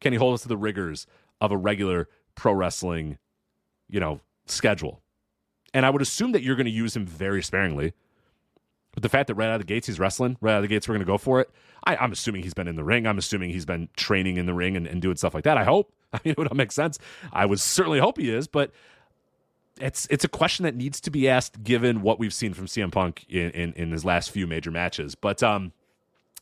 Can he hold us to the rigors of a regular pro wrestling, schedule? And I would assume that you're going to use him very sparingly. But the fact that right out of the gates he's wrestling, right out of the gates we're going to go for it, I'm assuming he's been in the ring. I'm assuming he's been training in the ring and doing stuff like that. I hope. I mean, it would make sense. I would certainly hope he is. But it's a question that needs to be asked given what we've seen from CM Punk in his last few major matches. But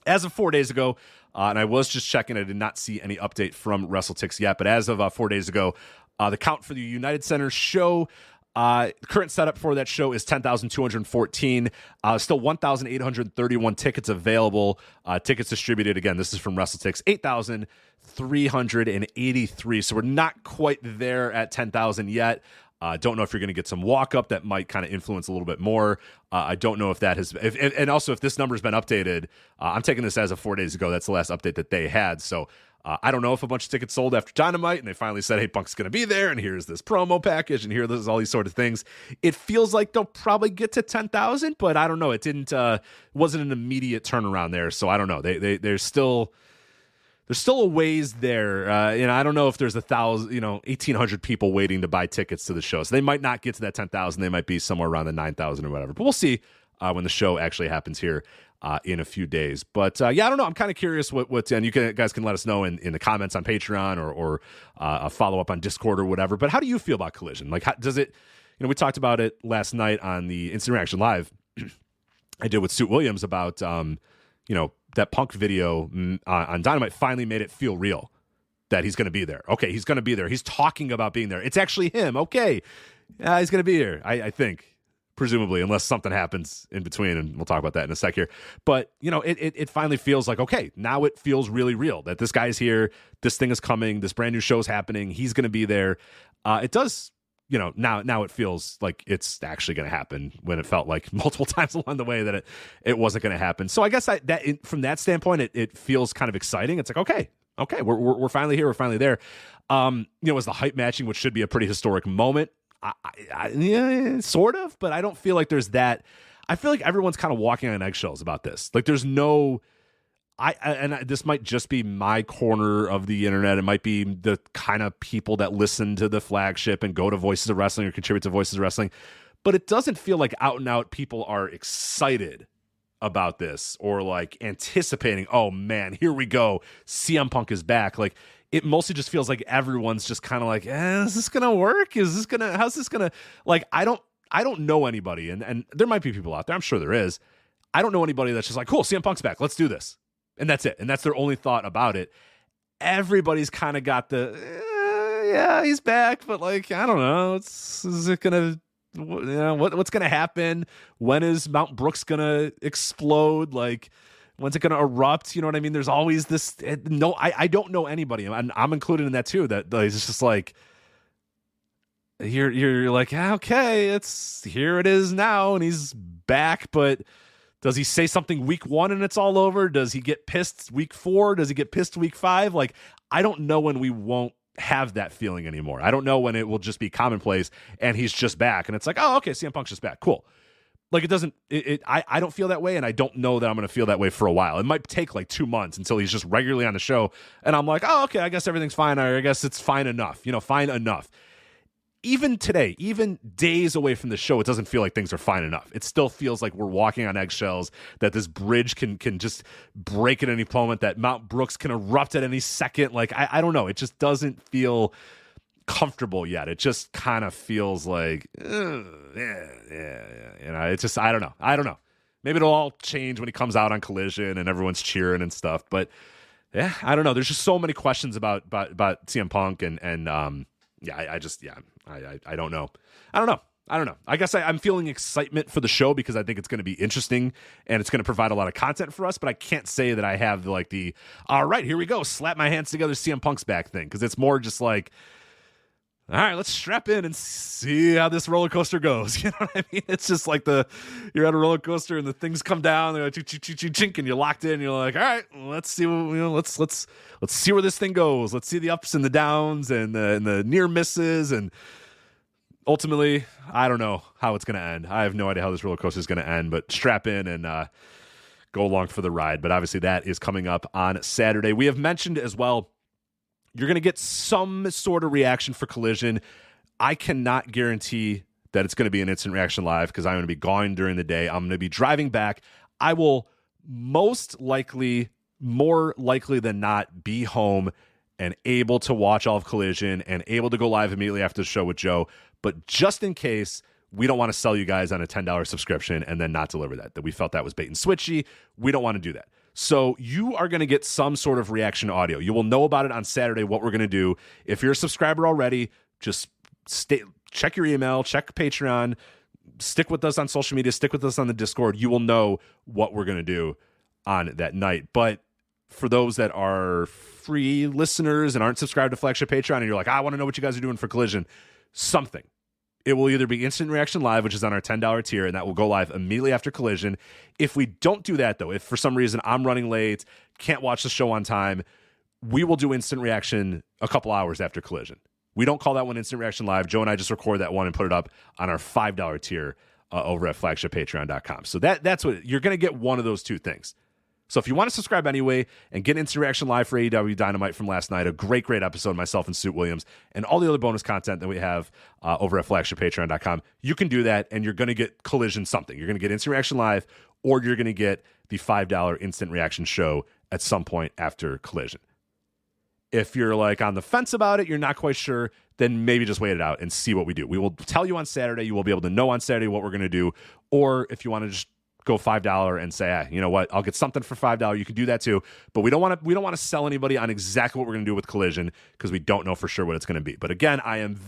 as of 4 days ago, and I was just checking, I did not see any update from WrestleTix yet. But as of 4 days ago, the count for the United Center show, current setup for that show is 10,214. Still 1,831 tickets available. Tickets distributed, again, this is from WrestleTix, 8,383. So we're not quite there at 10,000 yet. Don't know if you're going to get some walk-up that might kind of influence a little bit more. I don't know if that has... and also, if this number's been updated, I'm taking this as of 4 days ago. That's the last update that they had. So I don't know if a bunch of tickets sold after Dynamite and they finally said, hey, Punk's going to be there, and here's this promo package, and here's all these sort of things. It feels like they'll probably get to 10,000, but I don't know. It wasn't an immediate turnaround there, so I don't know. There's still a ways there. I don't know if there's 1,800 people waiting to buy tickets to the show. So they might not get to that 10,000. They might be somewhere around the 9,000 or whatever. But we'll see when the show actually happens here in a few days. But I don't know. I'm kind of curious what and you guys can let us know in the comments on Patreon or a follow up on Discord or whatever. But how do you feel about Collision? Like, how does it? We talked about it last night on the Instant Reaction Live I did with Suit Williams about that Punk video on Dynamite finally made it feel real that he's going to be there. Okay, he's going to be there. He's talking about being there. It's actually him. Okay, he's going to be here, I think. Presumably, unless something happens in between, and we'll talk about that in a sec here. But, it finally feels like, okay, now it feels really real that this guy's here, this thing is coming, this brand new show's happening, he's going to be there. It does now it feels like it's actually going to happen when it felt like multiple times along the way that it wasn't going to happen. So I guess from that standpoint, it feels kind of exciting. It's like, okay, we're finally here. We're finally there. It was the hype matching, which should be a pretty historic moment. Yeah, sort of, but I don't feel like there's that. I feel like everyone's kind of walking on eggshells about this. Like there's no, this might just be my corner of the internet. It might be the kind of people that listen to the Flagship and go to Voices of Wrestling or contribute to Voices of Wrestling, but it doesn't feel like out and out people are excited about this or like anticipating, oh man, here we go, CM Punk is back. Like it mostly just feels like everyone's just kind of like, is this gonna work? How's this gonna, like, I don't know anybody, and there might be people out there, I'm sure there is. I don't know anybody that's just like, cool, CM Punk's back, let's do this. And that's it. And that's their only thought about it. Everybody's kind of got the, yeah, he's back, but like, I don't know. Is it going to, what's going to happen? When is Mount Brooks going to explode? Like, when's it going to erupt? You know what I mean? There's always this, no, I don't know anybody. And I'm included in that too. That it's just like, you're like, okay, here it is now. And he's back, but does he say something week 1 and it's all over? Does he get pissed week 4? Does he get pissed week 5? Like, I don't know when we won't have that feeling anymore. I don't know when it will just be commonplace and he's just back. And it's like, oh, okay, CM Punk's just back. Cool. Like, it doesn't, I don't feel that way, and I don't know that I'm going to feel that way for a while. It might take like 2 months until he's just regularly on the show. And I'm like, oh, okay, I guess everything's fine. Or I guess it's fine enough. Fine enough. Even today, even days away from the show, it doesn't feel like things are fine enough. It still feels like we're walking on eggshells, that this bridge can just break at any moment, that Mount Brooks can erupt at any second. Like, I don't know. It just doesn't feel comfortable yet. It just kind of feels like, yeah. It's just, I don't know. Maybe it'll all change when he comes out on Collision and everyone's cheering and stuff. But yeah, I don't know. There's just so many questions about CM Punk and I don't know. I guess I'm feeling excitement for the show because I think it's going to be interesting and it's going to provide a lot of content for us, but I can't say that I have like the, all right, here we go, slap my hands together, CM Punk's back thing. Because it's more just like, all right, let's strap in and see how this roller coaster goes. You know what I mean? It's just like you're at a roller coaster and the things come down, they're like chink, and you're locked in. And you're like, all right, let's see, let's see where this thing goes. Let's see the ups and the downs and the near misses. And ultimately, I don't know how it's going to end. I have no idea how this roller coaster is going to end. But strap in and go along for the ride. But obviously, that is coming up on Saturday. We have mentioned as well, you're going to get some sort of reaction for Collision. I cannot guarantee that it's going to be an instant reaction live because I'm going to be gone during the day. I'm going to be driving back. I will more likely than not, be home and able to watch all of Collision and able to go live immediately after the show with Joe. But just in case, we don't want to sell you guys on a $10 subscription and then not deliver that we felt that was bait and switchy. We don't want to do that. So you are going to get some sort of reaction audio. You will know about it on Saturday, what we're going to do. If you're a subscriber already, just check your email, check Patreon, stick with us on social media, stick with us on the Discord. You will know what we're going to do on that night. But for those that are free listeners and aren't subscribed to Flagship Patreon and you're like, I want to know what you guys are doing for Collision, something. It will either be Instant Reaction Live, which is on our $10 tier, and that will go live immediately after Collision. If we don't do that, though, if for some reason I'm running late, can't watch the show on time, we will do Instant Reaction a couple hours after Collision. We don't call that one Instant Reaction Live. Joe and I just record that one and put it up on our $5 tier over at flagshippatreon.com. So that's what you're going to get, one of those two things. So if you want to subscribe anyway and get Instant Reaction Live for AEW Dynamite from last night, a great episode, myself and Suit Williams, and all the other bonus content that we have over at flagshippatreon.com, you can do that, and you're going to get Collision something. You're going to get Instant Reaction Live, or you're going to get the $5 Instant Reaction show at some point after Collision. If you're like on the fence about it, you're not quite sure, then maybe just wait it out and see what we do. We will tell you on Saturday. You will be able to know on Saturday what we're going to do, or if you want to just go $5 and say, you know what, I'll get something for $5. You can do that too. But we don't want to sell anybody on exactly what we're going to do with Collision because we don't know for sure what it's going to be. But again, I am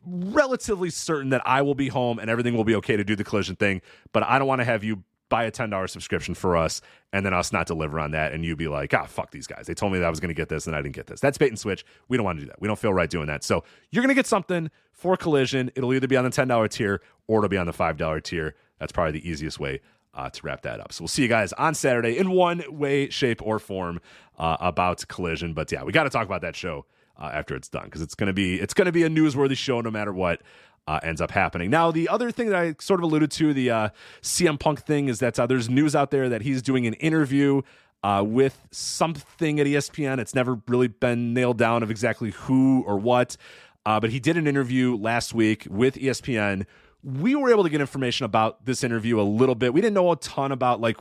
relatively certain that I will be home and everything will be okay to do the Collision thing. But I don't want to have you buy a $10 subscription for us, and then us not deliver on that, and you be like, fuck these guys. They told me that I was going to get this, and I didn't get this. That's bait and switch. We don't want to do that. We don't feel right doing that. So you're going to get something for Collision. It'll either be on the $10 tier or it'll be on the $5 tier. That's probably the easiest way to wrap that up. So we'll see you guys on Saturday in one way, shape, or form about Collision. But yeah, we got to talk about that show after it's done, because it's going to be a newsworthy show no matter what ends up happening. Now, the other thing that I sort of alluded to, the CM Punk thing, is that there's news out there that he's doing an interview with something at ESPN. It's never really been nailed down of exactly who or what, but he did an interview last week with ESPN. We were able to get information about this interview a little bit. We didn't know a ton about like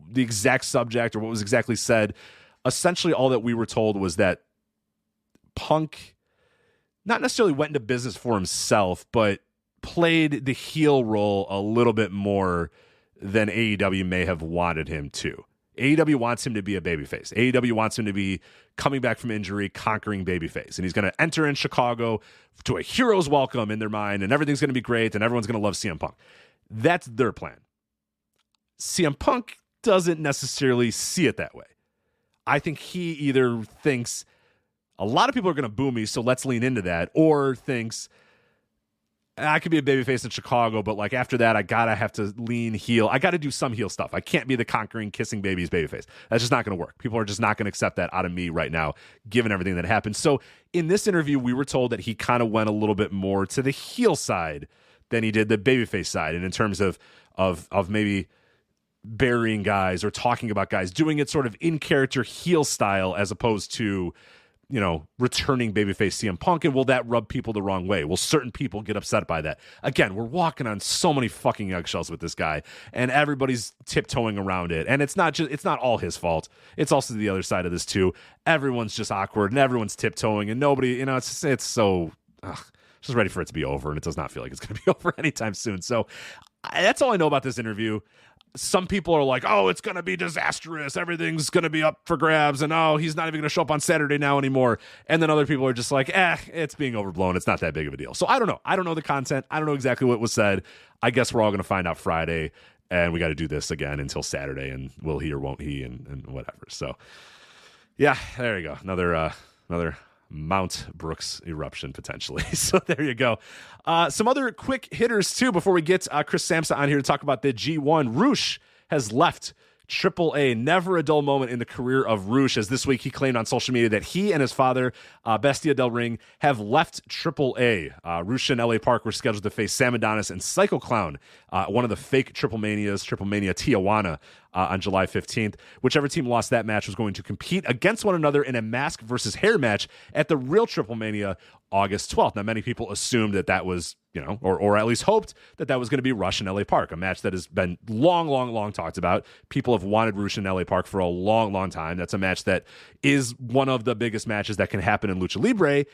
the exact subject or what was exactly said. Essentially, all that we were told was that Punk not necessarily went into business for himself, but played the heel role a little bit more than AEW may have wanted him to. AEW wants him to be a babyface. AEW wants him to be coming back from injury, conquering babyface. And he's going to enter in Chicago to a hero's welcome in their mind, and everything's going to be great, and everyone's going to love CM Punk. That's their plan. CM Punk doesn't necessarily see it that way. I think he either thinks a lot of people are going to boo me, so let's lean into that, or thinks I could be a babyface in Chicago, but like after that, I gotta have to lean heel. I got to do some heel stuff. I can't be the conquering, kissing babies babyface. That's just not going to work. People are just not going to accept that out of me right now, given everything that happened. So in this interview, we were told that he kind of went a little bit more to the heel side than he did the babyface side, and in terms of maybe burying guys or talking about guys, doing it sort of in character heel style as opposed to, you know, returning babyface CM Punk. And will that rub people the wrong way? Will certain people get upset by that? Again, we're walking on so many fucking eggshells with this guy, and everybody's tiptoeing around it. And it's not all his fault. It's also the other side of this too. Everyone's just awkward and everyone's tiptoeing, and nobody, you know, it's so just ready for it to be over, and it does not feel like it's going to be over anytime soon. So that's all I know about this interview. Some people are like, oh, it's going to be disastrous. Everything's going to be up for grabs. And, oh, he's not even going to show up on Saturday now anymore. And then other people are just like, it's being overblown. It's not that big of a deal. So I don't know. I don't know the content. I don't know exactly what was said. I guess we're all going to find out Friday. And we got to do this again until Saturday. And will he or won't he and whatever. So, yeah, there you go. Another Mount Brooks eruption potentially. So there you go. Some other quick hitters too before we get Chris Samsa on here to talk about the G1. Roosh has left AAA. Never a dull moment in the career of Roosh, as this week he claimed on social media that he and his father, Bestia Del Ring, have left AAA. Roosh and LA Park were scheduled to face Sam Adonis and Psycho Clown, one of the fake Triple Mania Tijuana, on July 15th. Whichever team lost that match was going to compete against one another in a mask versus hair match at the real Triple Mania August 12th. Now, many people assumed that was, you know, or at least hoped that was going to be Rush and LA Park, a match that has been long talked about. People have wanted Rush and LA Park for a long time. That's a match that is one of the biggest matches that can happen in Lucha Libre.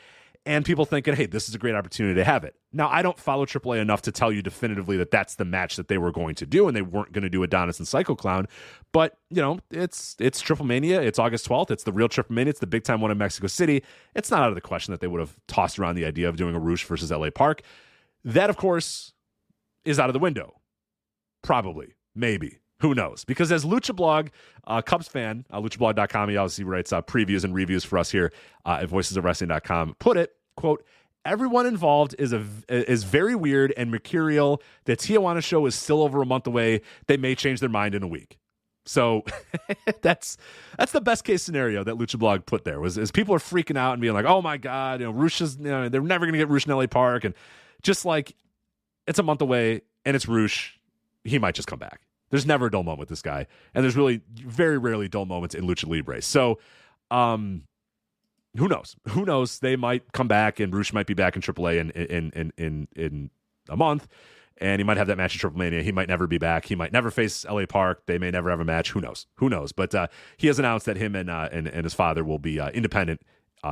And people thinking, hey, this is a great opportunity to have it. Now, I don't follow AAA enough to tell you definitively that that's the match that they were going to do, and they weren't going to do Adonis and Psycho Clown. But, you know, it's Triple Mania. It's August 12th. It's the real Triple Mania. It's the big time one in Mexico City. It's not out of the question that they would have tossed around the idea of doing a Roosh versus LA Park. That, of course, is out of the window. Probably. Maybe. Who knows? Because as Lucha Blog, Cubs fan, luchablog.com, he obviously writes previews and reviews for us here at voicesofwrestling.com, put it, quote, everyone involved is very weird and mercurial. The Tijuana show is still over a month away. They may change their mind in a week. So that's the best case scenario that Lucha Blog put there, was people are freaking out and being like, oh my God, you know, Roosh is, you know, they're never going to get Roosh in LA Park. And just like, it's a month away and it's Roosh, he might just come back. There's never a dull moment with this guy, and there's really very rarely dull moments in Lucha Libre. So, who knows? Who knows? They might come back, and Roosh might be back in AAA in a month, and he might have that match in Triple Mania. He might never be back. He might never face LA Park. They may never have a match. Who knows? Who knows? But he has announced that him and his father will be independent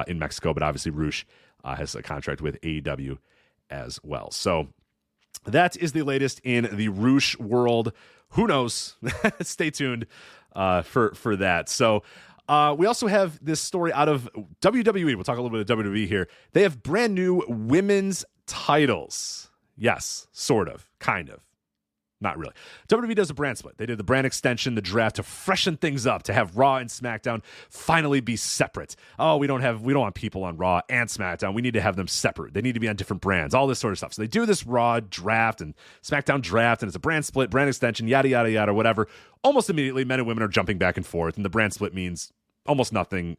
in Mexico. But obviously, Roosh has a contract with AEW as well. So that is the latest in the Roosh world. Who knows? Stay tuned for that. So we also have this story out of WWE. We'll talk a little bit of WWE here. They have brand new women's titles. Yes, sort of, kind of. Not really. WWE does a brand split. They did the brand extension, the draft to freshen things up, to have Raw and SmackDown finally be separate. Oh, we don't want people on Raw and SmackDown. We need to have them separate. They need to be on different brands, all this sort of stuff. So they do this Raw draft and SmackDown draft, and it's a brand split, brand extension, yada, yada, yada, whatever. Almost immediately, men and women are jumping back and forth, and the brand split means almost nothing.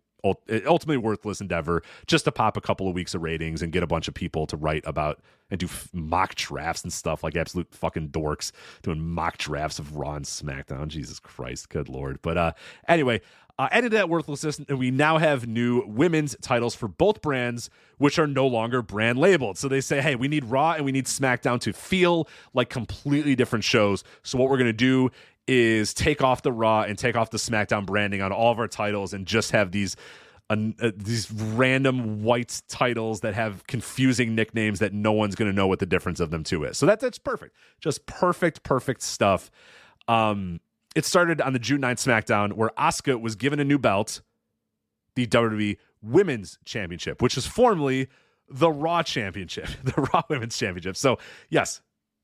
Ultimately worthless endeavor, just to pop a couple of weeks of ratings and get a bunch of people to write about and do mock drafts and stuff like absolute fucking dorks doing mock drafts of Raw and SmackDown. Jesus Christ, good Lord. But anyway, adding to that worthlessness, we now have new women's titles for both brands, which are no longer brand labeled. So they say, hey, we need Raw and we need SmackDown to feel like completely different shows. So what we're going to do is take off the Raw and take off the SmackDown branding on all of our titles and just have these random white titles that have confusing nicknames that no one's going to know what the difference of them two is. So that's perfect. Just perfect stuff. It started on the June 9th SmackDown where Asuka was given a new belt, the WWE Women's Championship, which is formerly the Raw Championship, the Raw Women's Championship. So yes,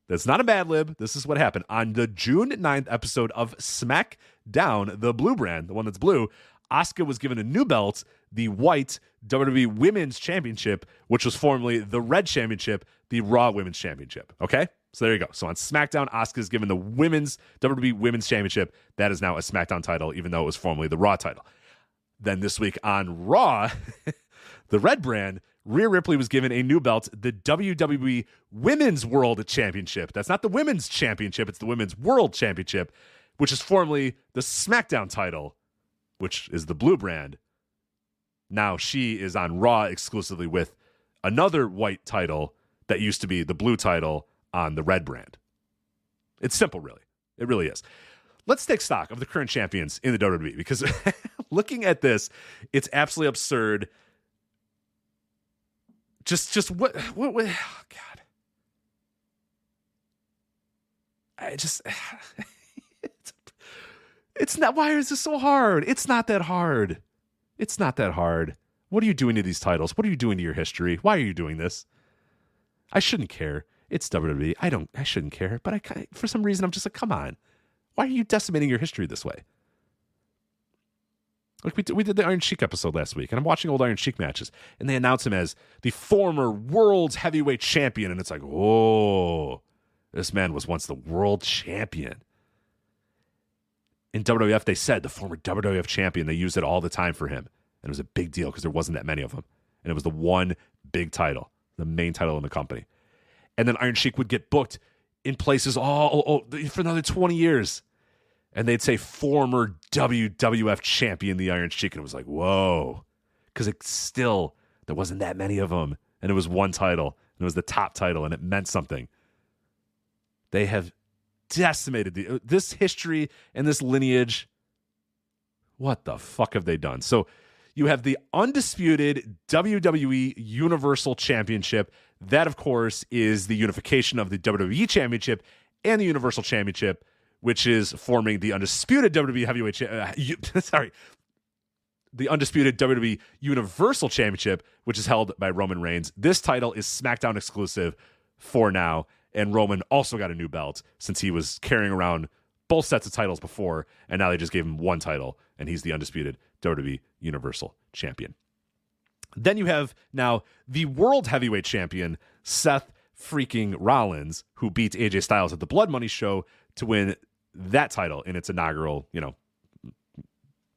that's not a bad lib. This is what happened. On the June 9th episode of SmackDown, the blue brand, the one that's blue, Asuka was given a new belt, the white WWE Women's Championship, which was formerly the red championship, the Raw Women's Championship. Okay? So there you go. So on SmackDown, Asuka is given the WWE Women's Championship. That is now a SmackDown title, even though it was formerly the Raw title. Then this week on Raw, the red brand, Rhea Ripley was given a new belt, the WWE Women's World Championship. That's not the Women's Championship, it's the Women's World Championship, which is formerly the SmackDown title, which is the blue brand. Now she is on Raw exclusively with another white title that used to be the blue title on the red brand. It's simple, really. It really is. Let's take stock of the current champions in the WWE, because looking at this, it's absolutely absurd. Just what oh God. It's not, why is this so hard? It's not that hard. It's not that hard. What are you doing to these titles? What are you doing to your history? Why are you doing this? I shouldn't care. It's WWE. I shouldn't care, but for some reason I'm just like, come on. Why are you decimating your history this way? Like we did the Iron Sheik episode last week, and I'm watching old Iron Sheik matches, and they announce him as the former world's heavyweight champion, and it's like, oh, this man was once the world champion. In WWF, they said the former WWF champion. They used it all the time for him, and it was a big deal because there wasn't that many of them, and it was the one big title, the main title in the company. And then Iron Sheik would get booked in places all for another 20 years. And they'd say former WWF champion, the Iron Sheik. And it was like, whoa. Because there wasn't that many of them. And it was one title. And it was the top title. And it meant something. They have decimated this history and this lineage. What the fuck have they done? So you have the undisputed WWE Universal Championship. That, of course, is the unification of the WWE Championship and the Universal Championship, which is forming the undisputed WWE Heavyweight the undisputed WWE Universal Championship, which is held by Roman Reigns. This title is SmackDown exclusive for now, and Roman also got a new belt since he was carrying around both sets of titles before, and now they just gave him one title, and he's the undisputed WWE Universal Champion. Then you have now the World Heavyweight Champion, Seth freaking Rollins, who beat AJ Styles at the Blood Money show to win that title in its inaugural,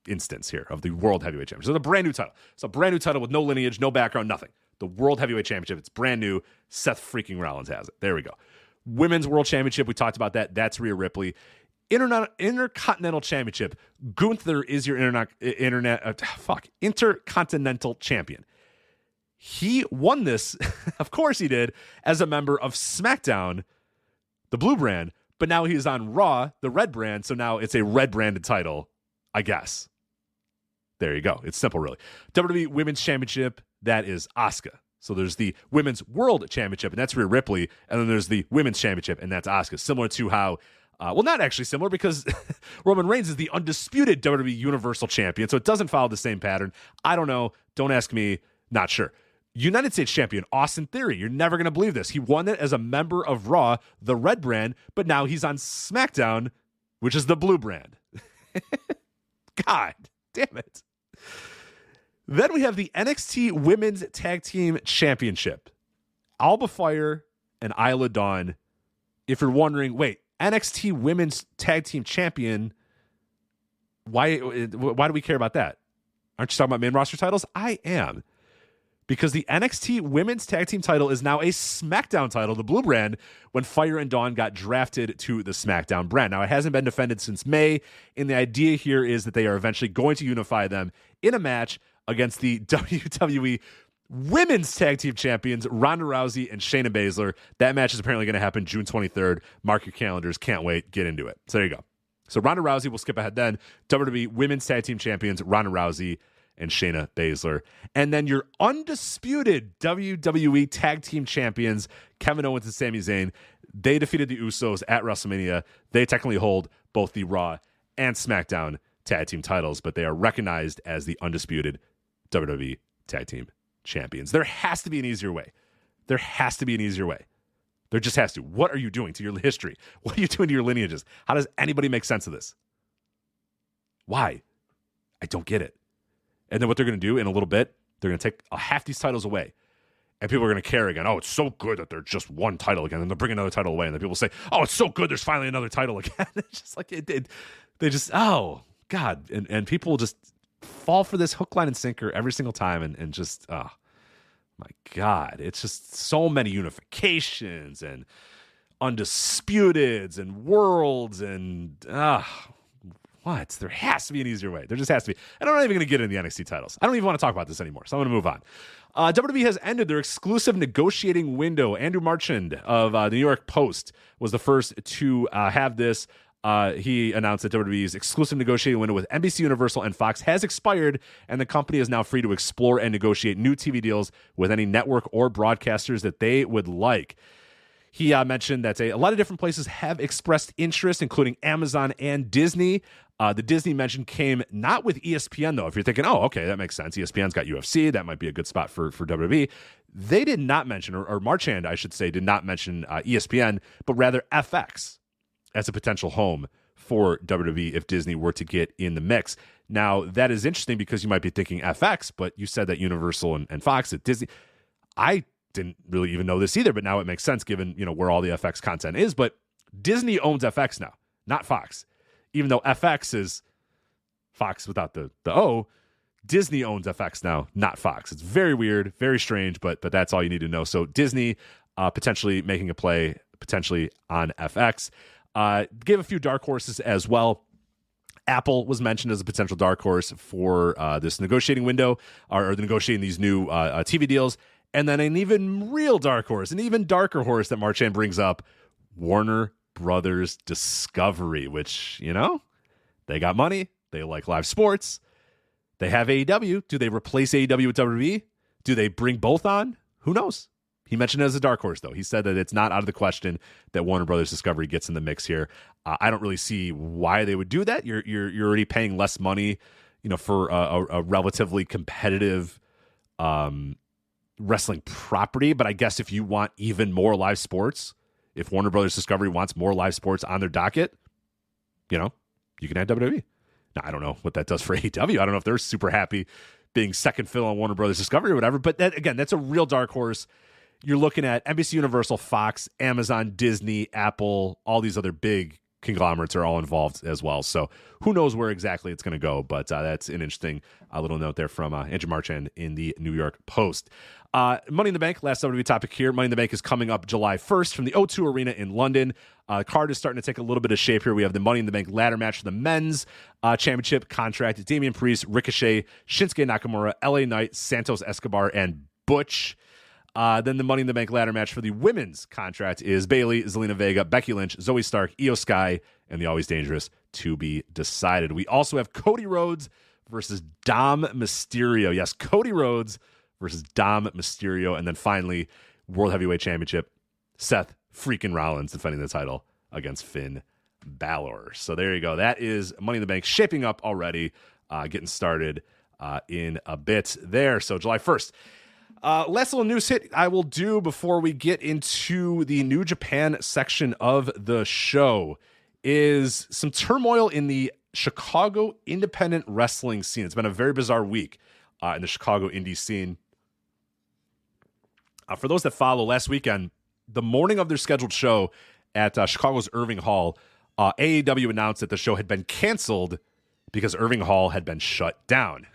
instance here of the World Heavyweight Championship. So the brand new title. It's a brand new title with no lineage, no background, nothing. The World Heavyweight Championship. It's brand new. Seth freaking Rollins has it. There we go. Women's World Championship. We talked about that. That's Rhea Ripley. Intercontinental Championship. Gunther is your Intercontinental Champion. He won this, of course he did, as a member of SmackDown, the blue brand, but now he's on Raw, the red brand, so now it's a red branded title, I guess. There you go. It's simple, really. WWE Women's Championship, that is Asuka. So there's the Women's World Championship, and that's Rhea Ripley, and then there's the Women's Championship, and that's Asuka. Similar to how, not actually similar, because Roman Reigns is the undisputed WWE Universal Champion, so it doesn't follow the same pattern. I don't know. Don't ask me. Not sure. United States champion Austin Theory. You're never going to believe this. He won it as a member of Raw, the red brand, but now he's on SmackDown, which is the blue brand. God damn it. Then we have the NXT Women's Tag Team Championship. Alba Fire and Isla Dawn. If you're wondering, wait, NXT Women's Tag Team Champion, why do we care about that? Aren't you talking about main roster titles? I am. Because the NXT Women's Tag Team title is now a SmackDown title, the blue brand, when Fire and Dawn got drafted to the SmackDown brand. Now, it hasn't been defended since May, and the idea here is that they are eventually going to unify them in a match against the WWE Women's Tag Team Champions, Ronda Rousey and Shayna Baszler. That match is apparently going to happen June 23rd. Mark your calendars. Can't wait. Get into it. So there you go. So Ronda Rousey, we'll skip ahead then. WWE Women's Tag Team Champions, Ronda Rousey and Shayna Baszler. And then your undisputed WWE Tag Team Champions, Kevin Owens and Sami Zayn. They defeated the Usos at WrestleMania. They technically hold both the Raw and SmackDown Tag Team titles, but they are recognized as the undisputed WWE Tag Team Champions. There has to be an easier way. There has to be an easier way. There just has to. What are you doing to your history? What are you doing to your lineages? How does anybody make sense of this? Why? I don't get it. And then what they're going to do in a little bit, they're going to take half these titles away. And people are going to care again. Oh, it's so good that there's just one title again. And they'll bring another title away. And then people say, oh, it's so good there's finally another title again. It's just like they just, oh, God. And people just fall for this hook, line, and sinker every single time. And just, oh, my God. It's just so many unifications and undisputeds and worlds and, what? There has to be an easier way. There just has to be. And I'm not even going to get into the NXT titles. I don't even want to talk about this anymore, so I'm going to move on. WWE has ended their exclusive negotiating window. Andrew Marchand of the New York Post was the first to have this. He announced that WWE's exclusive negotiating window with NBC Universal and Fox has expired, and the company is now free to explore and negotiate new TV deals with any network or broadcasters that they would like. He mentioned that a lot of different places have expressed interest, including Amazon and Disney. The Disney mention came not with ESPN, though. If you're thinking, oh, okay, that makes sense. ESPN's got UFC. That might be a good spot for WWE. They did not mention, or Marchand, I should say, did not mention ESPN, but rather FX as a potential home for WWE if Disney were to get in the mix. Now, that is interesting because you might be thinking FX, but you said that Universal and Fox at Disney. I didn't really even know this either, but now it makes sense given, where all the FX content is. But Disney owns FX now, not Fox. Even though FX is Fox without the O, Disney owns FX now, not Fox. It's very weird, very strange, but that's all you need to know. So Disney potentially making a play potentially on FX. Gave a few dark horses as well. Apple was mentioned as a potential dark horse for this negotiating window or negotiating these new TV deals. And then an even real dark horse, an even darker horse that Marchand brings up, Warner Brothers Discovery, which, they got money. They like live sports. They have AEW. Do they replace AEW with WWE? Do they bring both on? Who knows? He mentioned it as a dark horse, though. He said that it's not out of the question that Warner Brothers Discovery gets in the mix here. I don't really see why they would do that. You're already paying less money, for a relatively competitive wrestling property. But I guess if you want even more live sports, if Warner Brothers Discovery wants more live sports on their docket, you can add WWE. Now, I don't know what that does for AEW. I don't know if they're super happy being second fill on Warner Brothers Discovery or whatever. But that's a real dark horse. You're looking at NBC Universal, Fox, Amazon, Disney, Apple, all these other big conglomerates are all involved as well. So who knows where exactly it's going to go, but that's an interesting little note there from Andrew Marchand in the New York Post. Money in the Bank, last WWE topic here. Money in the Bank is coming up July 1st from the O2 Arena in London. Card is starting to take a little bit of shape here. We have the Money in the Bank ladder match for the men's championship contract. Damian Priest, Ricochet, Shinsuke Nakamura, LA Knight, Santos Escobar, and Butch. Then the Money in the Bank ladder match for the women's contract is Bayley, Zelina Vega, Becky Lynch, Zoe Stark, Io Sky, and the Always Dangerous to be decided. We also have Cody Rhodes versus Dom Mysterio. Yes, Cody Rhodes versus Dom Mysterio. And then finally, World Heavyweight Championship, Seth freaking Rollins defending the title against Finn Balor. So there you go. That is Money in the Bank shaping up already, getting started in a bit there. So July 1st. Last little news hit I will do before we get into the New Japan section of the show is some turmoil in the Chicago independent wrestling scene. It's been a very bizarre week in the Chicago indie scene. For those that follow, last weekend, the morning of their scheduled show at Chicago's Irving Hall, AEW announced that the show had been canceled because Irving Hall had been shut down.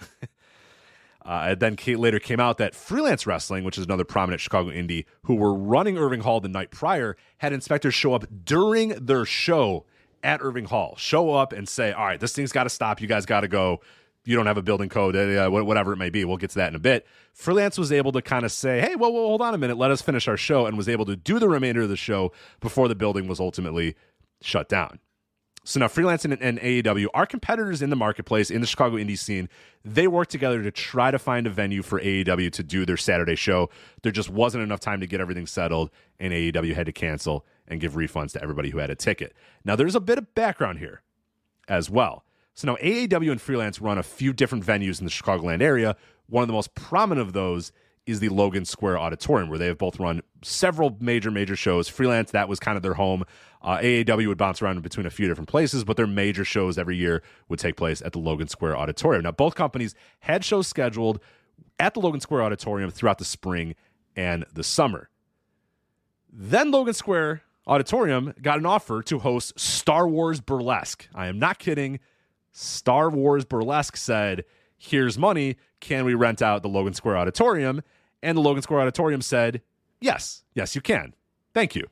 And then later came out that Freelance Wrestling, which is another prominent Chicago indie, who were running Irving Hall the night prior, had inspectors show up during their show at Irving Hall. Show up and say, all right, this thing's got to stop. You guys got to go. You don't have a building code, whatever it may be. We'll get to that in a bit. Freelance was able to kind of say, hey, well, hold on a minute. Let us finish our show, and was able to do the remainder of the show before the building was ultimately shut down. So now Freelance and AEW are competitors in the marketplace, in the Chicago indie scene. They work together to try to find a venue for AEW to do their Saturday show. There just wasn't enough time to get everything settled, and AEW had to cancel and give refunds to everybody who had a ticket. Now, there's a bit of background here as well. So now AEW and Freelance run a few different venues in the Chicagoland area. One of the most prominent of those is the Logan Square Auditorium, where they have both run several major shows. Freelance, that was kind of their home. AEW would bounce around between a few different places, but their major shows every year would take place at the Logan Square Auditorium. Now, both companies had shows scheduled at the Logan Square Auditorium throughout the spring and the summer. Then Logan Square Auditorium got an offer to host Star Wars Burlesque. I am not kidding. Star Wars Burlesque said, here's money. Can we rent out the Logan Square Auditorium? And the Logan Square Auditorium said, yes, you can. Thank you.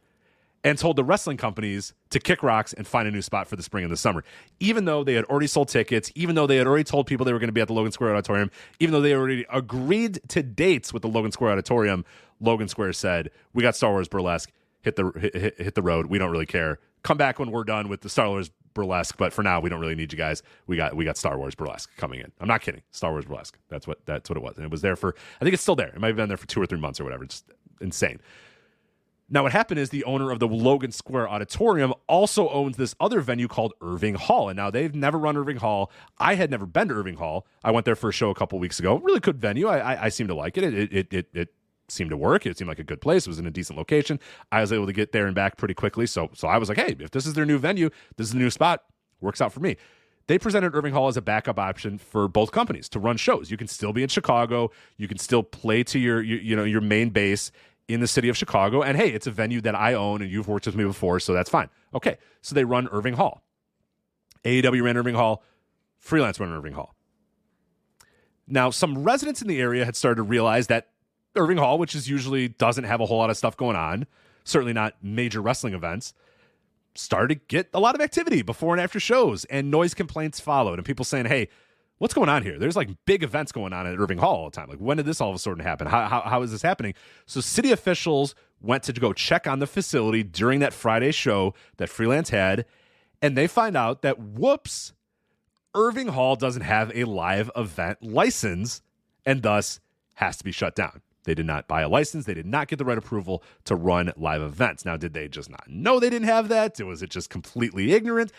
And told the wrestling companies to kick rocks and find a new spot for the spring and the summer. Even though they had already sold tickets, even though they had already told people they were going to be at the Logan Square Auditorium, even though they already agreed to dates with the Logan Square Auditorium, Logan Square said, we got Star Wars Burlesque, hit the road, we don't really care. Come back when we're done with the Star Wars Burlesque, but for now we don't really need you guys. We got Star Wars Burlesque coming in. I'm not kidding. Star Wars Burlesque. That's what it was. And it was there for, I think it's still there. It might have been there for 2 or 3 months or whatever. It's insane. Now, what happened is the owner of the Logan Square Auditorium also owns this other venue called Irving Hall. And now they've never run Irving Hall. I had never been to Irving Hall. I went there for a show a couple weeks ago. Really good venue. I seem to like it. It seemed to work. It seemed like a good place. It was in a decent location. I was able to get there and back pretty quickly. So I was like, hey, if this is their new venue, this is the new spot, works out for me. They presented Irving Hall as a backup option for both companies to run shows. You can still be in Chicago. You can still play to your main base in the city of Chicago. And hey, it's a venue that I own and you've worked with me before, so that's fine. Okay, so they run Irving Hall. AEW ran Irving Hall. Freelance ran Irving Hall. Now, some residents in the area had started to realize that Irving Hall, which is usually doesn't have a whole lot of stuff going on, certainly not major wrestling events, started to get a lot of activity before and after shows, and noise complaints followed, and people saying, hey, what's going on here? There's like big events going on at Irving Hall all the time. Like, when did this all of a sudden happen? How is this happening? So city officials went to go check on the facility during that Friday show that Freelance had, and they find out that, whoops, Irving Hall doesn't have a live event license and thus has to be shut down. They did not buy a license. They did not get the right approval to run live events. Now, did they just not know they didn't have that? Was it just completely ignorant?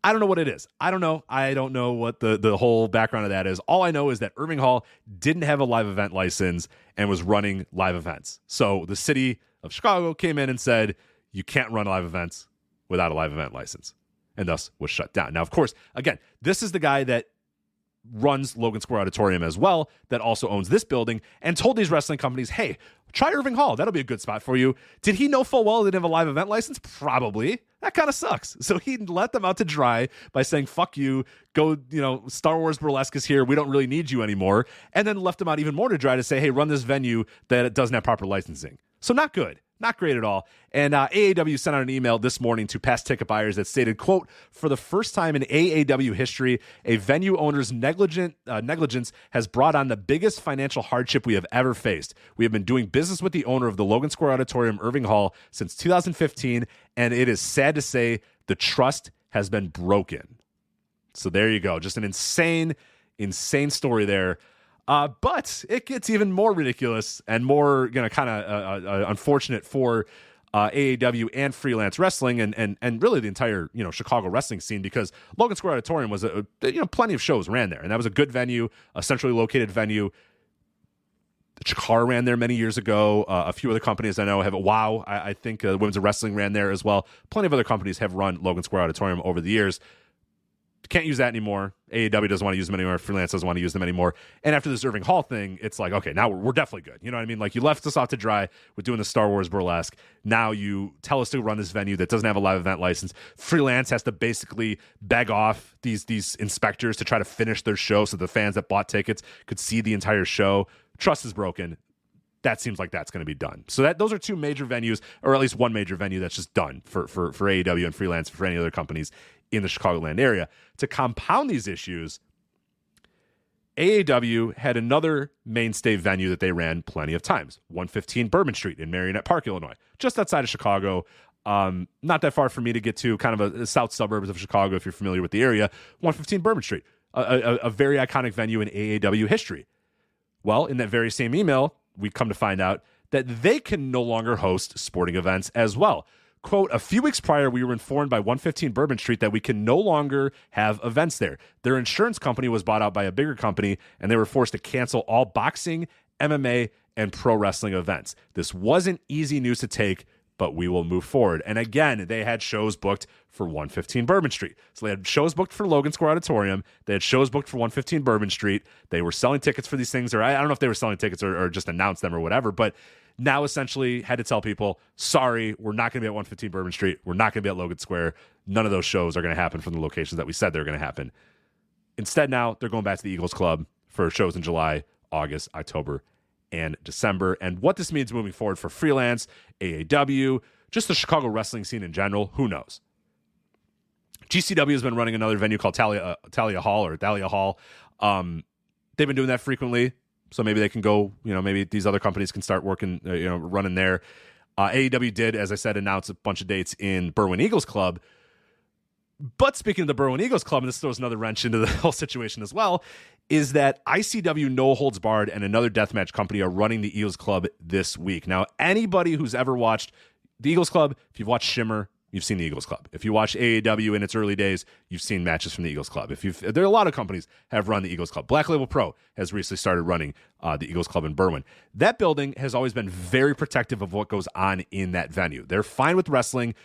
I don't know what it is. I don't know. I don't know what the whole background of that is. All I know is that Irving Hall didn't have a live event license and was running live events. So the city of Chicago came in and said, you can't run live events without a live event license, and thus was shut down. Now, of course, again, this is the guy that runs Logan Square Auditorium as well, that also owns this building, and told these wrestling companies, hey, try Irving Hall. That'll be a good spot for you. Did he know full well they didn't have a live event license? Probably. That kind of sucks. So he let them out to dry by saying, fuck you, go, Star Wars Burlesque is here. We don't really need you anymore. And then left them out even more to dry to say, hey, run this venue that doesn't have proper licensing. So not good. Not great at all. And AEW sent out an email this morning to past ticket buyers that stated, quote, for the first time in AEW history, a venue owner's negligence has brought on the biggest financial hardship we have ever faced. We have been doing business with the owner of the Logan Square Auditorium, Irving Hall, since 2015, and it is sad to say the trust has been broken. So there you go. Just an insane story there. But it gets even more ridiculous and more, kind of unfortunate for AEW and Freelance Wrestling and really the entire, Chicago wrestling scene, because Logan Square Auditorium was plenty of shows ran there, and that was a good venue, a centrally located venue. Chikara ran there many years ago. A few other companies I know have. Wow, I think Women's Wrestling ran there as well. Plenty of other companies have run Logan Square Auditorium over the years. Can't use that anymore. AEW doesn't want to use them anymore. Freelance doesn't want to use them anymore. And after this Irving Hall thing, it's like, okay, now we're definitely good. You know what I mean? Like, you left us off to dry with doing the Star Wars burlesque. Now you tell us to run this venue that doesn't have a live event license. Freelance has to basically beg off these inspectors to try to finish their show so the fans that bought tickets could see the entire show. Trust is broken. That seems like that's going to be done. So those are two major venues, or at least one major venue that's just done for AEW and Freelance, for any other companies in the Chicagoland area. To compound these issues, AEW had another mainstay venue that they ran plenty of times, 115 Bourbon Street in Marionette Park, Illinois, just outside of Chicago. Not that far for me to get to, kind of a south suburbs of Chicago, if you're familiar with the area. 115 Bourbon Street, a very iconic venue in AEW history. Well, in that very same email, we come to find out that they can no longer host sporting events as well. Quote, a few weeks prior, we were informed by 115 Bourbon Street that we can no longer have events there. Their insurance company was bought out by a bigger company, and they were forced to cancel all boxing, MMA, and pro wrestling events. This wasn't easy news to take, but we will move forward. And again, they had shows booked for 115 Bourbon Street. So they had shows booked for Logan Square Auditorium. They had shows booked for 115 Bourbon Street. They were selling tickets for these things, or I don't know if they were selling tickets or just announced them or whatever, but now essentially had to tell people, sorry, we're not going to be at 115 Bourbon Street. We're not going to be at Logan Square. None of those shows are going to happen from the locations that we said they were going to happen. Instead, now they're going back to the Eagles Club for shows in July, August, October, and December. And what this means moving forward for Freelance, AEW, just the Chicago wrestling scene in general, who knows? GCW has been running another venue called Thalia Hall. They've been doing that frequently. So maybe they can go, maybe these other companies can start working, running there. AEW did, as I said, announce a bunch of dates in Berwyn Eagles Club. But speaking of the Berwyn Eagles Club, and this throws another wrench into the whole situation as well, is that ICW No Holds Barred and another deathmatch company are running the Eagles Club this week. Now, anybody who's ever watched the Eagles Club, if you've watched Shimmer, you've seen the Eagles Club. If you watch AEW in its early days, you've seen matches from the Eagles Club. There are a lot of companies have run the Eagles Club. Black Label Pro has recently started running the Eagles Club in Berwyn. That building has always been very protective of what goes on in that venue. They're fine with wrestling,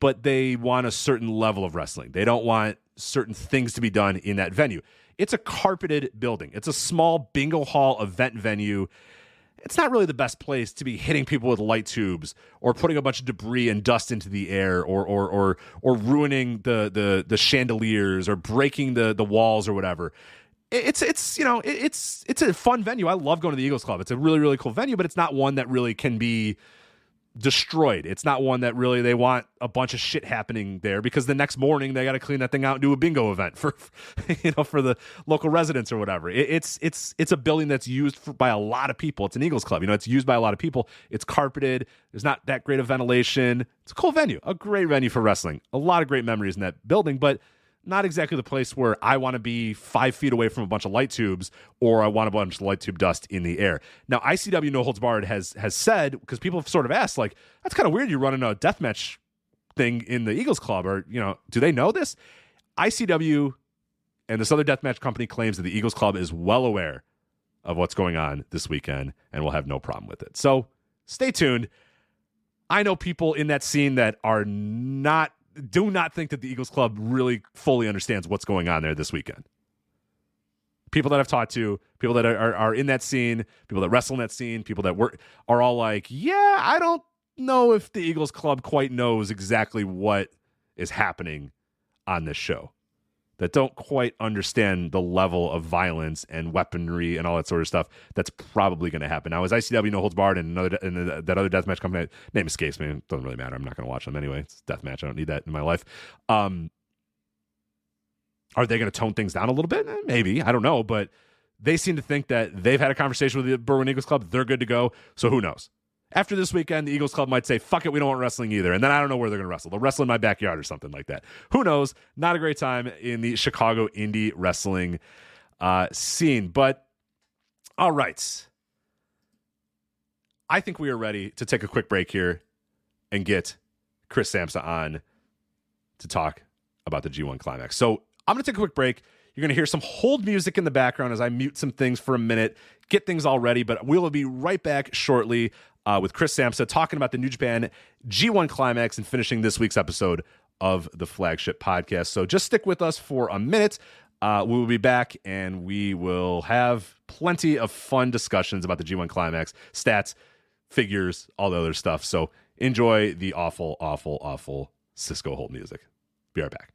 but they want a certain level of wrestling. They don't want certain things to be done in that venue. It's a carpeted building. It's a small bingo hall event venue. It's not really the best place to be hitting people with light tubes or putting a bunch of debris and dust into the air or ruining the chandeliers or breaking the walls or whatever. It's a fun venue. I love going to the Eagles Club. It's a really, really cool venue, but it's not one that really can be destroyed. It's not one that really they want a bunch of shit happening there, because the next morning they got to clean that thing out and do a bingo event for for the local residents or whatever. It's a building that's used by a lot of people. It's an Eagles Club. It's used by a lot of people. It's carpeted. There's not that great of ventilation. It's a cool venue, a great venue for wrestling. A lot of great memories in that building, but not exactly the place where I want to be 5 feet away from a bunch of light tubes, or I want a bunch of light tube dust in the air. Now, ICW No Holds Barred has said, because people have sort of asked, like, that's kind of weird you're running a deathmatch thing in the Eagles Club, or, do they know this? ICW and this other deathmatch company claims that the Eagles Club is well aware of what's going on this weekend and will have no problem with it. So stay tuned. I know people in that scene that do not think that the Eagles Club really fully understands what's going on there this weekend. People that I've talked to, people that are in that scene, people that wrestle in that scene, people that work, are all like, yeah, I don't know if the Eagles Club quite knows exactly what is happening on this show. That don't quite understand the level of violence and weaponry and all that sort of stuff that's probably going to happen. Now, is ICW No Holds Barred and that other deathmatch company, name escapes me, it doesn't really matter. I'm not going to watch them anyway. It's deathmatch. I don't need that in my life. Are they going to tone things down a little bit? Maybe. I don't know. But they seem to think that they've had a conversation with the Berwyn Eagles Club. They're good to go. So who knows? After this weekend, the Eagles Club might say, fuck it, we don't want wrestling either. And then I don't know where they're going to wrestle. They'll wrestle in my backyard or something like that. Who knows? Not a great time in the Chicago indie wrestling scene. But, all right. I think we are ready to take a quick break here and get Chris Samsa on to talk about the G1 Climax. So I'm going to take a quick break. You're going to hear some hold music in the background as I mute some things for a minute, get things all ready, but we'll be right back shortly with Chris Samsa talking about the New Japan G1 Climax and finishing this week's episode of the Flagship Podcast. So just stick with us for a minute. We will be back, and we will have plenty of fun discussions about the G1 Climax, stats, figures, all the other stuff. So enjoy the awful, awful, awful Cisco hold music. Be right back.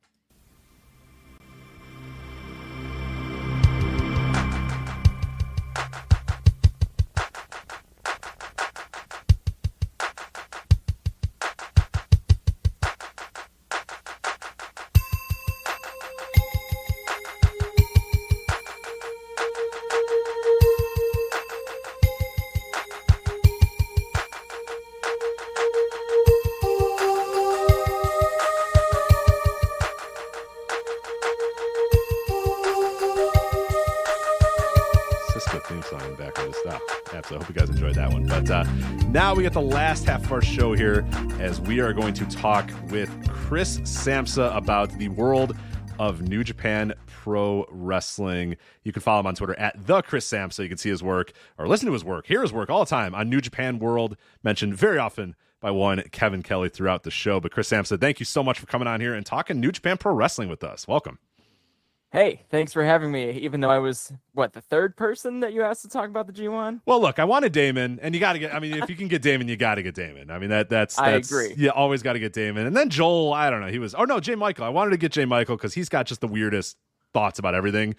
So I hope you guys enjoyed that one. But now we get the last half of our show here as we are going to talk with Chris Samsa about the world of New Japan Pro Wrestling. You can follow him on Twitter at the Chris Samsa. You can see his work or listen to his work, hear his work all the time on New Japan World, mentioned very often by one Kevin Kelly throughout the show. But Chris Samsa, thank you so much for coming on here and talking New Japan Pro Wrestling with us. Welcome. Hey, thanks for having me, even though I was, the third person that you asked to talk about the G1? Well, look, I wanted Damon, and you got to get, if you can get Damon, you got to get Damon. That's I agree. You always got to get Damon. And then Joel, I don't know, Jay Michael. I wanted to get Jay Michael because he's got just the weirdest thoughts about everything.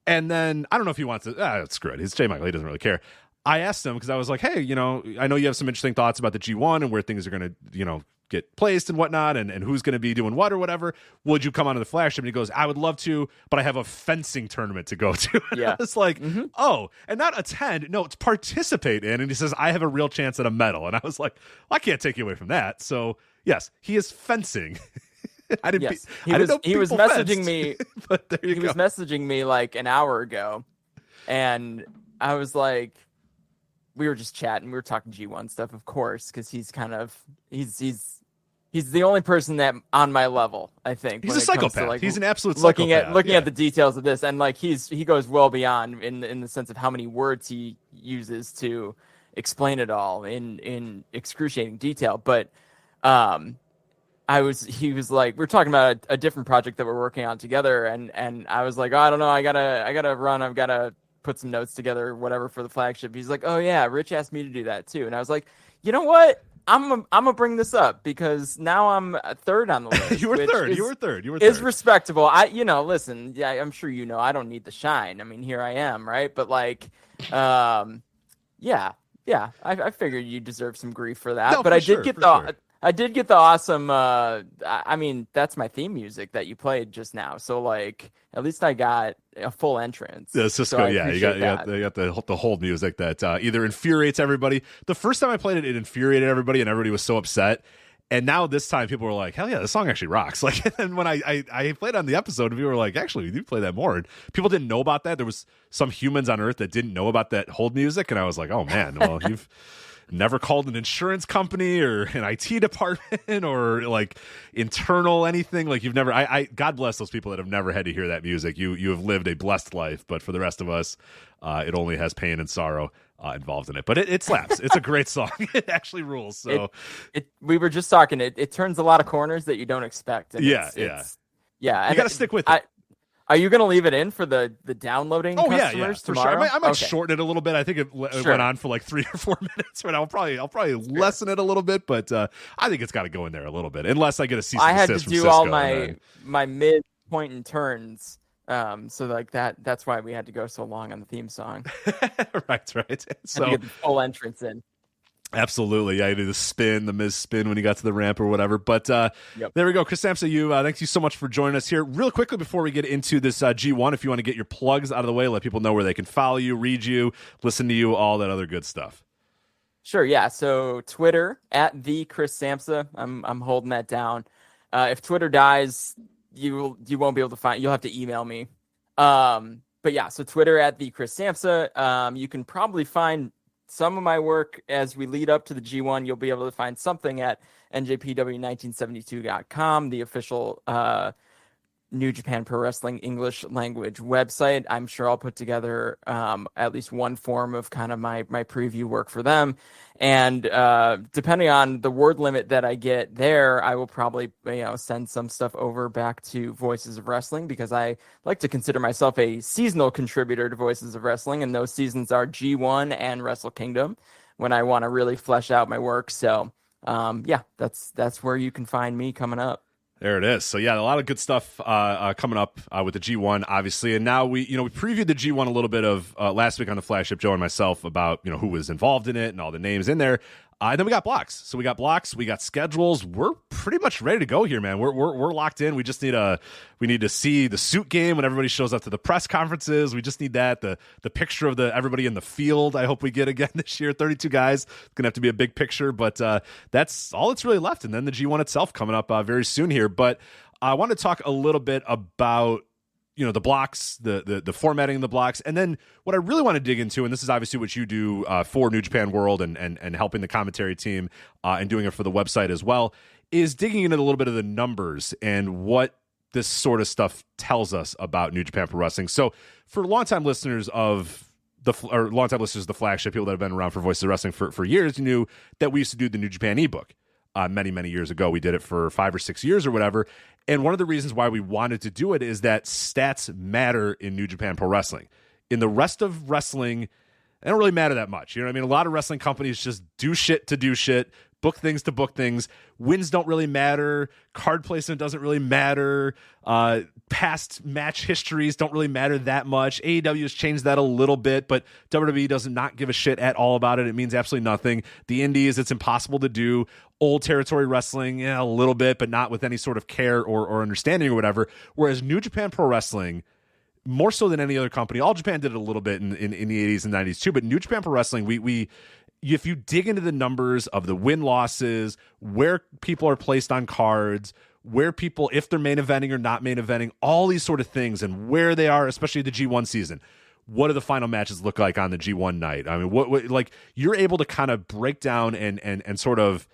And then, I don't know if he wants to, screw it. He's Jay Michael. He doesn't really care. I asked him because I was like, hey, I know you have some interesting thoughts about the G1 and where things are going to, get placed and whatnot and who's going to be doing what or whatever. Would you come onto the Flagship? And he goes, I would love to, but I have a fencing tournament to go to. Yeah. It's like, oh, and not attend. No, it's participate in. And he says, I have a real chance at a medal. And I was like, well, I can't take you away from that. So yes, he is fencing. I didn't know he was messaging fenced. me, but there you go. He was messaging me like an hour ago. And I was like, we were just chatting. We were talking G1 stuff, of course, because he's the only person that on my level, I think. He's a psychopath. He's an absolute looking psychopath. At the details of this, and like he goes well beyond in the sense of how many words he uses to explain it all in excruciating detail. But he was like, we're talking about a different project that we're working on together, and I was like, oh, I don't know, I gotta run, I've gotta put some notes together, whatever, for the Flagship. He's like, oh yeah, Rich asked me to do that too, and I was like, you know what? I'm gonna bring this up because now I'm third on the list. You were third. Is respectable. Listen, yeah, I'm sure I don't need the shine. I mean, here I am, right? But like, yeah. I figured you deserve some grief for that. No, but for I did get the awesome. That's my theme music that you played just now. So like, at least I got a full entrance. Yeah, Cisco. So you got the hold music that either infuriates everybody. The first time I played it, it infuriated everybody, and everybody was so upset. And now this time, people were like, "Hell yeah, this song actually rocks!" Like, and then when I played on the episode, people were like, "Actually, you play that more." And people didn't know about that. There was some humans on Earth that didn't know about that hold music, and I was like, "Oh man, well you've." Never called an insurance company or an IT department or like internal anything. Like you've never, God bless those people that have never had to hear that music. You have lived a blessed life, but for the rest of us, it only has pain and sorrow involved in it. But it slaps. It's a great song. It actually rules. So we were just talking. It turns a lot of corners that you don't expect. And yeah. You got to stick with it. Are you going to leave it in for the downloading customers tomorrow? Sure. I might shorten it a little bit. I think it went on for like 3 or 4 minutes. Right, I'll probably lessen it a little bit, but I think it's got to go in there a little bit, unless I get a cease and desist from Cisco. I had to do all my mid, point, and turns. So like that's why we had to go so long on the theme song. right. So to get the full entrance in. Absolutely. Yeah, you did the Miz spin when you got to the ramp or whatever. But There we go. Chris Samsa, thank you so much for joining us here. Real quickly before we get into this G1, if you want to get your plugs out of the way, let people know where they can follow you, read you, listen to you, all that other good stuff. Sure, yeah. So Twitter, at the Chris Samsa. I'm holding that down. If Twitter dies, you won't be able to find. You'll have to email me. But yeah, so Twitter, at the Chris Samsa. You can probably find some of my work as we lead up to the G1. You'll be able to find something at NJPW1972.com, the official New Japan Pro Wrestling English language website. I'm sure I'll put together at least one form of kind of my preview work for them. And depending on the word limit that I get there, I will probably send some stuff over back to Voices of Wrestling, because I like to consider myself a seasonal contributor to Voices of Wrestling, and those seasons are G1 and Wrestle Kingdom when I want to really flesh out my work. So that's where you can find me coming up. There it is. So yeah, a lot of good stuff coming up with the G1, obviously, and now we previewed the G1 a little bit of last week on the Flagship, Joe and myself, about who was involved in it and all the names in there. And then we got blocks. So we got blocks, we got schedules. We're pretty much ready to go here, man. We're locked in. We just need to see the suit game when everybody shows up to the press conferences. We just need that the picture of everybody in the field. I hope we get again this year. 32 guys. It's gonna have to be a big picture, but that's all that's really left. And then the G1 itself coming up very soon here. But I want to talk a little bit about the blocks, the formatting of the blocks. And then what I really want to dig into, and this is obviously what you do for New Japan World and helping the commentary team and doing it for the website as well, is digging into a little bit of the numbers and what this sort of stuff tells us about New Japan Pro Wrestling. So for longtime listeners of the Flagship, people that have been around for Voices of Wrestling for years, you knew that we used to do the New Japan ebook. Many, many years ago. We did it for 5 or 6 years or whatever. And one of the reasons why we wanted to do it is that stats matter in New Japan Pro Wrestling. In the rest of wrestling, they don't really matter that much. You know what I mean? A lot of wrestling companies just do shit to do shit, book things to book things. Wins don't really matter. Card placement doesn't really matter. Past match histories don't really matter that much. AEW has changed that a little bit, but WWE does not give a shit at all about it. It means absolutely nothing. The indies, it's impossible to do. Old territory wrestling, a little bit, but not with any sort of care or understanding or whatever. Whereas New Japan Pro Wrestling, more so than any other company, All Japan did it a little bit in the 80s and 90s too, but New Japan Pro Wrestling, if you dig into the numbers of the win-losses, where people are placed on cards, where people, if they're main eventing or not main eventing, all these sort of things, and where they are, especially the G1 season. What do the final matches look like on the G1 night? I mean, what like you're able to kind of break down and sort of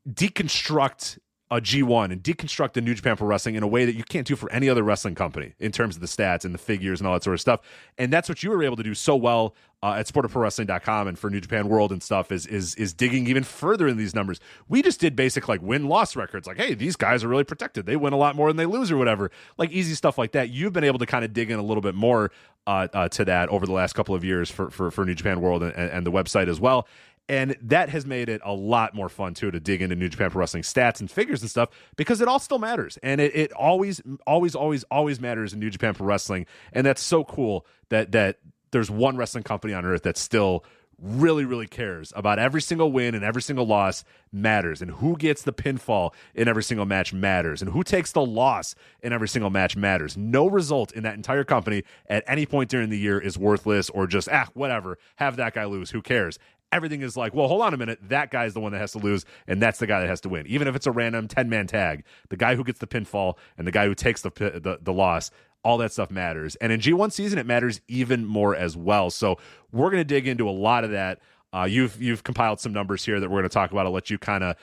deconstruct a G1 and deconstruct the New Japan Pro Wrestling in a way that you can't do for any other wrestling company in terms of the stats and the figures and all that sort of stuff. And that's what you were able to do so well at sportofprowrestling.com and for New Japan World and stuff is digging even further in these numbers. We just did basic like win-loss records. Like, hey, these guys are really protected. They win a lot more than they lose or whatever. Like easy stuff like that. You've been able to kind of dig in a little bit more to that over the last couple of years for New Japan World and the website as well. And that has made it a lot more fun, too, to dig into New Japan Pro Wrestling stats and figures and stuff, because it all still matters. And it always matters in New Japan Pro Wrestling. And that's so cool that there's one wrestling company on earth that still really, really cares about every single win and every single loss matters. And who gets the pinfall in every single match matters. And who takes the loss in every single match matters. No result in that entire company at any point during the year is worthless or just, whatever, have that guy lose. Who cares? Everything is like, well, hold on a minute. That guy is the one that has to lose, and that's the guy that has to win. Even if it's a random 10-man tag, the guy who gets the pinfall and the guy who takes the loss, all that stuff matters. And in G1 season, it matters even more as well. So we're going to dig into a lot of that. You've compiled some numbers here that we're going to talk about. I'll let you kind of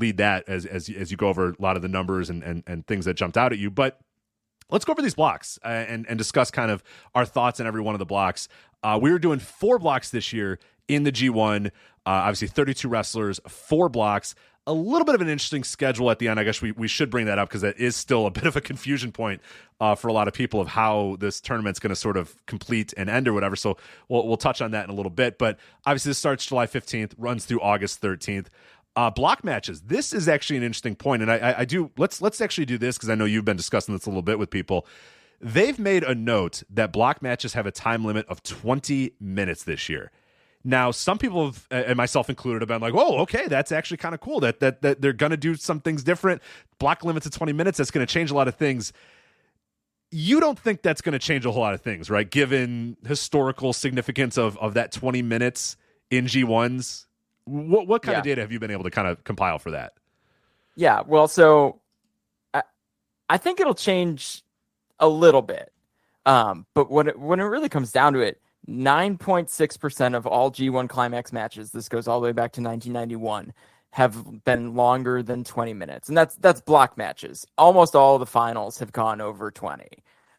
lead that as you go over a lot of the numbers and things that jumped out at you. But let's go over these blocks and discuss kind of our thoughts on every one of the blocks. We were doing 4 blocks this year in the G1, obviously 32 wrestlers, 4 blocks, a little bit of an interesting schedule at the end. I guess we should bring that up because that is still a bit of a confusion point for a lot of people of how this tournament's going to sort of complete and end or whatever. So we'll touch on that in a little bit. But obviously this starts July 15th, runs through August 13th. Block matches. This is actually an interesting point. And I do, let's actually do this because I know you've been discussing this a little bit with people. They've made a note that block matches have a time limit of 20 minutes this year. Now, some people, have, and myself included, have been like, "Oh, okay, that's actually kind of cool. That they're going to do some things different. Block limits at 20 minutes. That's going to change a lot of things." You don't think that's going to change a whole lot of things, right? Given historical significance of that 20 minutes in G1s, what kind of data have you been able to kind of compile for that? Yeah, well, so I think it'll change a little bit, but when it really comes down to it. 9.6% of all G1 Climax matches, this goes all the way back to 1991, have been longer than 20 minutes, and that's block matches. Almost all of the finals have gone over 20.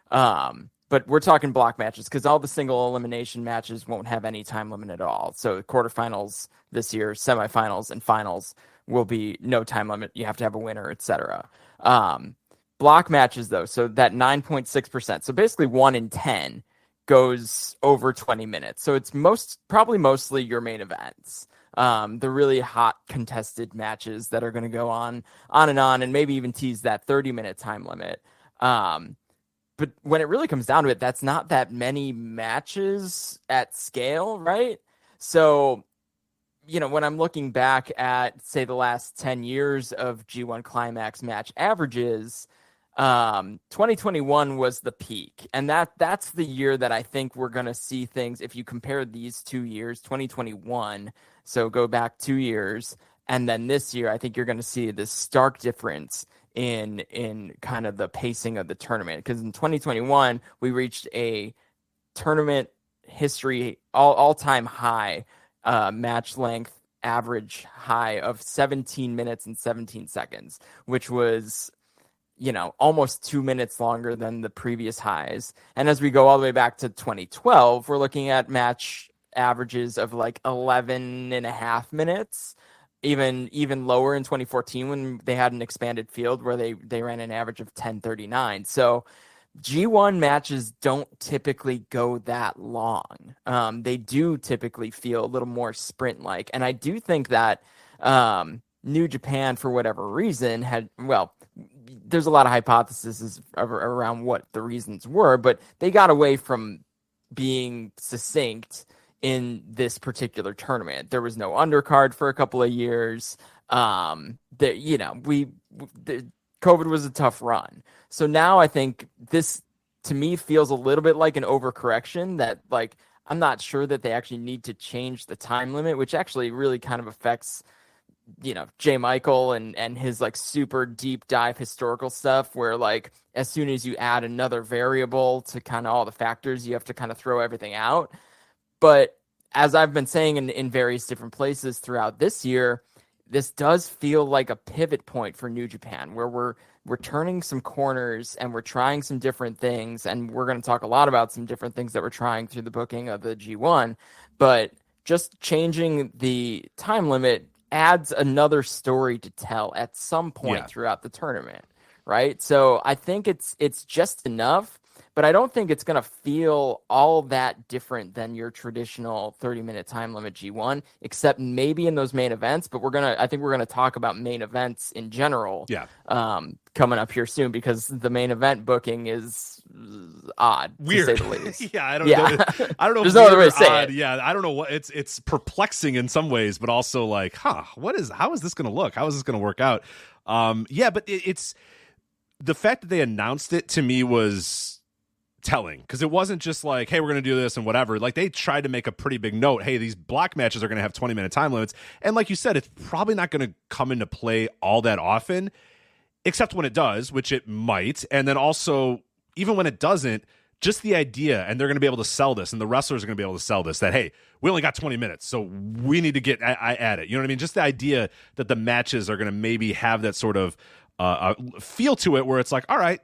But we're talking block matches because all the single elimination matches won't have any time limit at all. So quarterfinals this year, semifinals, and finals will be no time limit. You have to have a winner, etc. Block matches, though, so that 9.6%. So basically 1 in 10 goes over 20 minutes. So it's probably mostly your main events. The really hot contested matches that are going to go on and maybe even tease that 30-minute time limit. But when it really comes down to it, that's not that many matches at scale, right? So, when I'm looking back at, say, the last 10 years of G1 Climax match averages, 2021 was the peak. And that's the year that I think we're going to see things. If you compare these 2 years, 2021, so go back 2 years, and then this year, I think you're going to see this stark difference in kind of the pacing of the tournament. Because in 2021, we reached a tournament history all-time high match length average high of 17 minutes and 17 seconds, which was almost 2 minutes longer than the previous highs. And as we go all the way back to 2012, we're looking at match averages of like 11 and a half minutes, even lower in 2014 when they had an expanded field where they ran an average of 10:39. So G1 matches don't typically go that long. They do typically feel a little more sprint-like. And I do think that New Japan, for whatever reason, there's a lot of hypotheses around what the reasons were, but they got away from being succinct in this particular tournament. There was no undercard for a couple of years. COVID was a tough run. So now I think this, to me, feels a little bit like an overcorrection that, like, I'm not sure that they actually need to change the time limit, which actually really kind of affects, J. Michael and his like super deep dive historical stuff where like as soon as you add another variable to kind of all the factors, you have to kind of throw everything out. But as I've been saying in various different places throughout this year, this does feel like a pivot point for New Japan where we're turning some corners and we're trying some different things. And we're going to talk a lot about some different things that we're trying through the booking of the G1, but just changing the time limit adds another story to tell at some point throughout the tournament, right? So I think it's just enough, but I don't think it's going to feel all that different than your traditional 30-minute time limit G1, except maybe in those main events. But I think we're going to talk about main events in general coming up here soon, because the main event booking is odd, weird, to say the least. I don't know. There's no other way to say it. Yeah, I don't know what it's perplexing in some ways, but also like, how is this going to look? How is this going to work out? But it's the fact that they announced it to me was telling, because it wasn't just like, hey, we're going to do this and whatever. Like, they tried to make a pretty big note. Hey, these block matches are going to have 20-minute time limits. And like you said, it's probably not going to come into play all that often, except when it does, which it might. And then also, even when it doesn't, just the idea, and they're going to be able to sell this, and the wrestlers are going to be able to sell this, that, hey, we only got 20 minutes, so we need to get at it. You know what I mean? Just the idea that the matches are going to maybe have that sort of feel to it where it's like, all right,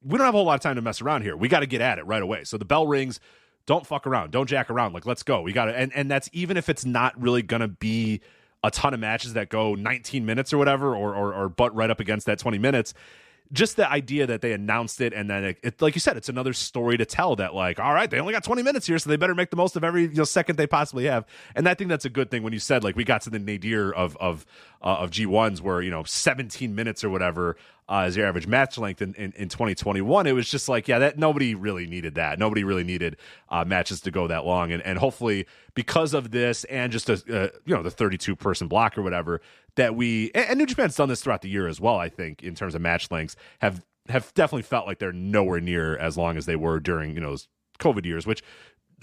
we don't have a whole lot of time to mess around here. We got to get at it right away. So the bell rings. Don't fuck around. Don't jack around. Like, let's go. We got to, and that's even if it's not really going to be a ton of matches that go 19 minutes or whatever, or butt right up against that 20 minutes. Just the idea that they announced it, and then it, like you said, it's another story to tell that, like, all right, they only got 20 minutes here, so they better make the most of every second they possibly have. And I think that's a good thing when you said, like, we got to the nadir of G1s where, 17 minutes or whatever is your average match length in 2021. It was just like, that nobody really needed that. Nobody really needed matches to go that long. And hopefully because of this and just the 32-person block or whatever, that and New Japan's done this throughout the year as well, I think, in terms of match lengths, have definitely felt like they're nowhere near as long as they were during, those COVID years, which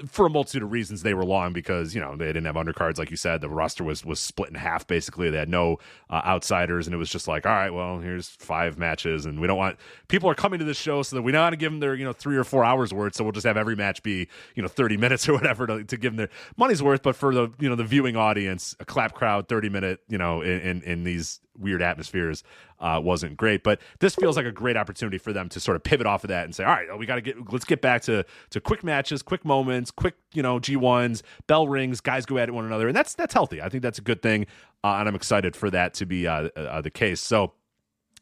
for a multitude of reasons, they were long because, they didn't have undercards, like you said. The roster was split in half, basically. They had no outsiders, and it was just like, all right, well, here's 5 matches, and we don't want – people are coming to this show so that we don't want to give them their, 3 or 4 hours worth, so we'll just have every match be, 30 minutes or whatever to give them their money's worth. But for the, the viewing audience, a clap crowd, 30-minute, in these weird atmospheres wasn't great. But this feels like a great opportunity for them to sort of pivot off of that and say, all right, let's get back to quick matches, quick moments, quick, G1s, bell rings, guys go at one another. And that's healthy. I think that's a good thing. And I'm excited for that to be the case. So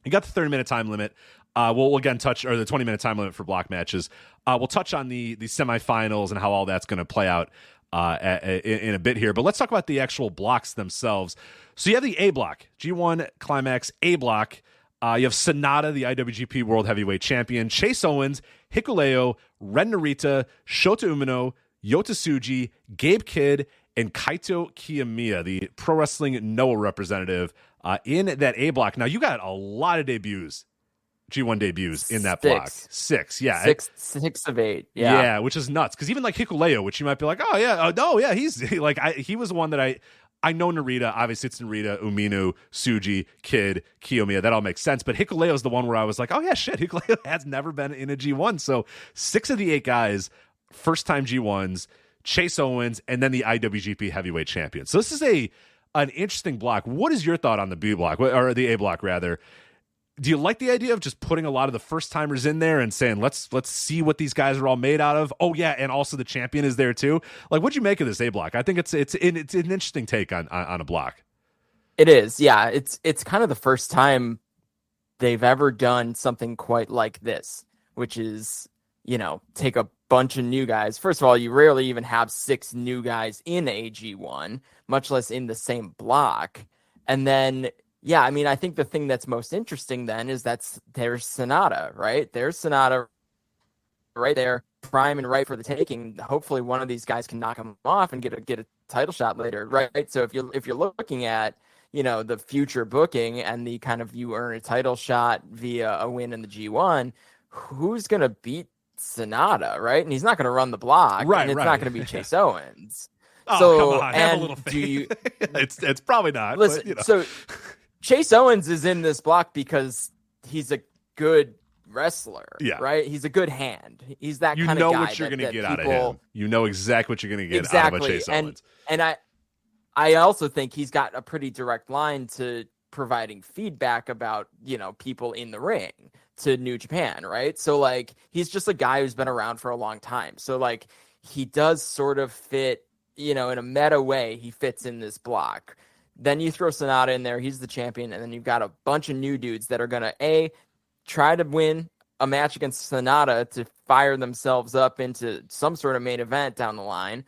you got the 30-minute time limit. We'll again touch, or the 20-minute time limit for block matches. We'll touch on the semifinals and how all that's going to play out in a bit here. But let's talk about the actual blocks themselves. So you have the A block, G1 Climax A block. You have Sonata, the IWGP World Heavyweight Champion, Chase Owens, Hikuleo, Ren Narita, Shota Umino, Yota Tsuji, Gabe Kidd, and Kaito Kiyomiya, the Pro Wrestling Noah representative in that A block. Now, you got a lot of debuts, G1 debuts in that block. 6, yeah. 6 of 8, yeah. Yeah, which is nuts. Because even like Hikuleo, which you might be like, oh, yeah, no, yeah, he was one that I know Narita, obviously it's Narita, Umino, Tsuji, Kidd, Kiyomiya. That all makes sense. But Hikuleo is the one where I was like, oh, yeah, shit, Hikuleo has never been in a G1. So 6 of the 8 guys, first-time G1s, Chase Owens, and then the IWGP Heavyweight Champion. So this is an interesting block. What is your thought on the B block, or the A block, rather? Do you like the idea of just putting a lot of the first-timers in there and saying, let's see what these guys are all made out of? Oh, yeah, and also the champion is there, too. Like, what'd you make of this A block? I think it's an interesting take on a block. It is, yeah. It's kind of the first time they've ever done something quite like this, which is, take a bunch of new guys. First of all, you rarely even have 6 new guys in AG1, much less in the same block. And then... yeah, I mean, I think the thing that's most interesting then is there's Sonata, right? There's Sonata right there, prime and right for the taking. Hopefully one of these guys can knock him off and get a title shot later, right? So if you're looking at, the future booking and the kind of you earn a title shot via a win in the G1, who's going to beat Sonata, right? And he's not going to run the block, right, and it's right. not going to be Chase Owens. Oh, so, come on, have a little faith. It's probably not. Listen, but, so Chase Owens is in this block because he's a good wrestler, right? He's a good hand. He's that kind of guy. You know what you're going to get out of him. You know exactly what you're going to get out of a Chase Owens. And I also think he's got a pretty direct line to providing feedback about, people in the ring to New Japan, right? So, like, he's just a guy who's been around for a long time. So, like, he does sort of fit, in a meta way, he fits in this block. Then you throw Sonata in there, he's the champion, and then you've got a bunch of new dudes that are going to, try to win a match against Sonata to fire themselves up into some sort of main event down the line,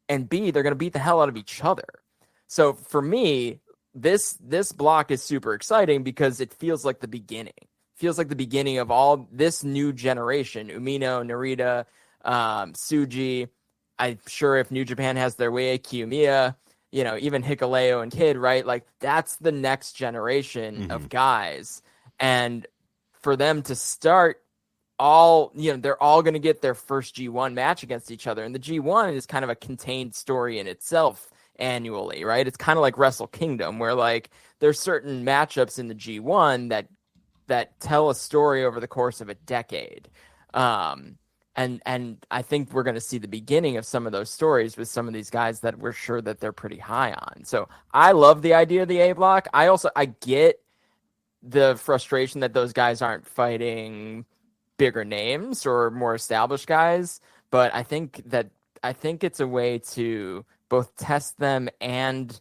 and B, they're going to beat the hell out of each other. So for me, this block is super exciting because it feels like the beginning. It feels like the beginning of all this new generation. Umino, Narita, Tsuji. I'm sure if New Japan has their way, Kiyomiya, even Hikuleo and Kidd, right? Like, that's the next generation of guys. And for them to start they're all going to get their first G1 match against each other. And the G1 is kind of a contained story in itself annually, right? It's kind of like Wrestle Kingdom, where, like, there's certain matchups in the G1 that tell a story over the course of a decade. And I think we're going to see the beginning of some of those stories with some of these guys that we're sure that they're pretty high on. So I love the idea of the A block. I get the frustration that those guys aren't fighting bigger names or more established guys, but I think it's a way to both test them and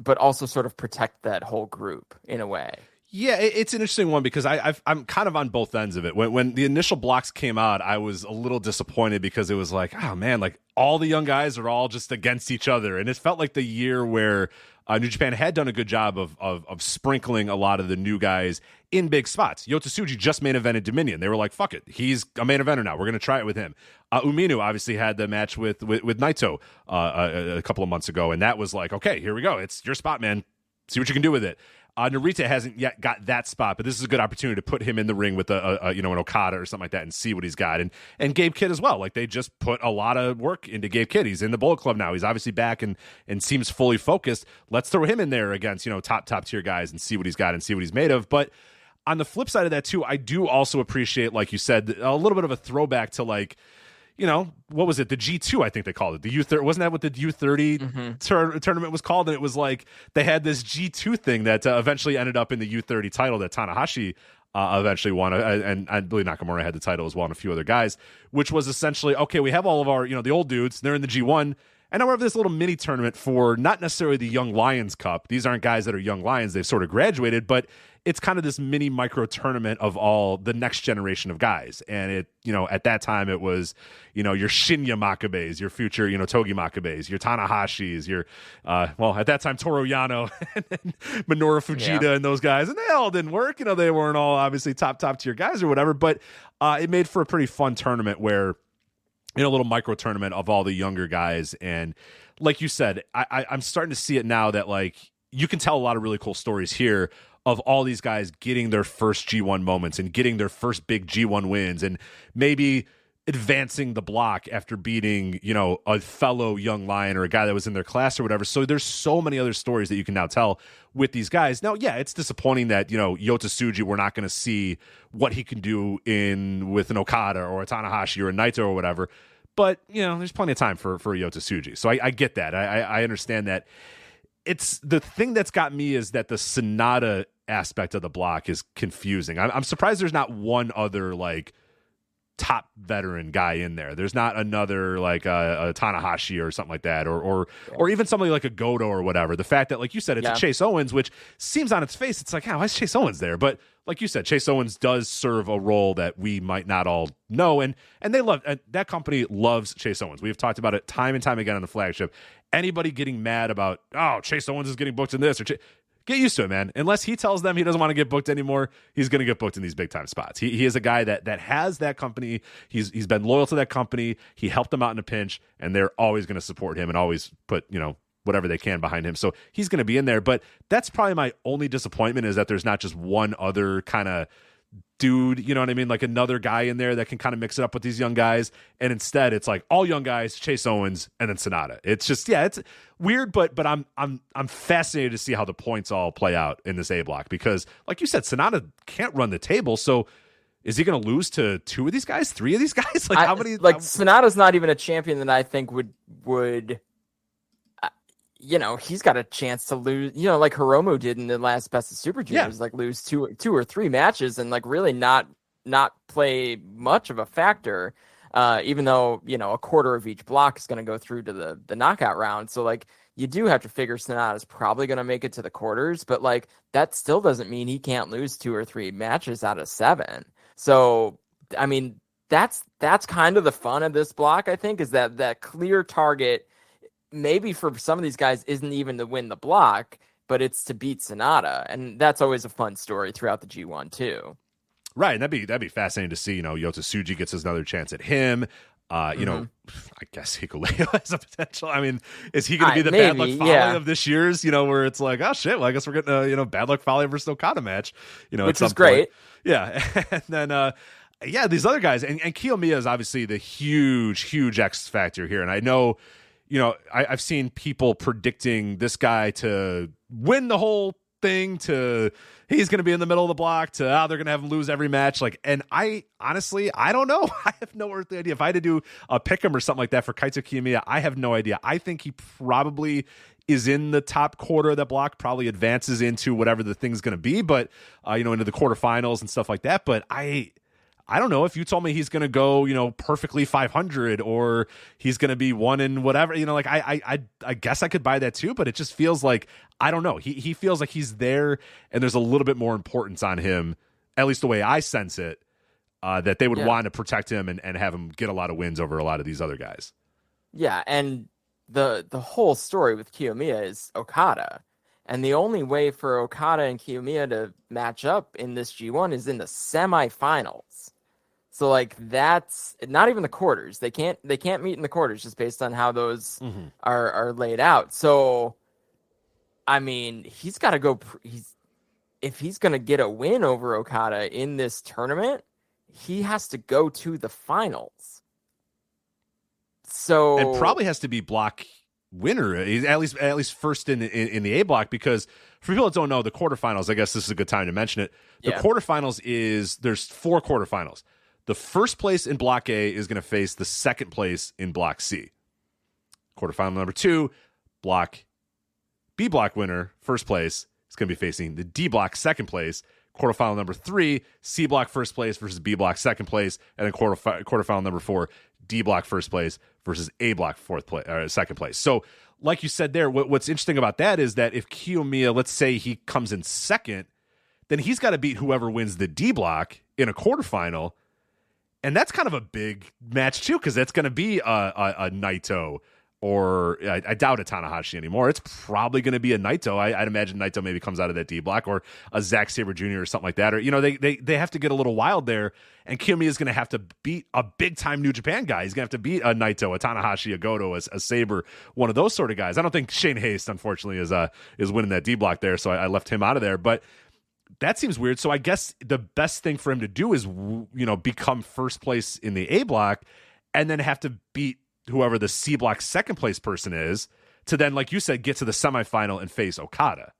but also sort of protect that whole group in a way. Yeah, it's an interesting one because I'm kind of on both ends of it. When the initial blocks came out, I was a little disappointed because it was like, oh man, like all the young guys are all just against each other. And it felt like the year where New Japan had done a good job of sprinkling a lot of the new guys in big spots. Yota Tsuji just main evented Dominion. They were like, fuck it, he's a main eventer now. We're going to try it with him. Umino obviously had the match with Naito a couple of months ago, and that was like, okay, here we go. It's your spot, man. See what you can do with it. Narita hasn't yet got that spot, but this is a good opportunity to put him in the ring with an Okada or something like that and see what he's got. And Gabe Kidd as well. Like, they just put a lot of work into Gabe Kidd. He's in the Bullet Club now. He's obviously back and seems fully focused. Let's throw him in there against, top tier guys and see what he's got and see what he's made of. But on the flip side of that too, I do also appreciate, like you said, a little bit of a throwback to, like, what was it? The G2, I think they called it. The U30, wasn't that what the U30 tournament was called? And it was like they had this G2 thing that eventually ended up in the U30 title that Tanahashi eventually won. And I believe Nakamura had the title as well and a few other guys, which was essentially, okay, we have all of our, the old dudes, they're in the G1. And now we have this little mini tournament for not necessarily the Young Lions Cup. These aren't guys that are Young Lions. They've sort of graduated, but it's kind of this mini micro tournament of all the next generation of guys. And it, at that time it was, your Shinya Maccabees, your future, Togi Maccabees, your Tanahashis, your, at that time, Toru Yano and Minoru Fujita and those guys. And they all didn't work. They weren't all obviously top tier guys or whatever, but it made for a pretty fun tournament where, a little micro tournament of all the younger guys. And like you said, I'm starting to see it now that, like, you can tell a lot of really cool stories here of all these guys getting their first G1 moments and getting their first big G1 wins and maybe advancing the block after beating, a fellow young lion or a guy that was in their class or whatever. So there's so many other stories that you can now tell with these guys. Now, yeah, it's disappointing that, Yota Tsuji, we're not going to see what he can do with an Okada or a Tanahashi or a Naito or whatever. But, there's plenty of time for Yota Tsuji. So I get that. I understand that. It's the thing that's got me is that the Sonata aspect of the block is confusing. I'm surprised there's not one other, like, top veteran guy in there. There's not another, like, a Tanahashi or something like that, or even somebody like a Goto or whatever. The fact that, like you said, it's a Chase Owens, which seems on its face, it's like, why is Chase Owens there? But like you said, Chase Owens does serve a role that we might not all know, and they love that company loves Chase Owens. We've talked about it time and time again on the flagship. Anybody getting mad about, Chase Owens is getting booked in this, get used to it, man. Unless he tells them he doesn't want to get booked anymore, he's going to get booked in these big time spots. He is a guy that has that company. He's been loyal to that company. He helped them out in a pinch, and they're always going to support him and always put, whatever they can behind him. So he's going to be in there. But that's probably my only disappointment, is that there's not just one other kind of dude, you know what I mean? Like another guy in there that can kind of mix it up with these young guys. And instead it's like all young guys, Chase Owens, and then Sonata. It's just, it's weird, but I'm fascinated to see how the points all play out in this A block, because like you said, Sonata can't run the table. So is he going to lose to two of these guys, three of these guys? Like how many? Like Sonata's not even a champion that I think would he's got a chance to lose, like Hiromu did in the last Best of Super Juniors, like lose two or three matches and like really not play much of a factor, even though, a quarter of each block is going to go through to the knockout round. So like you do have to figure Sonata's probably going to make it to the quarters, but like that still doesn't mean he can't lose 2 or 3 matches out of 7. So, I mean, that's kind of the fun of this block, I think, is that clear target. Maybe for some of these guys isn't even to win the block, but it's to beat Sonata. And that's always a fun story throughout the G1 too. Right. And that'd be fascinating to see, Yota Tsuji gets another chance at him. I guess Hikuleo has a potential. I mean, is he going to be the Bad Luck Fale of this year's, where it's like, oh shit, well, I guess we're getting a Bad Luck Fale versus Okada match, which is great. Yeah. And then, these other guys and Kiyomiya is obviously the huge X factor here. And I know, I've seen people predicting this guy to win the whole thing, to he's going to be in the middle of the block, to they're going to have him lose every match. Like, and I honestly, I don't know. I have no earthly idea. If I had to do a pick 'em or something like that for Kaito Kiyomiya, I have no idea. I think he probably is in the top quarter of that block, probably advances into whatever the thing's going to be, but into the quarterfinals and stuff like that. But I don't know. If you told me he's going to go, perfectly 500 or he's going to be 1 in whatever, I guess I could buy that too, but it just feels like, I don't know. He feels like he's there and there's a little bit more importance on him, at least the way I sense it, that they would want to protect him and have him get a lot of wins over a lot of these other guys. Yeah. And the whole story with Kiyomiya is Okada. And the only way for Okada and Kiyomiya to match up in this G1 is in the semifinals. So like that's not even the quarters. They can't meet in the quarters just based on how those are laid out. So I mean, he's got to go. if he's going to get a win over Okada in this tournament, he has to go to the finals. So and probably has to be block winner, he's at least first in the A block, because for people that don't know, the quarterfinals, I guess this is a good time to mention it. The quarterfinals there's 4 quarterfinals. The first place in block A is going to face the second place in block C. Quarterfinal number 2, block B block winner, first place, is going to be facing the D block second place. Quarterfinal number 3, C block first place versus B block second place, and then quarterfinal number 4, D block first place versus A block second place. So, like you said there, what's interesting about that is that if Kiyomiya, let's say he comes in second, then he's got to beat whoever wins the D block in a quarterfinal, and that's kind of a big match too, because that's going to be a Naito. Or I doubt a Tanahashi anymore. It's probably going to be a Naito. I'd imagine Naito maybe comes out of that D block, or a Zack Sabre Jr. or something like that. Or, they have to get a little wild there, and Kiyomiya is going to have to beat a big-time New Japan guy. He's going to have to beat a Naito, a Tanahashi, a Goto, a Sabre, one of those sort of guys. I don't think Shane Haste, unfortunately, is winning that D block there, so I left him out of there. But that seems weird. So I guess the best thing for him to do is, become first place in the A block, and then have to beat whoever the C block second place person is, to then, like you said, get to the semifinal and face Okada.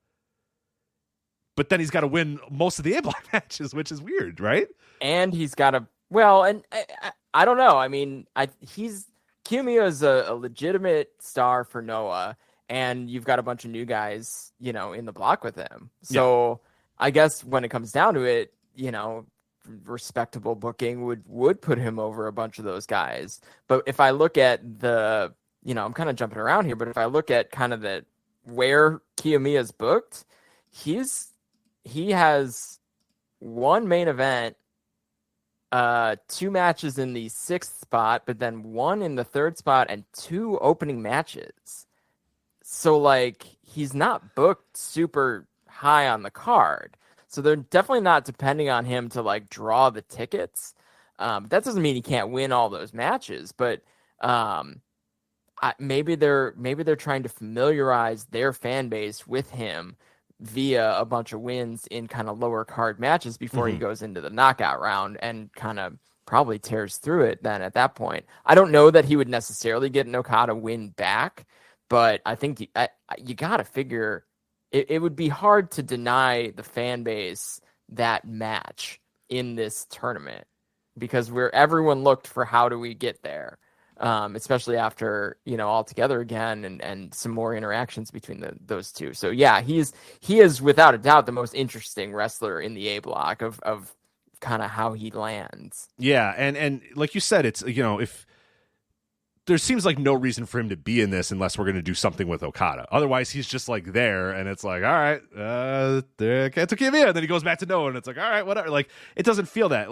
But then he's got to win most of the A block matches, which is weird, right? And he's got to, and I don't know. I mean, Kiyomiya is a legitimate star for Noah, and you've got a bunch of new guys, in the block with him. So I guess when it comes down to it, respectable booking would put him over a bunch of those guys. But if I look at I'm kind of jumping around here, but if I look at kind of where Kiyomiya's booked, he has 1 main event, 2 matches in the 6th spot, but then 1 in the 3rd spot and 2 opening matches. So he's not booked super high on the card. So they're definitely not depending on him to draw the tickets. That doesn't mean he can't win all those matches, but maybe they're trying to familiarize their fan base with him via a bunch of wins in kind of lower card matches before he goes into the knockout round and kind of probably tears through it. Then at that point, I don't know that he would necessarily get an Okada win back, but I think you got to figure. It would be hard to deny the fan base that match in this tournament, because everyone looked for how do we get there, especially after all together again and some more interactions between those two. So yeah, he is without a doubt the most interesting wrestler in the A block of kind of how he lands. Yeah, and like you said, it's if there seems like no reason for him to be in this unless we're going to do something with Okada. Otherwise, he's just there, and it's all right, can't take him in. Then he goes back to Noah, and it's all right, whatever. It doesn't feel that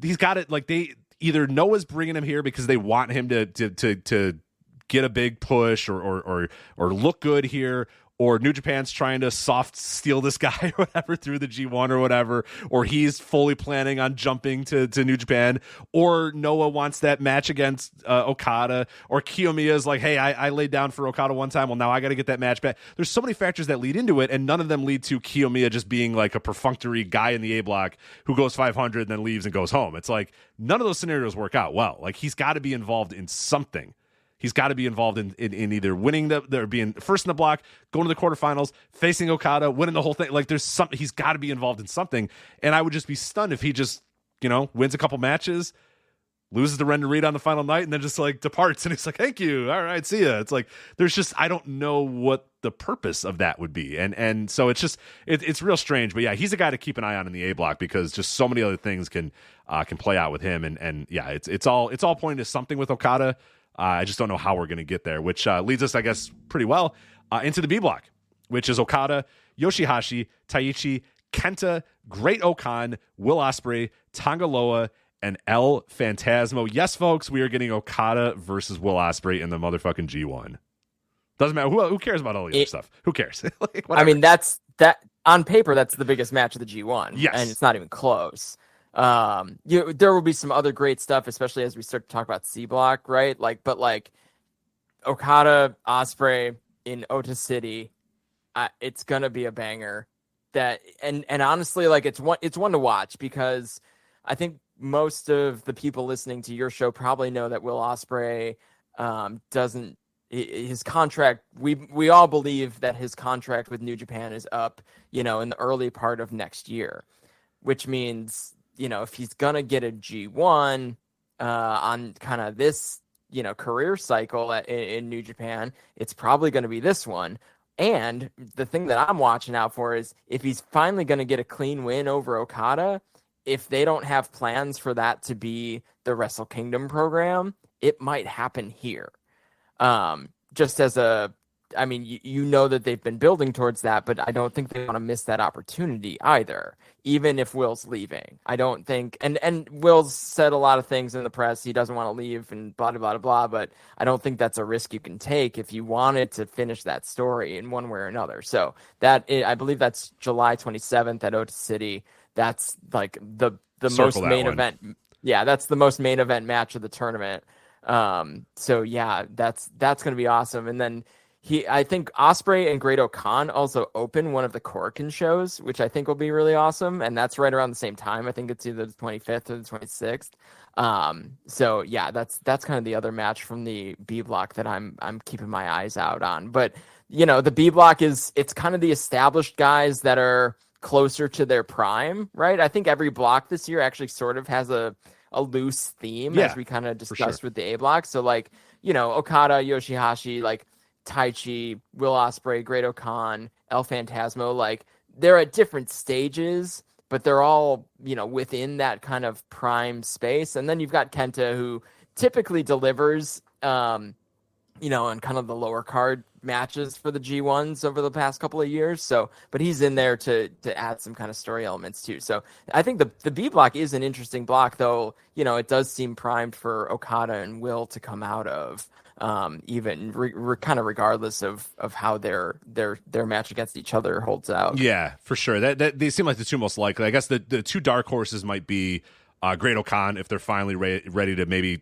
he's got it. They either Noah's bringing him here because they want him to get a big push or look good here, or New Japan's trying to soft steal this guy or whatever through the G1 or whatever, or he's fully planning on jumping to New Japan, or Noah wants that match against Okada, or Kiyomiya's hey, I laid down for Okada one time, well, now I got to get that match back. There's so many factors that lead into it, and none of them lead to Kiyomiya just being a perfunctory guy in the A block who goes 500 and then leaves and goes home. It's none of those scenarios work out well. He's got to be involved in something. He's got to be involved in either winning or being first in the block, going to the quarterfinals, facing Okada, winning the whole thing. He's got to be involved in something. And I would just be stunned if he just, wins a couple matches, loses to Ren Narita on the final night, and then just departs. And he's thank you. All right, see ya. It's there's just, I don't know what the purpose of that would be. And so it's just, it's real strange. But yeah, he's a guy to keep an eye on in the A block, because just so many other things can play out with him. And yeah, it's all pointing to something with Okada. I just don't know how we're going to get there, which leads us, I guess, pretty well into the B block, which is Okada, Yoshihashi, Taichi, Kenta, Great Okan, Will Ospreay, Tonga Loa, and El Phantasmo. Yes, folks, we are getting Okada versus Will Ospreay in the motherfucking G1. Doesn't matter. Who cares about all the other stuff? Who cares? I mean, that on paper, that's the biggest match of the G1. Yes. And it's not even close. There will be some other great stuff, especially as we start to talk about C block, right? But Okada, Ospreay in Ota City, it's gonna be a banger. and honestly, like it's one to watch, because I think most of the people listening to your show probably know that Will Ospreay doesn't, his contract, we all believe that his contract with New Japan is up, in the early part of next year, which means, if he's gonna get a G1 on kind of this, career cycle in New Japan, it's probably going to be this one. And the thing that I'm watching out for is if he's finally going to get a clean win over Okada, if they don't have plans for that to be the Wrestle Kingdom program, it might happen here. Just as that they've been building towards that, but I don't think they want to miss that opportunity either, even if Will's leaving. I don't think, and Will's said a lot of things in the press, he doesn't want to leave and blah, blah, blah, blah, but I don't think that's a risk you can take if you wanted to finish that story in one way or another. So I believe that's July 27th at Ota City. That's like the most main event. Yeah, that's the most main event match of the tournament. So yeah, that's going to be awesome. And then I think Ospreay and Great Khan also open one of the Korakuen shows, which I think will be really awesome. And that's right around the same time. I think it's either the 25th or the 26th. So yeah, that's kind of the other match from the B block that I'm keeping my eyes out on. But the B block it's kind of the established guys that are closer to their prime, right? I think every block this year actually sort of has a loose theme, as we kind of discussed with the A block. So like, Okada, Yoshihashi, like Taichi, Will Ospreay, Great Khan, El Phantasmo, like they're at different stages, but they're all, within that kind of prime space. And then you've got Kenta, who typically delivers, in kind of the lower card matches for the G1s over the past couple of years. So, but he's in there to add some kind of story elements too. So I think the B block is an interesting block, though, it does seem primed for Okada and Will to come out of, even kind of regardless of how their match against each other holds out. Yeah, for sure. That they seem like the two most likely. I guess the two dark horses might be Great Khan, if they're finally ready to maybe,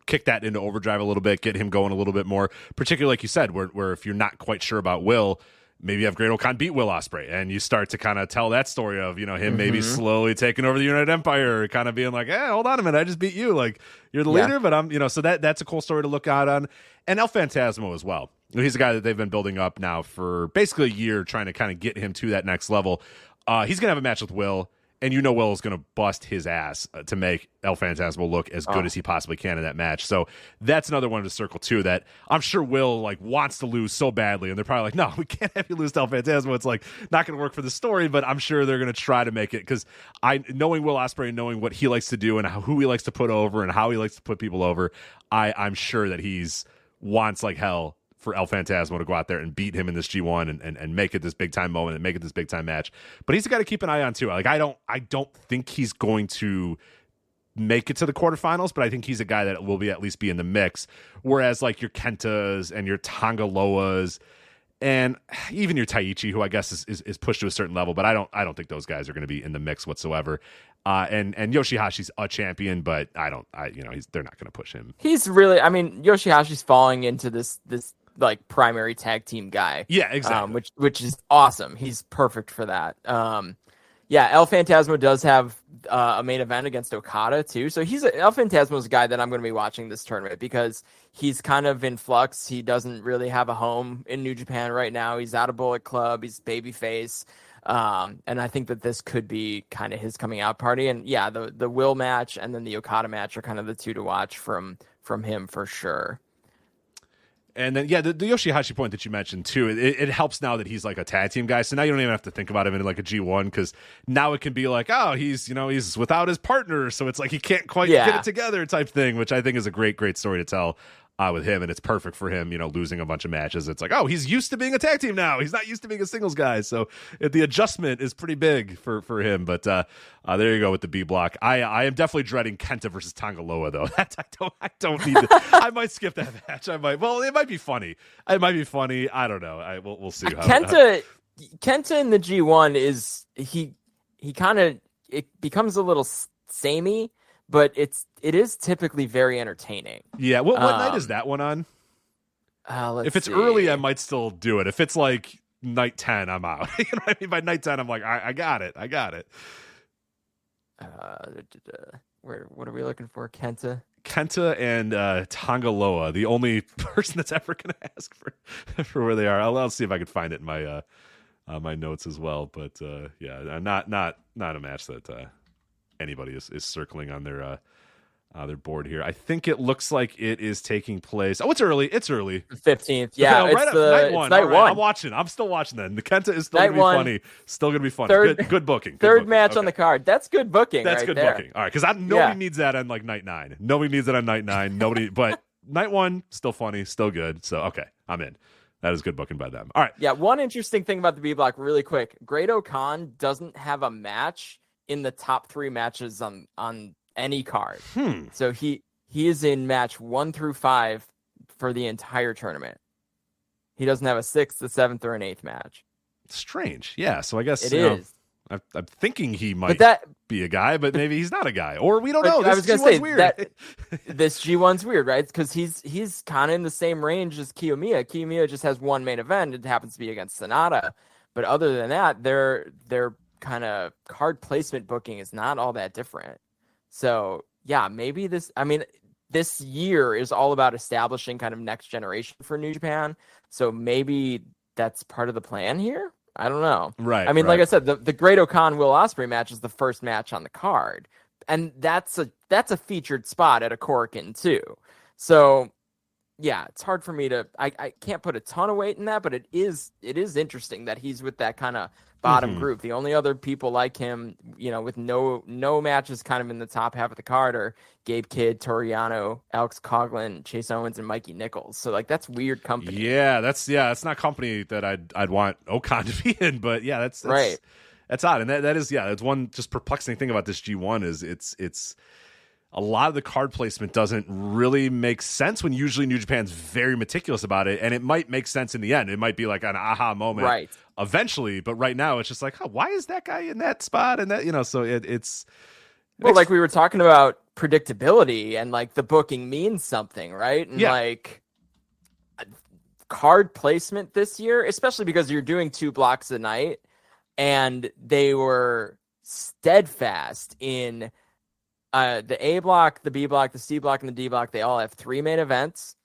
kick that into overdrive a little bit, get him going a little bit more, particularly like you said, where if you're not quite sure about Will, maybe you have Great Khan beat Will Ospreay, and you start to kind of tell that story of, him maybe slowly taking over the United Empire, kind of being like, hey, hold on a minute, I just beat you. Like, you're the leader, but I'm, so that's a cool story to look out on. And El Phantasmo as well. He's a guy that they've been building up now for basically a year, trying to kind of get him to that next level. He's going to have a match with Will, and Will is going to bust his ass to make El Phantasmo look as good as he possibly can in that match. So that's another one to circle too, that I'm sure Will wants to lose so badly, and they're probably like, no, we can't have you lose to El Phantasmo. It's not going to work for the story, but I'm sure they're going to try to make it, because knowing Will Ospreay, knowing what he likes to do and who he likes to put over and how he likes to put people over, I'm sure that he's wants like hell for El Phantasmo to go out there and beat him in this G1 and make it this big time moment and make it this big time match. But he's a guy to keep an eye on too. I don't think he's going to make it to the quarterfinals, but I think he's a guy that will at least be in the mix. Whereas your Kentas and your Tonga Loas and even your Taichi, who I guess is pushed to a certain level, but I don't think those guys are going to be in the mix whatsoever. And Yoshihashi's a champion, but they're not going to push him. He's really, Yoshihashi's falling into this primary tag team guy. Yeah, exactly. Which is awesome. He's perfect for that. El Phantasmo does have a main event against Okada too. So El Phantasmo's a guy that I'm going to be watching this tournament, because he's kind of in flux. He doesn't really have a home in New Japan right now. He's out of Bullet Club. He's babyface. And I think that this could be kind of his coming out party. And yeah, the Will match and then the Okada match are kind of the two to watch from him for sure. And then, the Yoshihashi point that you mentioned, too, it helps now that he's a tag team guy. So now you don't even have to think about him in a G1, because now it can be he's without his partner. So it's he can't quite get it together type thing, which I think is a great, great story to tell with him. And it's perfect for him, losing a bunch of matches. It's he's used to being a tag team now. He's not used to being a singles guy. So the adjustment is pretty big for him. But there you go with the B block. I am definitely dreading Kenta versus Tonga Loa, though. I don't need to. I might skip that match. I might. Well, it might be funny. I don't know. We'll see. Kenta in the G1 is he kind of, it becomes a little samey, but it is typically very entertaining. Yeah. What night is that one on? Let's if it's see. early, I might still do it. If it's night 10, I'm out. You know what I mean? By night 10, I'm like, I got it. What are we looking for? Kenta and Tangaloa, the only person that's ever going to ask for where they are. I'll see if I can find it in my my notes as well. But not a match that anybody is circling on their board here. I think it looks like it is taking place. Oh, it's early. It's early. 15th. Yeah, okay, it's night one. Night one. I'm watching. I'm still watching that. And the Kenta is still night going to be one. funny. Still going to be funny. Good booking. Third match on the card. That's good booking. That's right good there. booking. All right, because nobody needs that on like night 9. Nobody needs that on night 9. Nobody. But night 1, still funny, still good. So okay, I'm in. That is good booking by them. All right. Yeah. One interesting thing about the B block, really quick. Great-O-Khan doesn't have a match in the top 3 matches on any card. So he is in match 1 through 5 for the entire tournament. He doesn't have a 6th, a 7th, or an 8th match. Strange. Yeah. So I guess it is. I'm thinking he might be a guy, but maybe he's not a guy, or we don't know. I was going to say weird. This G1's weird, right? Because he's kind of in the same range as Kiyomiya. Kiyomiya just has one main event. It happens to be against Sonata, but other than that, their kind of card placement booking is not all that different. So yeah, maybe this year is all about establishing kind of next generation for New Japan. So maybe that's part of the plan here. I don't know. Right. I mean, like I said, the Great-O-Khan Will Ospreay match is the first match on the card, and that's a featured spot at a Korakuen too. So yeah, it's hard for me to. I can't put a ton of weight in that, but it is interesting that he's with that kind of bottom group. The only other people like him, with no matches kind of in the top half of the card are Gabe Kidd, Toriano, Alex Coughlin, Chase Owens, and Mikey Nichols. So like that's weird company. Yeah, that's not company that I'd want Okan to be in, but yeah, that's right. That's odd, and that is that's one just perplexing thing about this G1 is it's a lot of the card placement doesn't really make sense when usually New Japan's very meticulous about it, and it might make sense in the end. It might be like an aha moment eventually, but right now it's just like, why is that guy in that spot? And that, so it's... Well, like we were talking about predictability and like the booking means something, right? And like card placement this year, especially because you're doing 2 blocks a night, and they were steadfast in... the A block, the B block, the C block, and the D block, they all have 3 main events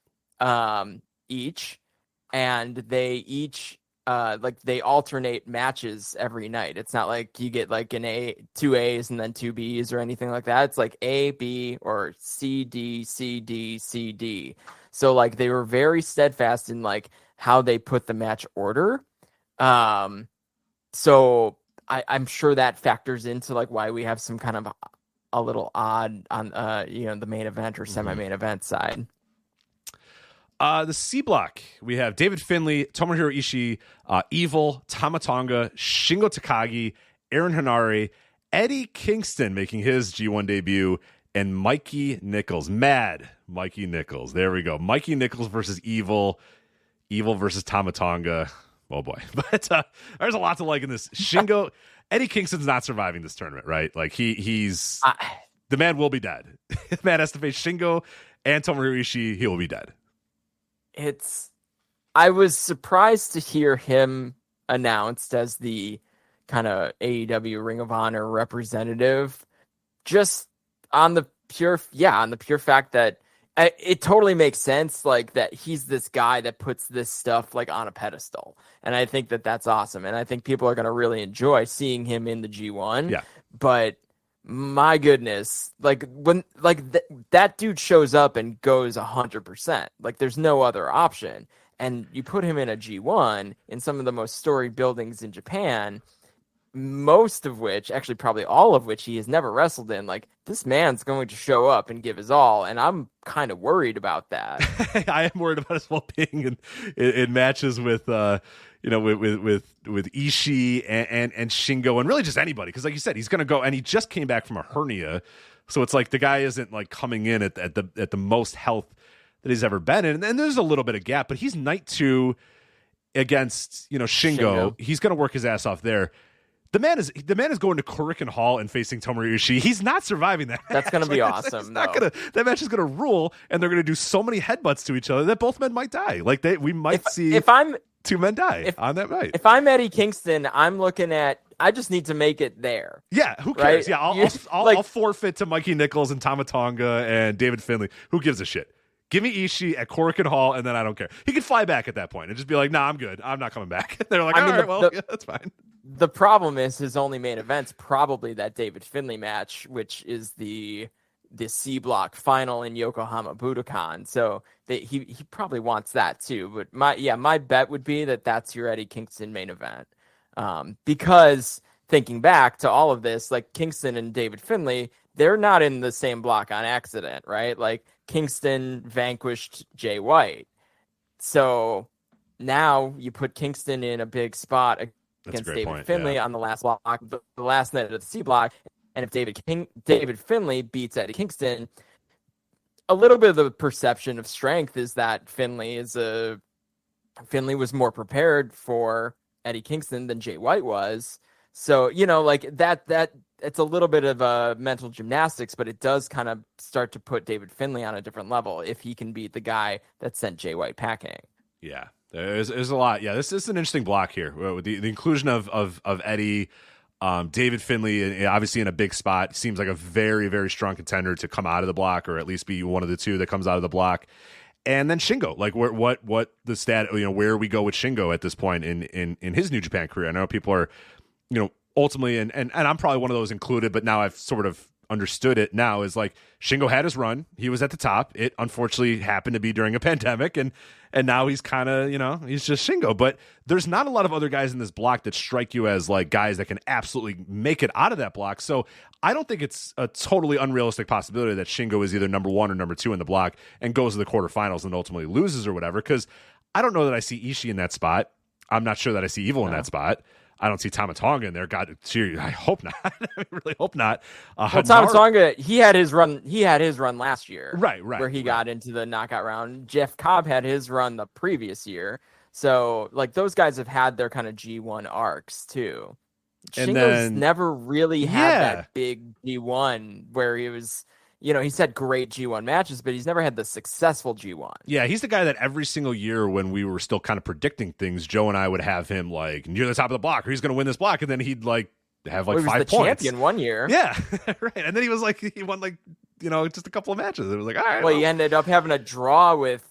each, and they each they alternate matches every night. It's not like you get like 2 A's and then 2 B's or anything like that. It's like A, B, or C, D, C, D, C, D. So like they were very steadfast in like how they put the match order. So I'm sure that factors into like why we have some kind of a little odd on the main event or semi-main event side. The C block, we have David Finlay, Tomohiro Ishii, Evil, Tama Tonga, Shingo Takagi, Aaron Hanare, Eddie Kingston making his G1 debut, and Mikey Nichols. Mad Mikey Nichols. There we go. Mikey Nichols versus Evil. Evil versus Tama Tonga. Oh boy. But there's a lot to like in this. Shingo... Eddie Kingston's not surviving this tournament, right? Like he's the man will be dead. The man has to face Shingo and Tomohiro Ishii. He will be dead. I was surprised to hear him announced as the kind of AEW Ring of Honor representative, just on the pure fact that it totally makes sense, like that he's this guy that puts this stuff like on a pedestal, and I think that that's awesome, and I think people are going to really enjoy seeing him in the G1. Yeah, but my goodness, like when that dude shows up and goes 100%, like there's no other option, and you put him in a G1 in some of the most storied buildings in Japan, most of which, actually probably all of which, he has never wrestled in. Like, this man's going to show up and give his all, and I'm kind of worried about that. I am worried about his well-being in matches with Ishii and Shingo, and really just anybody, because like you said, he's going to go, and he just came back from a hernia, so it's like the guy isn't like coming in at the most health that he's ever been in, and there's a little bit of gap, but he's night 2 against Shingo. He's going to work his ass off there. The man is going to Korakuen Hall and facing Tomohiro Ishii. He's not surviving that. That's going to be awesome. That match is going to rule, and they're going to do so many headbutts to each other that both men might die. Like we might see. If I'm two men die on that night. If I'm Eddie Kingston, I'm looking at, I just need to make it there. Yeah, who cares? Right? Yeah, I'll forfeit to Mikey Nichols and Tama Tonga and David Finlay. Who gives a shit? Give me Ishii at Korakuen Hall, and then I don't care. He could fly back at that point and just be like, "Nah, I'm good. I'm not coming back." They're like, yeah, that's fine. The problem is his only main event's probably that David Finlay match, which is the C block final in Yokohama Budokan. So he probably wants that too. But my bet would be that that's your Eddie Kingston main event. Because thinking back to all of this, like Kingston and David Finlay, they're not in the same block on accident, right? Like Kingston vanquished Jay White. So now you put Kingston in a big spot against David Finlay on the last block, the last night of the C block. And if David Finlay beats Eddie Kingston, a little bit of the perception of strength is that Finlay was more prepared for Eddie Kingston than Jay White was. So, like that it's a little bit of a mental gymnastics, but it does kind of start to put David Finlay on a different level if he can beat the guy that sent Jay White packing. Yeah, there's a lot. Yeah, this is an interesting block here with the inclusion of Eddie, David Finlay, obviously in a big spot. Seems like a very, very strong contender to come out of the block, or at least be one of the two that comes out of the block. And then Shingo, like what the stat, where we go with Shingo at this point in his New Japan career. I know people are, ultimately, and I'm probably one of those included, but now I've sort of understood it now, is like Shingo had his run. He was at the top. It unfortunately happened to be during a pandemic, and now he's kind of, he's just Shingo. But there's not a lot of other guys in this block that strike you as like guys that can absolutely make it out of that block. So I don't think it's a totally unrealistic possibility that Shingo is either number 1 or number 2 in the block and goes to the quarterfinals and ultimately loses or whatever, because I don't know that I see Ishii in that spot. I'm not sure that I see Evil in that spot. I don't see Tama Tonga in there. God, I hope not. I really hope not. Well, Tama Tonga, he had his run last year. Right. Where he got into the knockout round. Jeff Cobb had his run the previous year. So, like, those guys have had their kind of G1 arcs, too. Shingo's never really had that big G1 where he was... he's had great G1 matches, but he's never had the successful G1. Yeah, he's the guy that every single year when we were still kind of predicting things, Joe and I would have him like near the top of the block, or he's going to win this block, and then he'd like have like 5 points. He was the champion one year. Yeah, right. And then he won like just a couple of matches. It was like, all right. Well, he ended up having a draw with,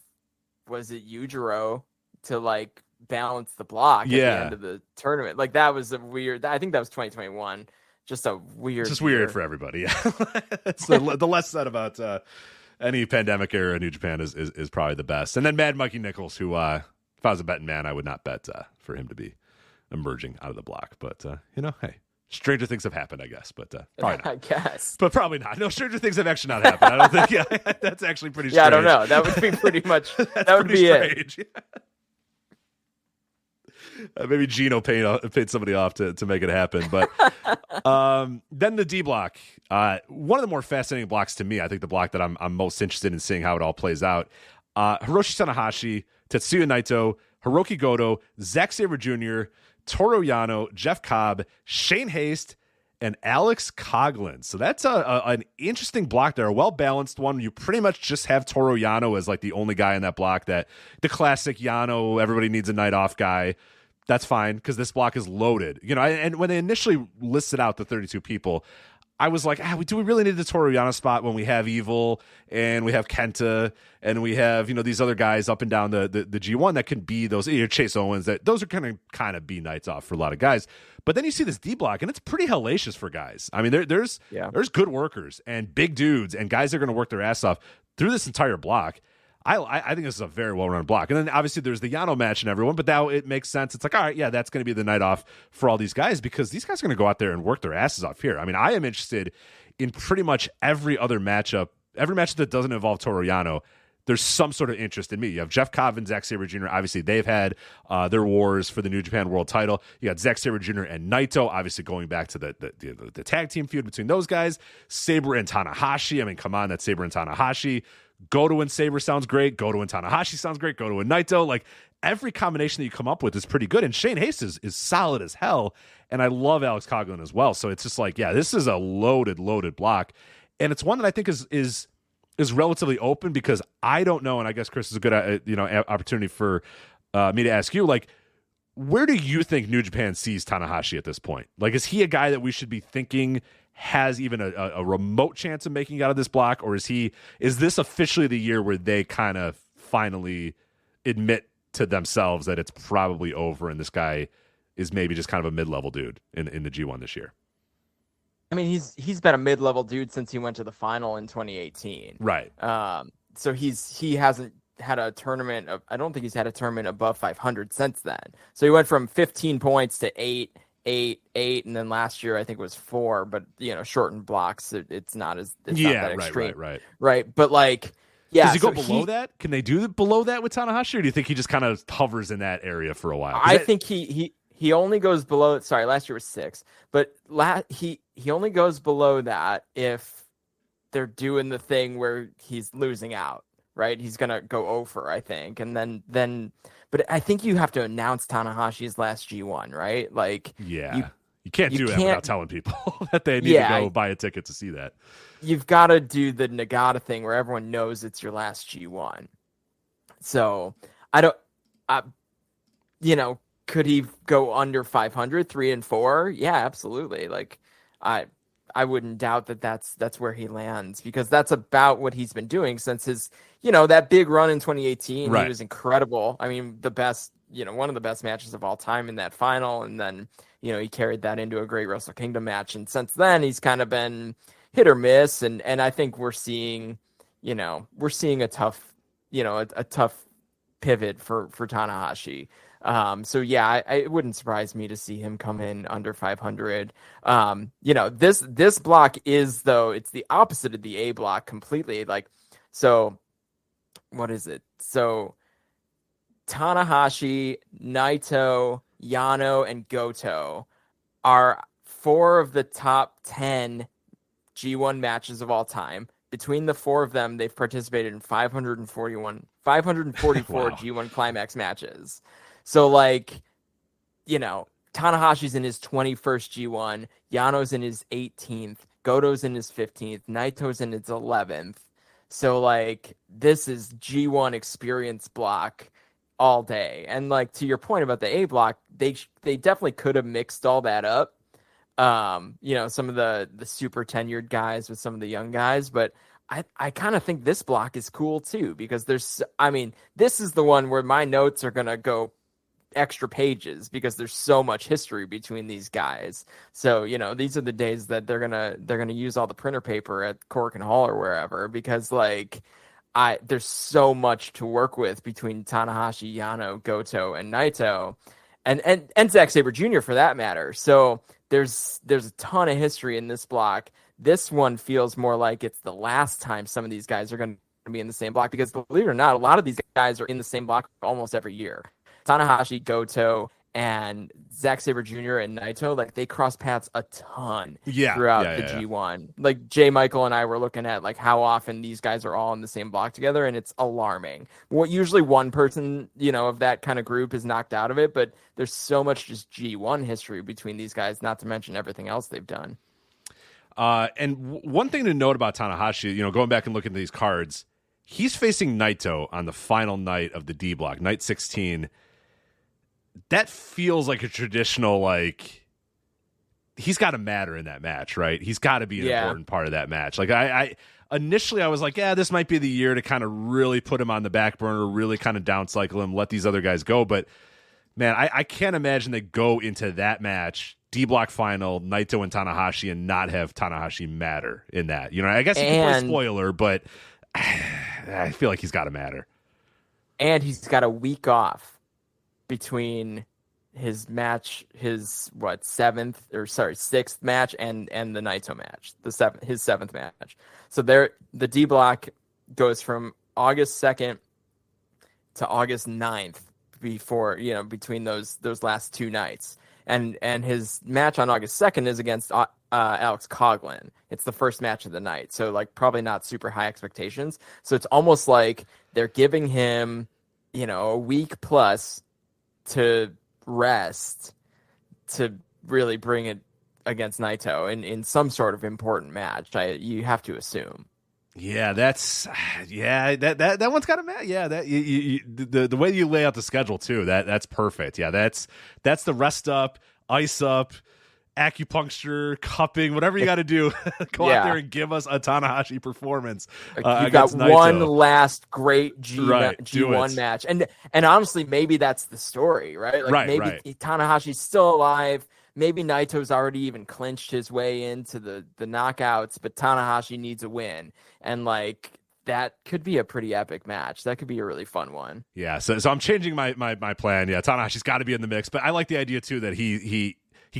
was it Yujiro, to like balance the block at the end of the tournament. Like that was a weird. I think that was 2021. Just a weird. Just weird for everybody. Yeah, it's the less said about any pandemic era New Japan is probably the best. And then Mad Mikey Nichols, who if I was a betting man, I would not bet for him to be emerging out of the block. But hey, stranger things have happened, I guess. But probably not. I guess. But probably not. No, stranger things have actually not happened. I don't think. Yeah, that's actually pretty. Yeah, strange. I don't know. That would be pretty much. that would be strange. It. Maybe Gino paid somebody off to make it happen. But then the D block, one of the more fascinating blocks to me, I think the block that I'm most interested in seeing how it all plays out. Hiroshi Tanahashi, Tetsuya Naito, Hiroki Goto, Zack Sabre Jr., Toru Yano, Jeff Cobb, Shane Haste, and Alex Coughlin. So that's an interesting block there, a well-balanced one. You pretty much just have Toru Yano as like the only guy in that block, that the classic Yano, everybody needs a night off guy. That's fine, because this block is loaded. And when they initially listed out the 32 people, I was like, do we really need the Toru Yano spot when we have Evil and we have Kenta and we have these other guys up and down the G1 that can be those Chase Owens, that those are kind of be nights off for a lot of guys. But then you see this D block and it's pretty hellacious for guys. I mean, there's good workers and big dudes and guys that are going to work their ass off through this entire block. I think this is a very well-run block. And then obviously there's the Yano match and everyone, but now it makes sense. It's like, all right, yeah, that's going to be the night off for all these guys, because these guys are going to go out there and work their asses off here. I mean, I am interested in pretty much every other matchup, every match that doesn't involve Toru Yano. There's some sort of interest in me. You have Jeff Cobb and Zack Sabre Jr. Obviously, they've had their wars for the New Japan World title. You got Zack Sabre Jr. and Naito, obviously going back to the tag team feud between those guys. Sabre and Tanahashi. I mean, come on, that's Sabre and Tanahashi. Goto and Sabre sounds great. Goto and Tanahashi sounds great. Goto and Naito. Like, every combination that you come up with is pretty good. And Shane Haste is solid as hell. And I love Alex Coughlin as well. So it's just like, yeah, this is a loaded block. And it's one that I think is relatively open, because I don't know, and I guess Chris is a good opportunity for me to ask you, like, where do you think New Japan sees Tanahashi at this point? Like, is he a guy that we should be thinking has even a remote chance of making it out of this block, or is this officially the year where they kind of finally admit to themselves that it's probably over and this guy is maybe just kind of a mid-level dude in the G1 this year? I mean, he's been a mid-level dude since he went to the final in 2018. Right. So he hasn't had a tournament I don't think he's had a tournament above 500 since then. So he went from 15 points to 8, and then last year I think it was 4, but shortened blocks. It's not that extreme. Right. But like, yeah. Does he go below that? Can they do below that with Tanahashi, or do you think he just kind of hovers in that area for a while? I think he only goes below. Sorry, last year was 6, but he only goes below that if they're doing the thing where he's losing out. Right, he's gonna go over, I think, and then. But I think you have to announce Tanahashi's last G1, right? Like, yeah, you can't do that without telling people that they need to go buy a ticket to see that. You've got to do the Nagata thing where everyone knows it's your last G1. So could he go under 500, 3 and 4? Yeah, absolutely. Like, I wouldn't doubt that's where he lands, because that's about what he's been doing since his, that big run in 2018. Right. He was incredible. I mean, the best, one of the best matches of all time in that final. And then, he carried that into a great Wrestle Kingdom match. And since then he's kind of been hit or miss. And I think we're seeing a tough, a tough pivot for Tanahashi. So yeah, it wouldn't surprise me to see him come in under 500. This block is, though, it's the opposite of the A block completely. Like, so what is it? So Tanahashi, Naito, Yano, and Goto are 4 of the top 10 G1 matches of all time. Between the 4 of them, they've participated in 544 wow. G1 Climax matches. So, like, Tanahashi's in his 21st G1, Yano's in his 18th, Goto's in his 15th, Naito's in his 11th. So, like, this is G1 experience block all day. And, like, to your point about the A block, they definitely could have mixed all that up. Some of the super tenured guys with some of the young guys, but I kind of think this block is cool too, because this is the one where my notes are going to go extra pages because there's so much history between these guys. So, these are the days that they're going to use all the printer paper at Cork and Hall or wherever, because like there's so much to work with between Tanahashi, Yano, Goto, and Naito, and Zack Sabre Jr. for that matter. So there's a ton of history in this block. This one feels more like it's the last time some of these guys are going to be in the same block, because believe it or not, a lot of these guys are in the same block almost every year. Tanahashi, Goto, and Zack Sabre Jr. and Naito, like, they cross paths a ton throughout the G1. Like, Jay Michael and I were looking at like how often these guys are all in the same block together, and it's alarming. Usually one person, of that kind of group is knocked out of it, but there's so much just G1 history between these guys, not to mention everything else they've done. And one thing to note about Tanahashi, going back and looking at these cards, he's facing Naito on the final night of the D block, night 16. That feels like a traditional, like, he's got to matter in that match, right? He's got to be an important part of that match. Like, I initially I was like, yeah, this might be the year to kind of really put him on the back burner, really kind of downcycle him, let these other guys go. But man, I can't imagine they go into that match, D block final, Naito and Tanahashi, and not have Tanahashi matter in that. I guess you can play spoiler, but I feel like he's got to matter. And he's got a week off between his match, his sixth match, and the Naito match, his 7th match. So the D block goes from August 2nd to August 9th between those last 2 nights. And his match on August 2nd is against Alex Coughlin. It's the first match of the night, so like probably not super high expectations. So it's almost like they're giving him, a week plus to rest to really bring it against Naito in some sort of important match. You have to assume. Yeah, that one's got a match. Yeah, that the way you lay out the schedule too. That's perfect. Yeah, that's the rest up, ice up, acupuncture, cupping, whatever you got to do. Go out there and give us a Tanahashi performance. You've got Naito. one last great G1 match, and honestly, maybe that's the story, right? Like maybe Tanahashi's still alive. Maybe Naito's already even clinched his way into the knockouts, but Tanahashi needs a win. And like that could be a pretty epic match. That could be a really fun one. Yeah, so I'm changing my plan. Yeah, Tanahashi's got to be in the mix, but I like the idea too that he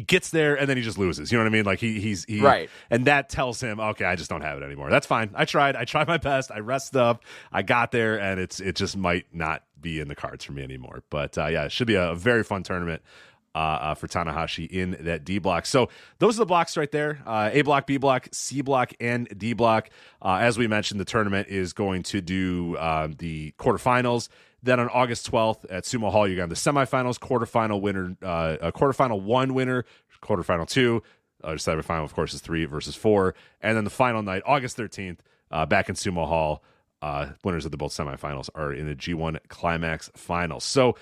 gets there and then he just loses. You know what I mean? Like he's right. And that tells him, okay, I just don't have it anymore. That's fine. I tried my best. I rested up. I got there, and it just might not be in the cards for me anymore. But yeah, it should be a very fun tournament for Tanahashi in that D block. So those are the blocks right there. A block, B block, C block, and D block. As we mentioned, the tournament is going to do the quarterfinals. Then on August 12th at Sumo Hall, you got the semifinals, quarterfinal winner, quarterfinal 1 winner, quarterfinal 2. Semifinal, of course, is 3 versus 4. And then the final night, August 13th, back in Sumo Hall. Winners of the both semifinals are in the G1 Climax finals. So,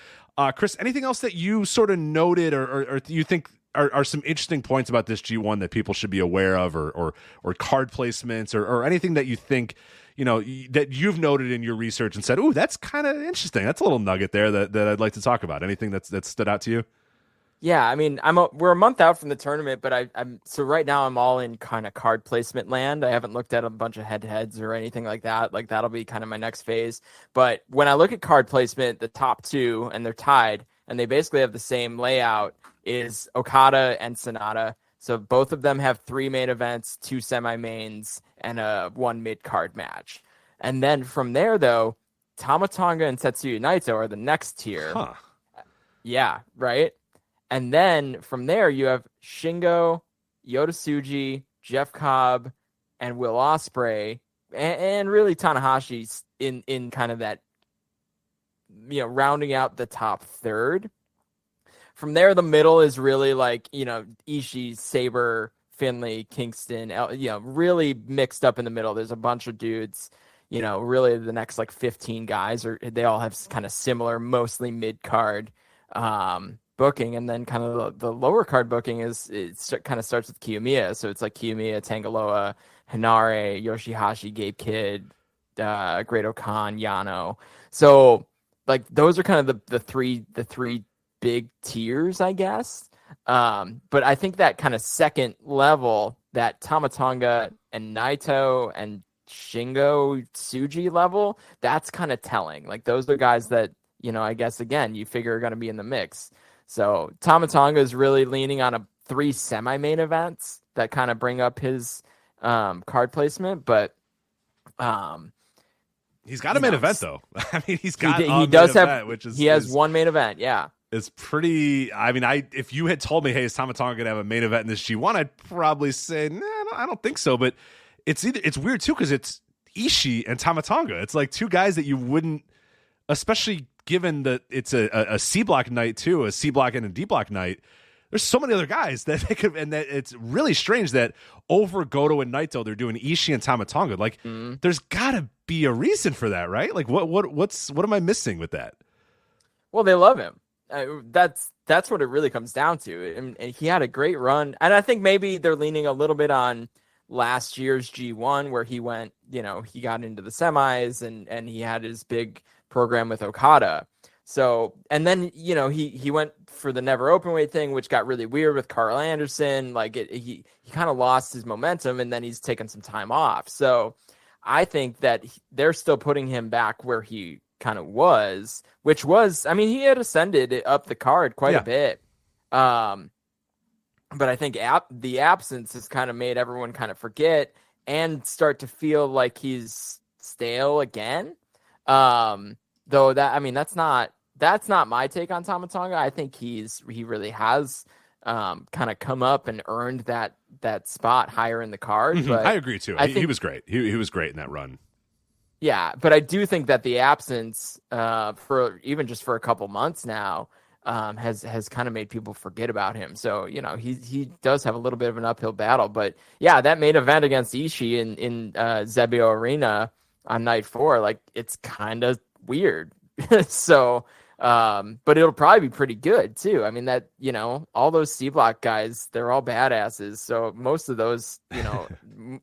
Chris, anything else that you sort of noted or you think are some interesting points about this G1 that people should be aware of, or card placements, or anything that you think, that you've noted in your research and said, ooh, that's kind of interesting. That's a little nugget there that I'd like to talk about. Anything that stood out to you? Yeah, I mean, we're a month out from the tournament, but I'm so right now I'm all in kind of card placement land. I haven't looked at a bunch of head-to-heads or anything like that. Like that'll be kind of my next phase. But when I look at card placement, the top two, and they're tied, and they basically have the same layout, is Okada and Sonata. So both of them have 3 main events, 2 semi-mains, and a 1 mid-card match. And then from there, though, Tama Tonga and Tetsuya Naito are the next tier. Huh. Yeah, right? And then from there, you have Shingo, Yota Tsuji, Jeff Cobb, and Will Ospreay, and really Tanahashi's in kind of that, rounding out the top third. From there, the middle is really like, Ishii, Sabre, Finlay, Kingston, really mixed up in the middle. There's a bunch of dudes, really the next like 15 guys, they all have kind of similar, mostly mid-card booking. And then kind of the lower card booking kind of starts with Kiyomiya. So it's like Kiyomiya, Tangaloa, Hinare, Yoshihashi, Gabe Kidd, Great Khan, Yano. So like those are kind of the three big tiers, I guess. But I think that kind of second level, that Tama Tonga and Naito and Shingo Tsuji level, that's kind of telling. Like those are guys that, I guess again, you figure are going to be in the mix. So Tama Tonga is really leaning on 3 semi-main events that kind of bring up his card placement, but he's got a main event though. I mean, he's got he does have, he has 1 main event. Yeah. It's pretty. I mean, if you had told me, "Hey, is Tama Tonga gonna have a main event in this G1?" I'd probably say, "Nah, I don't think so." But it's weird too because it's Ishii and Tama Tonga. It's like 2 guys that you wouldn't, especially given that it's a C block night too, a C block and a D block night. There's so many other guys that they could, and that it's really strange that over Goto and Naito they're doing Ishii and Tama Tonga. Like, there's gotta be a reason for that, right? Like, what am I missing with that? Well, they love him. That's what it really comes down to. And he had a great run. And I think maybe they're leaning a little bit on last year's G1 where he went, he got into the semis and he had his big program with Okada. So, and then, he went for the never open weight thing, which got really weird with Carl Anderson. Like he kind of lost his momentum and then he's taken some time off. So I think that they're still putting him back where he kind of was, which was, I mean, he had ascended up the card quite a bit. But I think the absence has kind of made everyone kind of forget and start to feel like he's stale again. Though that's not my take on Tama Tonga. I think he really has kind of come up and earned that spot higher in the card. But I agree too. He was great. He was great in that run. Yeah, but I do think that the absence for even just for a couple months now has kind of made people forget about him. So, he does have a little bit of an uphill battle. But yeah, that main event against Ishii in Zebio Arena on night 4, like, it's kind of weird. So, but it'll probably be pretty good too. I mean, that, all those C block guys, they're all badasses. So most of those,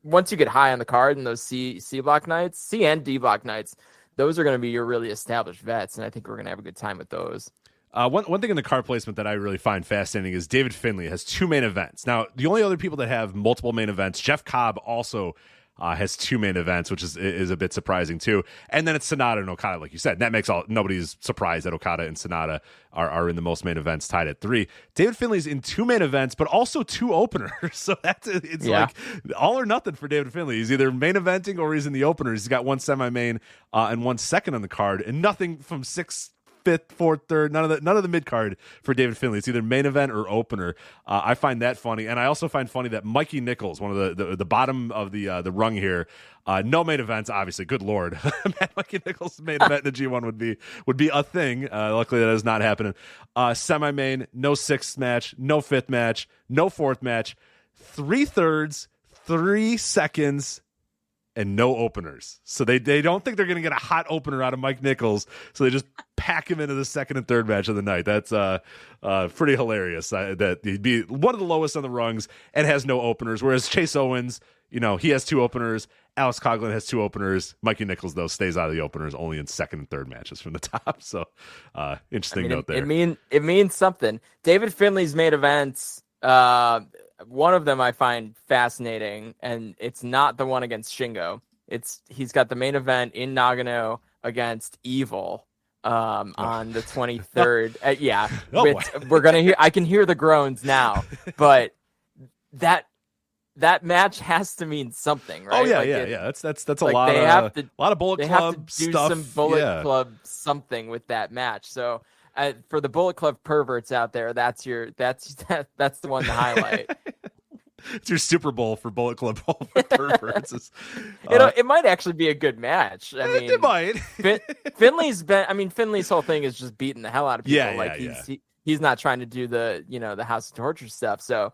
once you get high on the card and those C block nights, C and D block nights, those are going to be your really established vets. And I think we're going to have a good time with those. One thing in the card placement that I really find fascinating is David Finlay has 2 main events. Now, the only other people that have multiple main events, Jeff Cobb also has 2 main events, which is a bit surprising too. And then it's Sonata and Okada, like you said. And that makes nobody's surprised that Okada and Sonata are in the most main events, tied at 3. David Finlay's in 2 main events, but also 2 openers. So it's like all or nothing for David Finlay. He's either main eventing or he's in the openers. He's got 1 semi-main and 1 second on the card, and nothing from 6th, 5th, 4th, 3rd, none of the mid card for David Finlay. It's either main event or opener. I find that funny, and I also find funny that Mikey Nichols, one of the bottom of the rung here, no main events. Obviously, good lord, Mikey Nichols' main event in the G1 would be a thing. Luckily, that is not happening. Semi main, no 6th match, no 5th match, no 4th match, 3/3, 3 seconds. And no openers. So they don't think they're going to get a hot opener out of Mike Nichols. So they just pack him into the 2nd and 3rd match of the night. That's pretty hilarious. That he'd be one of the lowest on the rungs and has no openers. Whereas Chase Owens, he has 2 openers. Alex Coughlin has 2 openers. Mikey Nichols, though, stays out of the openers only in 2nd and 3rd matches from the top. So interesting note there. It means something. David Finlay's main events, one of them I find fascinating, and it's not the one against Shingo. He's got the main event in Nagano against Evil on the 23rd. We're gonna hear. I can hear the groans now, but that match has to mean something, right? Oh yeah. That's a lot. They have a lot of Bullet Club. They have to do stuff. some Bullet Club something with that match. So. For the Bullet Club perverts out there, that's the one to highlight. It's your Super Bowl for Bullet Club perverts. It might actually be a good match. I mean, it might. Finlay's whole thing is just beating the hell out of people. He's not trying to do the House of Torture stuff. So,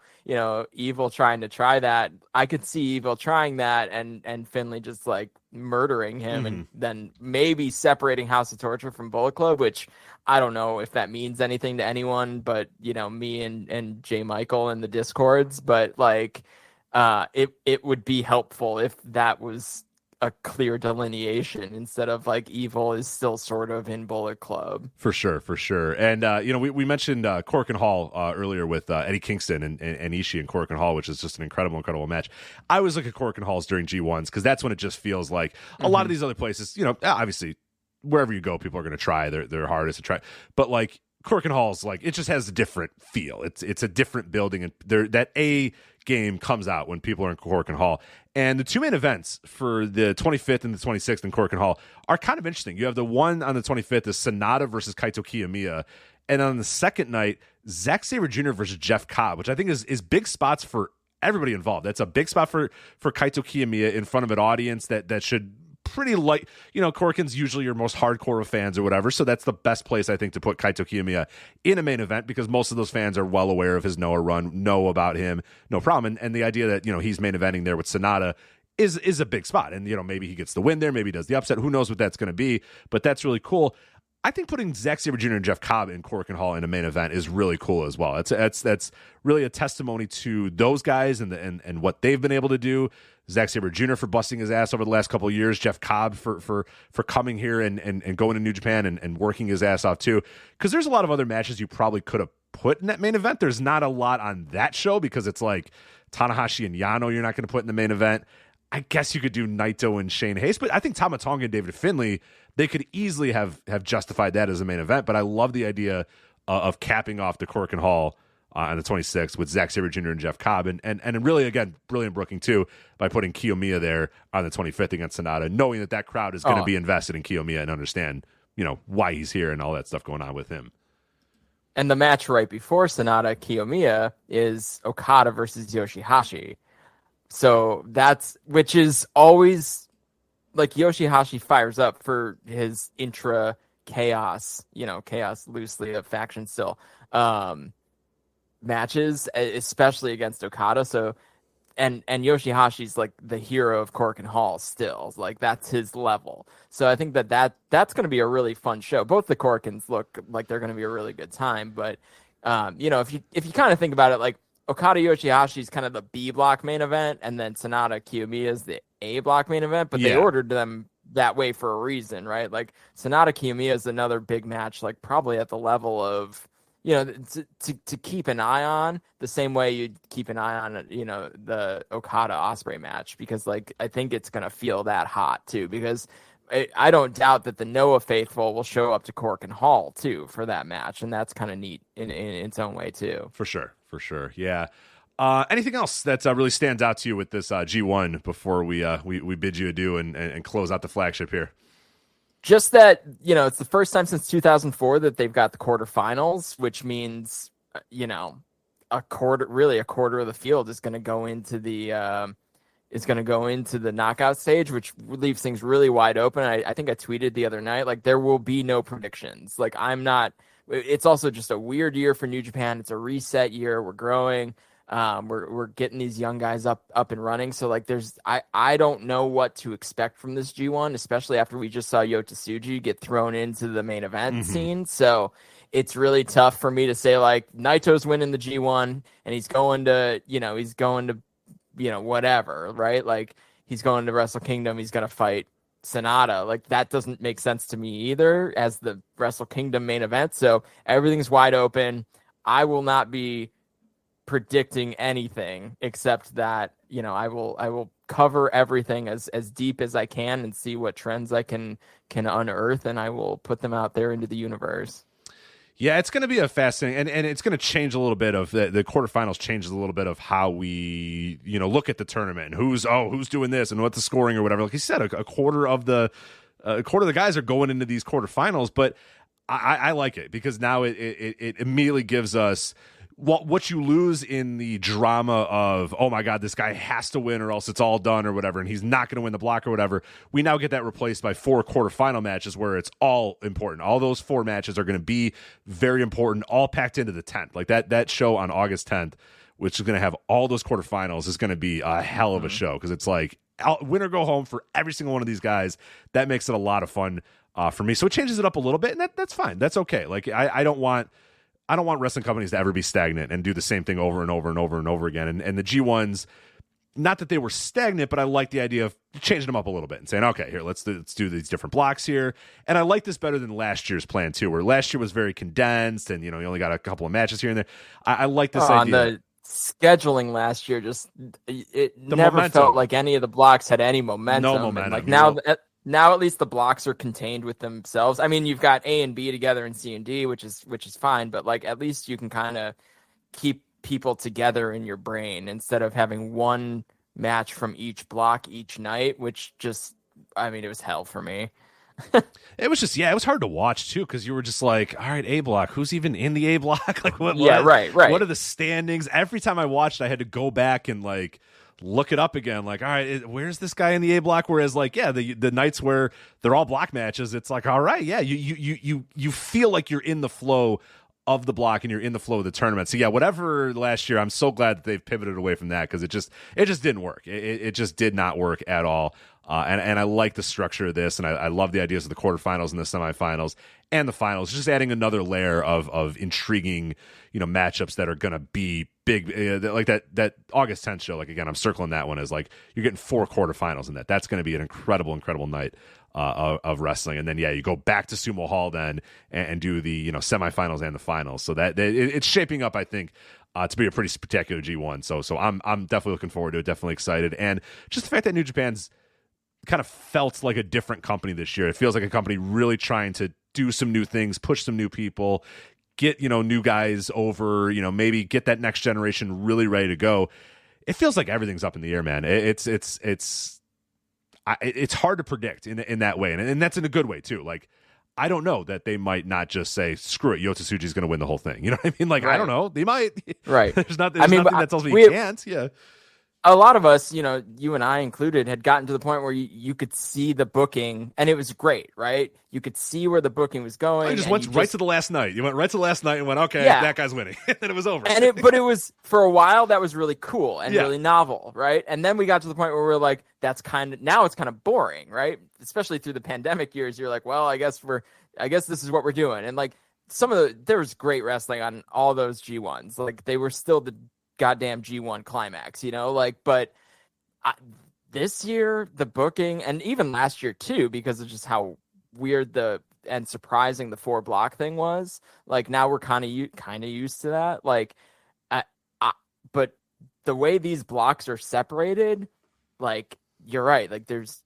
Evil trying to try that. I could see Evil trying that and Finlay just like murdering him and then maybe separating House of Torture from Bullet Club, which I don't know if that means anything to anyone but, me and J. Michael in the Discords. But like, it would be helpful if that was a clear delineation instead of like Evil is still sort of in Bullet Club. For sure. And, we mentioned Cork and Hall earlier with Eddie Kingston and Ishii and Cork and Hall, which is just an incredible match. I always look at Cork and Halls during G1s because that's when it just feels like a lot of these other places, obviously wherever you go, people are going to try their hardest to try. But like Cork and Hall's, like, it just has a different feel. It's a different building, and that A game comes out when people are in Cork and Hall. And the 2 main events for the 25th and the 26th in Cork and Hall are kind of interesting. You have the one on the 25th is Sonata versus Kaito Kiyomiya, and on the second night, Zack Sabre Jr. versus Jeff Cobb, which I think is big spots for everybody involved. That's a big spot for Kaito Kiyomiya in front of an audience that should pretty light. Corkin's usually your most hardcore of fans or whatever, so that's the best place I think to put Kaito Kiyomiya in a main event because most of those fans are well aware of his Noah run, know about him, no problem. And the idea that he's main eventing there with Sonata is a big spot, and maybe he gets the win there, maybe he does the upset. Who knows what that's going to be? But that's really cool. I think putting Zack Sabre Jr. and Jeff Cobb in Cork and Hall in a main event is really cool as well. That's really a testimony to those guys and what they've been able to do. Zack Sabre Jr. for busting his ass over the last couple of years. Jeff Cobb for coming here and going to New Japan and working his ass off too. Because there's a lot of other matches you probably could have put in that main event. There's not a lot on that show because it's like Tanahashi and Yano you're not going to put in the main event. I guess you could do Naito and Shane Hayes, but I think Tama Tonga and David Finlay, they could easily have justified that as a main event. But I love the idea of capping off the Cork and Hall on the 26th with Zack Sabre Jr. and Jeff Cobb. And really, again, brilliant booking, too, by putting Kiyomiya there on the 25th against Sonata, knowing that crowd is going to be invested in Kiyomiya and understand, why he's here and all that stuff going on with him. And the match right before Sonata Kiyomiya is Okada versus Yoshihashi. So which is always like Yoshihashi fires up for his intra chaos loosely a faction still, matches, especially against Okada. So, and Yoshihashi's like the hero of Cork and Hall still, like that's his level. So I think that's going to be a really fun show. Both the Corkins look like they're going to be a really good time, but if you kind of think about it, like Okada Yoshihashi is kind of the B block main event, and then Sonata Kiyomiya is the A block main event, but they ordered them that way for a reason, right? Like Sonata Kiyomiya is another big match, like probably at the level of, to keep an eye on the same way you'd keep an eye on, the Okada Ospreay match, because like I think it's going to feel that hot too, because I don't doubt that the Noah faithful will show up to Cork and Hall too for that match, and that's kind of neat in its own way too. For sure. Yeah. Anything else that really stands out to you with this G1 before we bid you adieu and close out the flagship here? Just that, it's the first time since 2004 that they've got the quarterfinals, which means, a quarter of the field is going to go into the knockout stage, which leaves things really wide open. I think I tweeted the other night, like there will be no predictions. Like it's also just a weird year for New Japan. It's a reset year. We're growing. We're getting these young guys up and running. So like I don't know what to expect from this G1, especially after we just saw Yota Tsuji get thrown into the main event scene. So it's really tough for me to say like Naito's winning the G1 and he's going to whatever, right? Like he's going to Wrestle Kingdom. He's going to fight Sonata. Like that doesn't make sense to me either as the Wrestle Kingdom main event. So everything's wide open. I will not be predicting anything except that I will cover everything as deep as I can and see what trends I can unearth, and I will put them out there into the universe. Yeah, it's going to be a fascinating, and it's going to change a little bit of the quarterfinals. Changes a little bit of how we look at the tournament and who's doing this and what the scoring or whatever. Like you said, a quarter of the guys are going into these quarterfinals, but I like it because now it immediately gives us what you lose in the drama of, oh my God, this guy has to win or else it's all done or whatever, and he's not going to win the block or whatever. We now get that replaced by 4 quarterfinal matches where it's all important. All those 4 matches are going to be very important, all packed into the 10th. Like that show on August 10th, which is going to have all those quarterfinals, is going to be a hell of a show because it's like win or go home for every single one of these guys. That makes it a lot of fun for me. So it changes it up a little bit, and that's fine. That's okay. Like I don't want wrestling companies to ever be stagnant and do the same thing over and over and over and over again. And the G1s, not that they were stagnant, but I like the idea of changing them up a little bit and saying, okay, here, let's do these different blocks here. And I like this better than last year's plan too, where last year was very condensed and, you only got a couple of matches here and there. I like this idea. On the scheduling last year, it never momentum. Felt like any of the blocks had any momentum. No momentum. And like now at least the blocks are contained with themselves. I mean, you've got A and B together in C and D, which is fine, but like at least you can kind of keep people together in your brain instead of having one match from each block each night, which it was hell for me. It was it was hard to watch too because you were just like, all right, A block, who's even in the A block? Like what? Yeah, right. What are the standings? Every time I watched, I had to go back and like look it up again. Like, all right, where's this guy in the A block? Whereas, like, yeah, the nights where they're all block matches, it's like, all right, yeah, you feel like you're in the flow of the block and you're in the flow of the tournament. So yeah, whatever last year, I'm so glad that they've pivoted away from that because it just didn't work. It just did not work at all. And I like the structure of this, and I love the ideas of the quarterfinals and the semifinals and the finals. Just adding another layer of intriguing, matchups that are going to be big, like that August 10th show. Like again, I'm circling that one as like you're getting 4 quarterfinals in that. That's going to be an incredible night of wrestling. And then yeah, you go back to Sumo Hall then and do the semifinals and the finals. So that it's shaping up, I think. To be a pretty spectacular G1. So I'm definitely looking forward to it. Definitely excited, and just the fact that New Japan's kind of felt like a different company this year. It feels like a company really trying to do some new things, push some new people, get, new guys over, maybe get that next generation really ready to go. It feels like everything's up in the air, man. It's hard to predict in that way. And that's in a good way too. Like, I don't know that they might not just say, screw it, Yota Tsuji's going to win the whole thing. You know what I mean? Like, right. I don't know. They might. Right. There's nothing that tells me you can't. Yeah. a lot of us, you and I included, had gotten to the point where you could see the booking, and it was great, right? You could see where the booking was going. You just went right to the last night. You went right to the last night and went, okay, yeah. that guy's winning. And then it was over. But it was, for a while, that was really cool and really novel, right? And then we got to the point where we were like, now it's kind of boring, right? Especially through the pandemic years, you're like, well, I guess this is what we're doing. And like there was great wrestling on all those G1s. Like they were still the goddamn G1 Climax, but this year, the booking, and even last year too, because of just how weird and surprising the 4-block thing was, like now we're kind of used to that. Like, but the way these blocks are separated, like you're right, like there's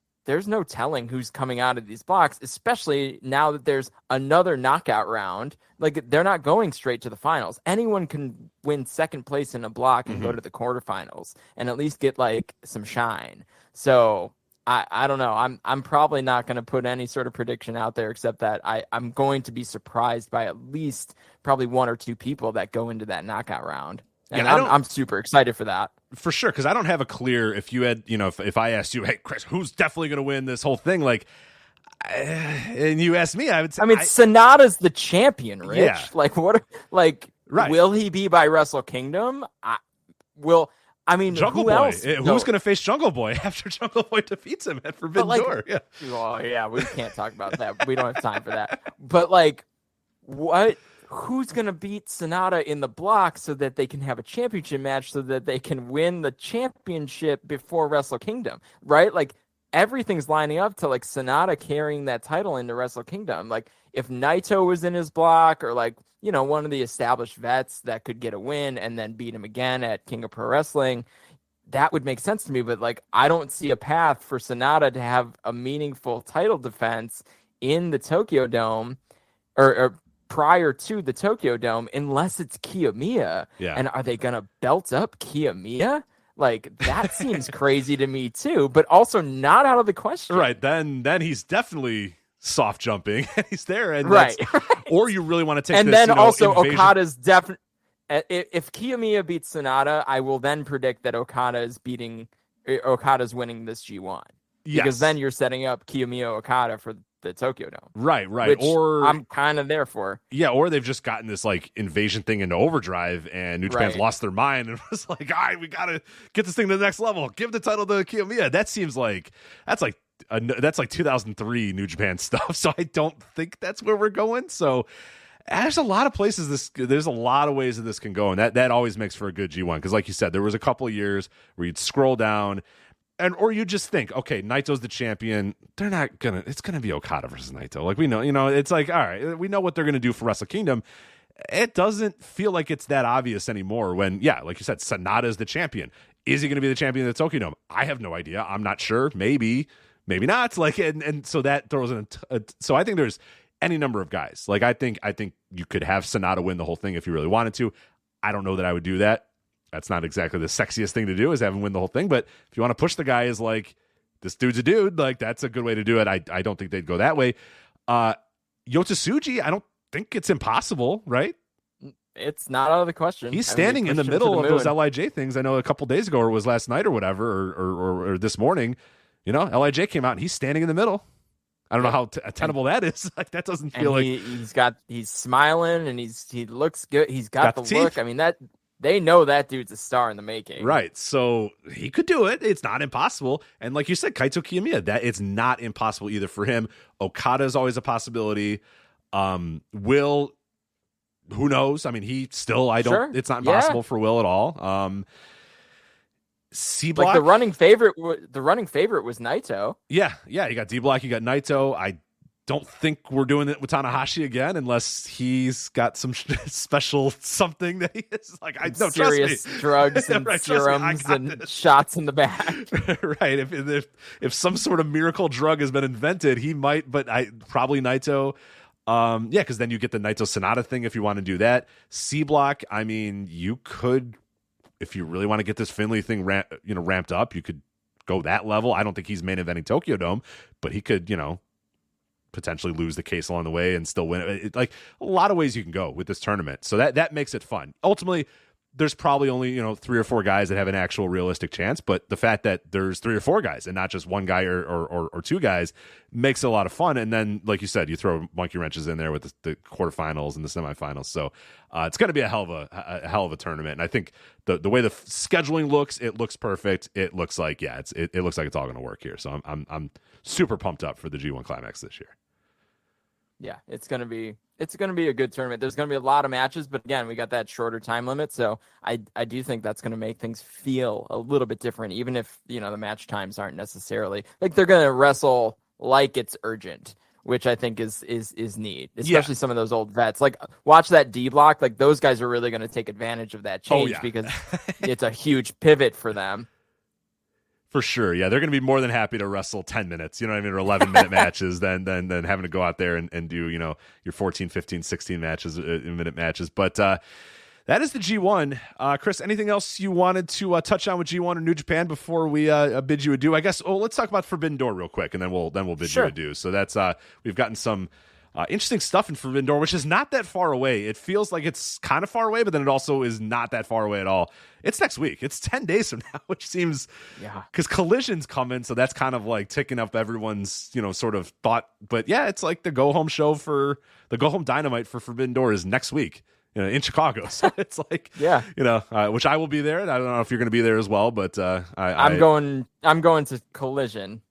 no telling who's coming out of these blocks, especially now that there's another knockout round. Like they're not going straight to the finals. Anyone can win second place in a block and go to the quarterfinals and at least get like some shine. So I don't know. I'm probably not going to put any sort of prediction out there except that I'm going to be surprised by at least probably 1 or 2 people that go into that knockout round. And I'm super excited for that. For sure, because I don't have a clear, if you had, if I asked you, hey, Chris, who's definitely going to win this whole thing? Like, and you asked me, I would say. I mean, Sonata's the champion, Rich. Yeah. Like, what? Like, right. Will he be by Wrestle Kingdom? Jungle who Boy. else? Who's going to face Jungle Boy after Jungle Boy defeats him at Forbidden Door? Yeah. Well, yeah, we can't talk about that. We don't have time for that. But like, what? Who's going to beat Sonata in the block so that they can have a championship match so that they can win the championship before Wrestle Kingdom, right? Like everything's lining up to like Sonata carrying that title into Wrestle Kingdom. Like if Naito was in his block or like, one of the established vets that could get a win and then beat him again at King of Pro Wrestling, that would make sense to me. But like, I don't see a path for Sonata to have a meaningful title defense in the Tokyo Dome or prior to the Tokyo Dome, unless it's Kiyomiya. Yeah. And are they going to belt up Kiyomiya? Like, that seems crazy to me, too, but also not out of the question. Right. Then he's definitely soft jumping. He's there. And right. Or you really want to take and this, then also invasion. Okada's definitely... If Kiyomiya beats Sonata, I will then predict that Okada's winning this G1. Yes. Because then you're setting up Kiyomiya Okada for the Tokyo Dome. Right. Which or I'm kind of there for. Yeah, or they've just gotten this like invasion thing into overdrive and New Japan's lost their mind and was like, all right, we got to get this thing to the next level. Give the title to Kiyomiya. That seems like that's like 2003 New Japan stuff. So I don't think that's where we're going. So there's a lot of places there's a lot of ways that this can go. And that always makes for a good G1. Because like you said, there was a couple of years where you'd scroll down or you just think, okay, Naito's the champion. It's gonna be Okada versus Naito. Like we know, it's like, all right, we know what they're gonna do for Wrestle Kingdom. It doesn't feel like it's that obvious anymore when, yeah, like you said, Sonata's the champion. Is he gonna be the champion of the Tokyo Dome? I have no idea. I'm not sure. Maybe not. Like, and so that throws in so I think there's any number of guys. Like I think you could have Sonata win the whole thing if you really wanted to. I don't know that I would do that. That's not exactly the sexiest thing to do, is have him win the whole thing. But if you want to push the guy as like, this dude's a dude, like that's a good way to do it. I don't think they'd go that way. Yota Tsuji, I don't think it's impossible, right? It's not out of the question. He's standing in the middle of those LIJ things. I know a couple days ago, or was last night or whatever, or this morning, LIJ came out and he's standing in the middle. I don't know how tenable that is. Like that doesn't feel like he's smiling and he looks good. He's got the look. I mean they know that dude's a star in the making. Right. So he could do it. It's not impossible. And like you said, Kaito Kiyomiya, that it's not impossible either for him. Okada is always a possibility. Will, who knows? I mean, it's not impossible for Will at all. C-Block. Like the running favorite was Naito. Yeah. You got D-Block, you got Naito. I don't think we're doing it with Tanahashi again unless he's got some special something that he is like, serious drugs and serums and shots in the back. Right. If some sort of miracle drug has been invented, he might, but probably Naito. Because then you get the Naito Sonata thing if you want to do that. C-Block, I mean, you could, if you really want to get this Finley thing ramped up, you could go that level. I don't think he's main eventing Tokyo Dome, but he could, potentially lose the case along the way and still win it. Like a lot of ways you can go with this tournament. So that makes it fun. Ultimately, there's probably only 3 or 4 guys that have an actual realistic chance, but the fact that there's 3 or 4 guys and not just one guy or 2 guys makes it a lot of fun. And then, like you said, you throw monkey wrenches in there with the quarterfinals and the semifinals. So it's going to be a hell of a tournament. And I think the way the scheduling looks, it looks perfect. It looks like it looks like it's all going to work here. So I'm super pumped up for the G1 Climax this year. Yeah, it's gonna be a good tournament. There's gonna be a lot of matches, but again, we got that shorter time limit, so I do think that's gonna make things feel a little bit different, even if the match times aren't necessarily like they're gonna wrestle like it's urgent, which I think is neat, especially some of those old vets. Like watch that D block, like those guys are really gonna take advantage of that change because it's a huge pivot for them. For sure, yeah, they're going to be more than happy to wrestle 10 minutes, or 11-minute matches than having to go out there and do, your 14, 15, 16 matches, minute matches. But that is the G1. Chris, anything else you wanted to touch on with G1 or New Japan before we bid you adieu? I guess. Oh, let's talk about Forbidden Door real quick, and then we'll bid you adieu. So that's we've gotten some interesting stuff in Forbidden Door, which is not that far away. It feels like it's kind of far away, but then it also is not that far away at all. It's next week. It's 10 days from now, which seems because Collision's coming, so that's kind of like ticking up everyone's sort of thought. But yeah, it's like the go home show for the go home Dynamite for Forbidden Door is next week. In Chicago, so it's like which I will be there. And I don't know if you're going to be there as well, but I'm going to Collision.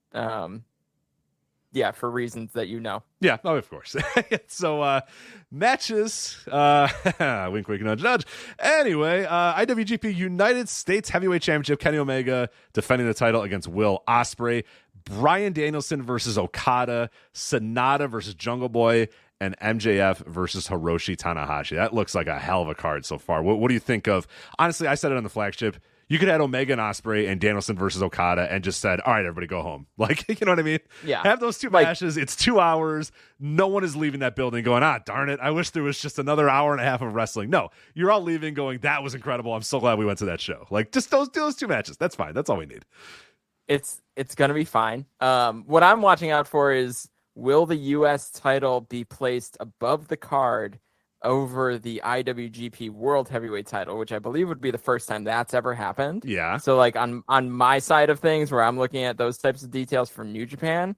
Yeah, for reasons that Yeah, of course. So, matches. Wink, wink, nudge, nudge. Anyway, IWGP United States Heavyweight Championship, Kenny Omega defending the title against Will Ospreay. Bryan Danielson versus Okada. Sonata versus Jungle Boy. And MJF versus Hiroshi Tanahashi. That looks like a hell of a card so far. What do you think of? Honestly, I said it on the Flagship. You could add Omega and Ospreay and Danielson versus Okada and just said, all right, everybody go home. Like, you know what I mean? Yeah. Have those 2 matches. It's 2 hours. No one is leaving that building going, darn it. I wish there was just another hour and a half of wrestling. No, you're all leaving going, that was incredible. I'm so glad we went to that show. Like, just those 2 matches. That's fine. That's all we need. It's going to be fine. What I'm watching out for is, will the U.S. title be placed above the card over the IWGP World Heavyweight title, which I believe would be the first time that's ever happened. Yeah. So like on my side of things, where I'm looking at those types of details from New Japan,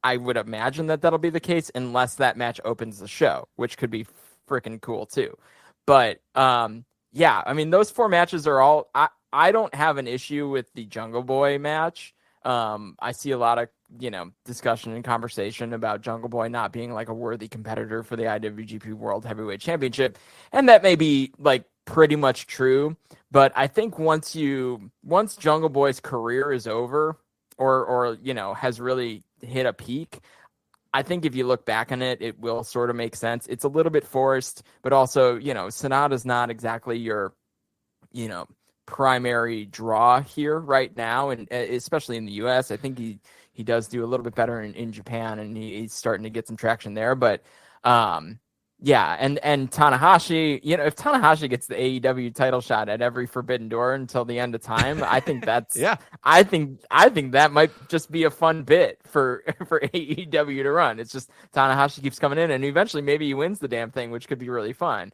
I would imagine that that'll be the case unless that match opens the show, which could be freaking cool too. But yeah, I mean, those 4 matches are all, I don't have an issue with the Jungle Boy match. I see a lot of, discussion and conversation about Jungle Boy not being like a worthy competitor for the IWGP World Heavyweight Championship. And that may be like pretty much true. But I think once Jungle Boy's career is over or has really hit a peak, I think if you look back on it, it will sort of make sense. It's a little bit forced, but also, Sonata's not exactly your, primary draw here right now. And especially in the US, I think he does do a little bit better in Japan, and he's starting to get some traction there. But yeah, and Tanahashi, if Tanahashi gets the AEW title shot at every Forbidden Door until the end of time, I think that's I think that might just be a fun bit for AEW to run. It's just Tanahashi keeps coming in, and eventually maybe he wins the damn thing, which could be really fun.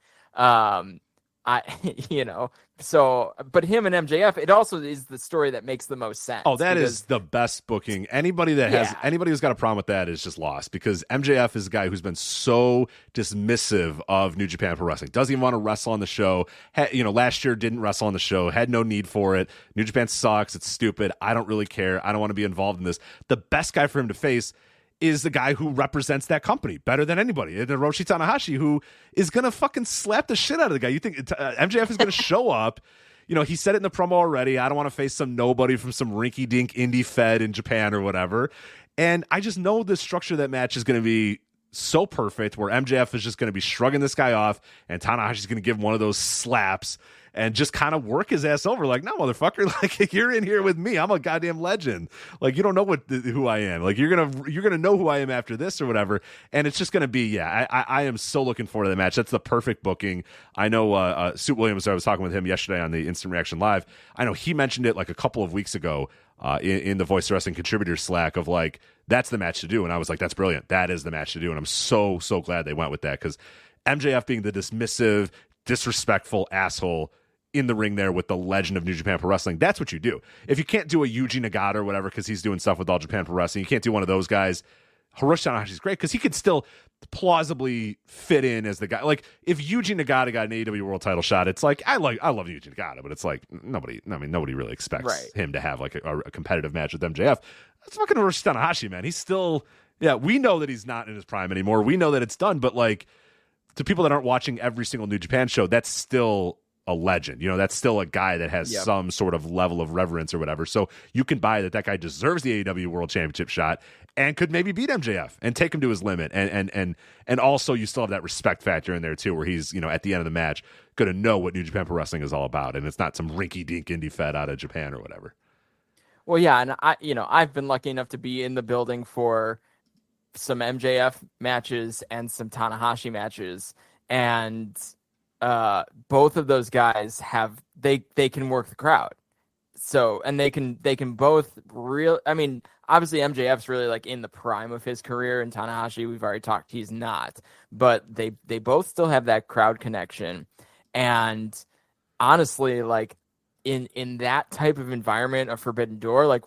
So, but him and MJF, it also is the story that makes the most sense. Oh, that is the best booking. Anybody who's got a problem with that is just lost, because MJF is a guy who's been so dismissive of New Japan Pro Wrestling. Doesn't even want to wrestle on the show. Last year didn't wrestle on the show, had no need for it. New Japan sucks. It's stupid. I don't really care. I don't want to be involved in this. The best guy for him to face is the guy who represents that company better than anybody, Hiroshi Tanahashi, who is going to fucking slap the shit out of the guy. You think MJF is going to show up? He said it in the promo already. I don't want to face some nobody from some rinky-dink indie fed in Japan or whatever. And I just know the structure of that match is going to be so perfect, where MJF is just going to be shrugging this guy off, and Tanahashi's going to give one of those slaps and just kind of work his ass over. Like, no, motherfucker, like, you're in here with me. I'm a goddamn legend. Like, you don't know who I am. Like, you're gonna know who I am after this or whatever. And it's just gonna be, I am so looking forward to the match. That's the perfect booking. I know Suit Williams, I was talking with him yesterday on the Instant Reaction Live. I know he mentioned it like a couple of weeks ago in the Voice of Wrestling contributors Slack of like, that's the match to do. And I was like, that's brilliant. That is the match to do. And I'm so glad they went with that, because MJF being the dismissive, disrespectful asshole in the ring there with the legend of New Japan Pro Wrestling. That's what you do. If you can't do a Yuji Nagata or whatever because he's doing stuff with All Japan Pro Wrestling, you can't do one of those guys. Hiroshi Tanahashi's great because he could still plausibly fit in as the guy. Like, if Yuji Nagata got an AEW World title shot, it's like, I love Yuji Nagata, but it's like nobody really expects him to have like a competitive match with MJF. That's fucking Hiroshi Tanahashi, man. He's still, we know that he's not in his prime anymore. We know that it's done, but like, to people that aren't watching every single New Japan show, that's still a legend. That's still a guy that has some sort of level of reverence or whatever. So you can buy that guy deserves the AEW World Championship shot and could maybe beat MJF and take him to his limit. And also you still have that respect factor in there too, where he's, at the end of the match going to know what New Japan Pro Wrestling is all about. And it's not some rinky dink indie fed out of Japan or whatever. Well, yeah. And I've been lucky enough to be in the building for some MJF matches and some Tanahashi matches. And both of those guys they can work the crowd. So, and they can both obviously MJF's really like in the prime of his career, and Tanahashi, we've already talked, he's not, but they both still have that crowd connection. And honestly, like in that type of environment of Forbidden Door, like,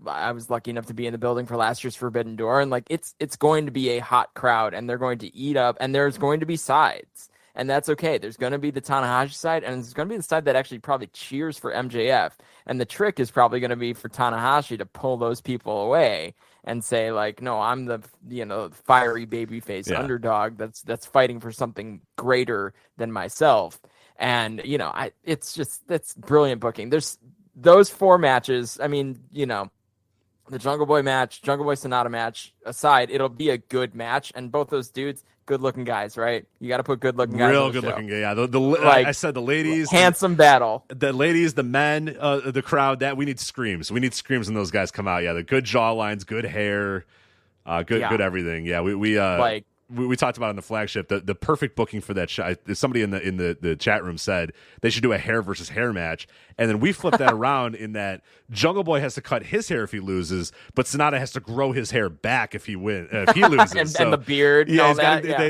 I was lucky enough to be in the building for last year's Forbidden Door, and like, it's going to be a hot crowd, and they're going to eat up, and there's going to be sides. And that's okay. There's going to be the Tanahashi side, and there's going to be the side that actually probably cheers for MJF. And the trick is probably going to be for Tanahashi to pull those people away and say, like, no, I'm the fiery babyface underdog that's fighting for something greater than myself. And that's brilliant booking. There's those 4 matches. I mean, the Jungle Boy match, Jungle Boy Sonata match aside, it'll be a good match, and both those dudes, good-looking guys, right? You got to put good-looking guys. Real good-looking guy. Yeah, like, I said, the ladies, handsome battle. The ladies, the men, the crowd. That we need screams. We need screams when those guys come out. Yeah, the good jawlines, good hair, good everything. Yeah, we talked about it in the flagship. The perfect booking for that shot. Somebody in the chat room said they should do a hair versus hair match, and then we flipped that around in that Jungle Boy has to cut his hair if he loses, but Sonata has to grow his hair back if he loses. and the beard. Yeah,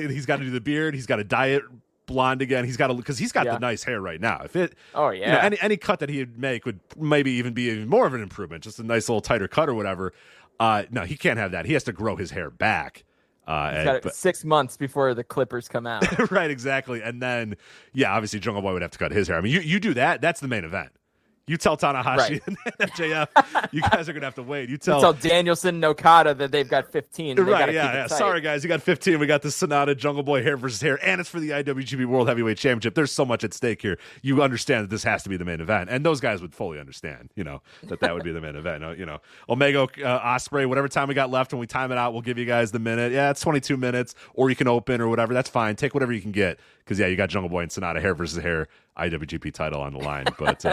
he's got to do the beard. He's got to dye it blonde again. He's got to, because he's got the nice hair right now. If it, any cut that he'd make would maybe even be even more of an improvement. Just a nice little tighter cut or whatever. No, he can't have that. He has to grow his hair back. He's got 6 months before the clippers come out. Right, exactly. And then, obviously Jungle Boy would have to cut his hair. I mean, you do that, that's the main event. You tell Tanahashi and MJF, you guys are going to have to wait. You tell Danielson and Okada that they've got 15. Right, yeah. Sorry, guys, you got 15. We got the Sonata Jungle Boy hair versus hair, and it's for the IWGP World Heavyweight Championship. There's so much at stake here. You understand that this has to be the main event. And those guys would fully understand, that would be the main event. Omega, Ospreay, whatever time we got left, when we time it out, we'll give you guys the minute. Yeah, it's 22 minutes, or you can open or whatever. That's fine. Take whatever you can get. Because, you got Jungle Boy and Sonata hair versus hair IWGP title on the line. But,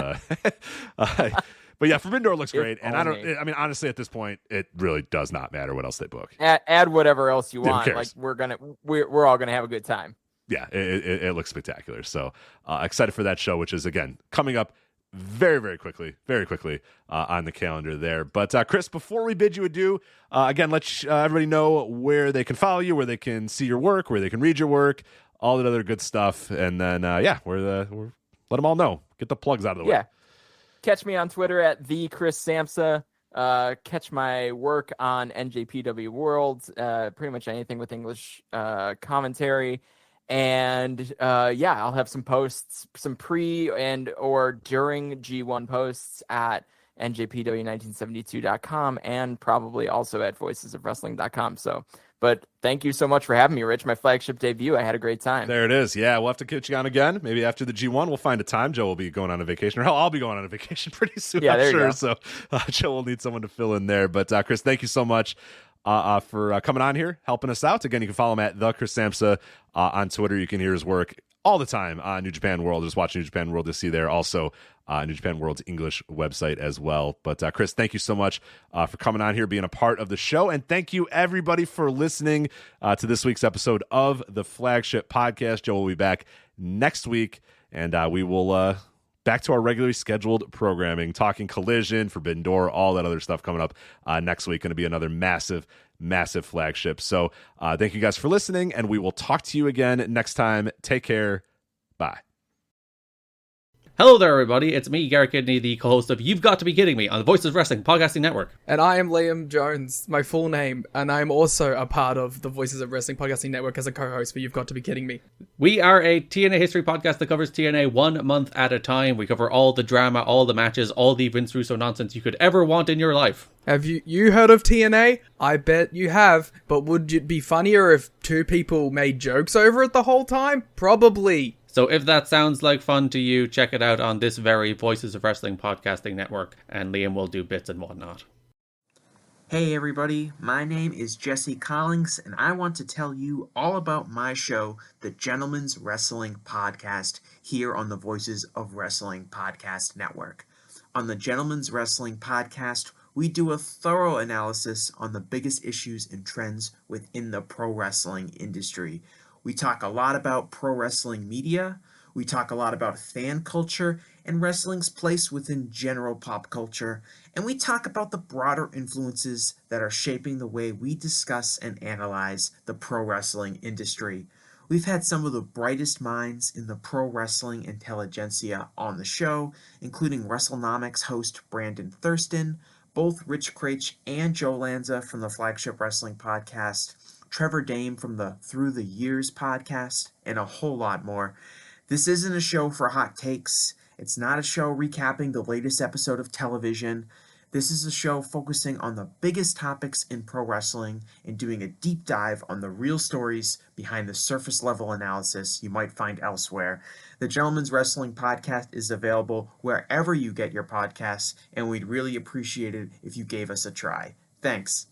but yeah, Forbidden Door looks great. And honestly, at this point, it really does not matter what else they book. Add whatever else you want. Like, we're all going to have a good time. Yeah, it looks spectacular. So excited for that show, which is, again, coming up very, very quickly on the calendar there. But Chris, before we bid you adieu, again, let everybody know where they can follow you, where they can see your work, where they can read your work, all that other good stuff. And then, let them all know. Get the plugs out of the way. Catch me on Twitter at the Chris Samsa. Catch my work on NJPW World. Pretty much anything with English commentary. And I'll have some posts, some pre and or during G1 posts at NJPW1972.com and probably also at voicesofwrestling.com. But thank you so much for having me, Rich. My flagship debut. I had a great time. There it is. Yeah, we'll have to get you on again. Maybe after the G1, we'll find a time. Joe will be going on a vacation. Or hell, I'll be going on a vacation pretty soon, I'm sure. So Joe will need someone to fill in there. But Chris, thank you so much for coming on here, helping us out. Again, you can follow him at the Chris Samsa on Twitter. You can hear his work all the time on New Japan World. Just watch New Japan World to see there. Also, New Japan World's English website as well. But Chris, thank you so much for coming on here, being a part of the show. And thank you, everybody, for listening to this week's episode of the Flagship Podcast. Joe will be back next week, and we will back to our regularly scheduled programming, talking Collision, Forbidden Door, all that other stuff coming up next week. Going to be another massive flagship. So thank you guys for listening, and we will talk to you again next time. Take care. Bye. Hello there, everybody. It's me, Garrett Kidney, the co-host of You've Got to Be Kidding Me on the Voices of Wrestling Podcasting Network. And I am Liam Jones, my full name, and I'm also a part of the Voices of Wrestling Podcasting Network as a co-host for You've Got to Be Kidding Me. We are a TNA history podcast that covers TNA 1 month at a time. We cover all the drama, all the matches, all the Vince Russo nonsense you could ever want in your life. Have you heard of TNA? I bet you have, but would it be funnier if two people made jokes over it the whole time? Probably. So if that sounds like fun to you, check it out on this very Voices of Wrestling Podcasting Network, and Liam will do bits and whatnot. Hey everybody, my name is Jesse Collins, and I want to tell you all about my show, The Gentleman's Wrestling Podcast, here on the Voices of Wrestling Podcast Network. On the Gentleman's Wrestling Podcast, we do a thorough analysis on the biggest issues and trends within the pro wrestling industry. We talk a lot about pro wrestling media, we talk a lot about fan culture and wrestling's place within general pop culture, and we talk about the broader influences that are shaping the way we discuss and analyze the pro wrestling industry. We've had some of the brightest minds in the pro wrestling intelligentsia on the show, including WrestleNomics host Brandon Thurston, both Rich Craich and Joe Lanza from the Flagship Wrestling Podcast, Trevor Dame from the Through the Years podcast, and a whole lot more. This isn't a show for hot takes. It's not a show recapping the latest episode of television. This is a show focusing on the biggest topics in pro wrestling and doing a deep dive on the real stories behind the surface level analysis you might find elsewhere. The Gentleman's Wrestling Podcast is available wherever you get your podcasts, and we'd really appreciate it if you gave us a try. Thanks.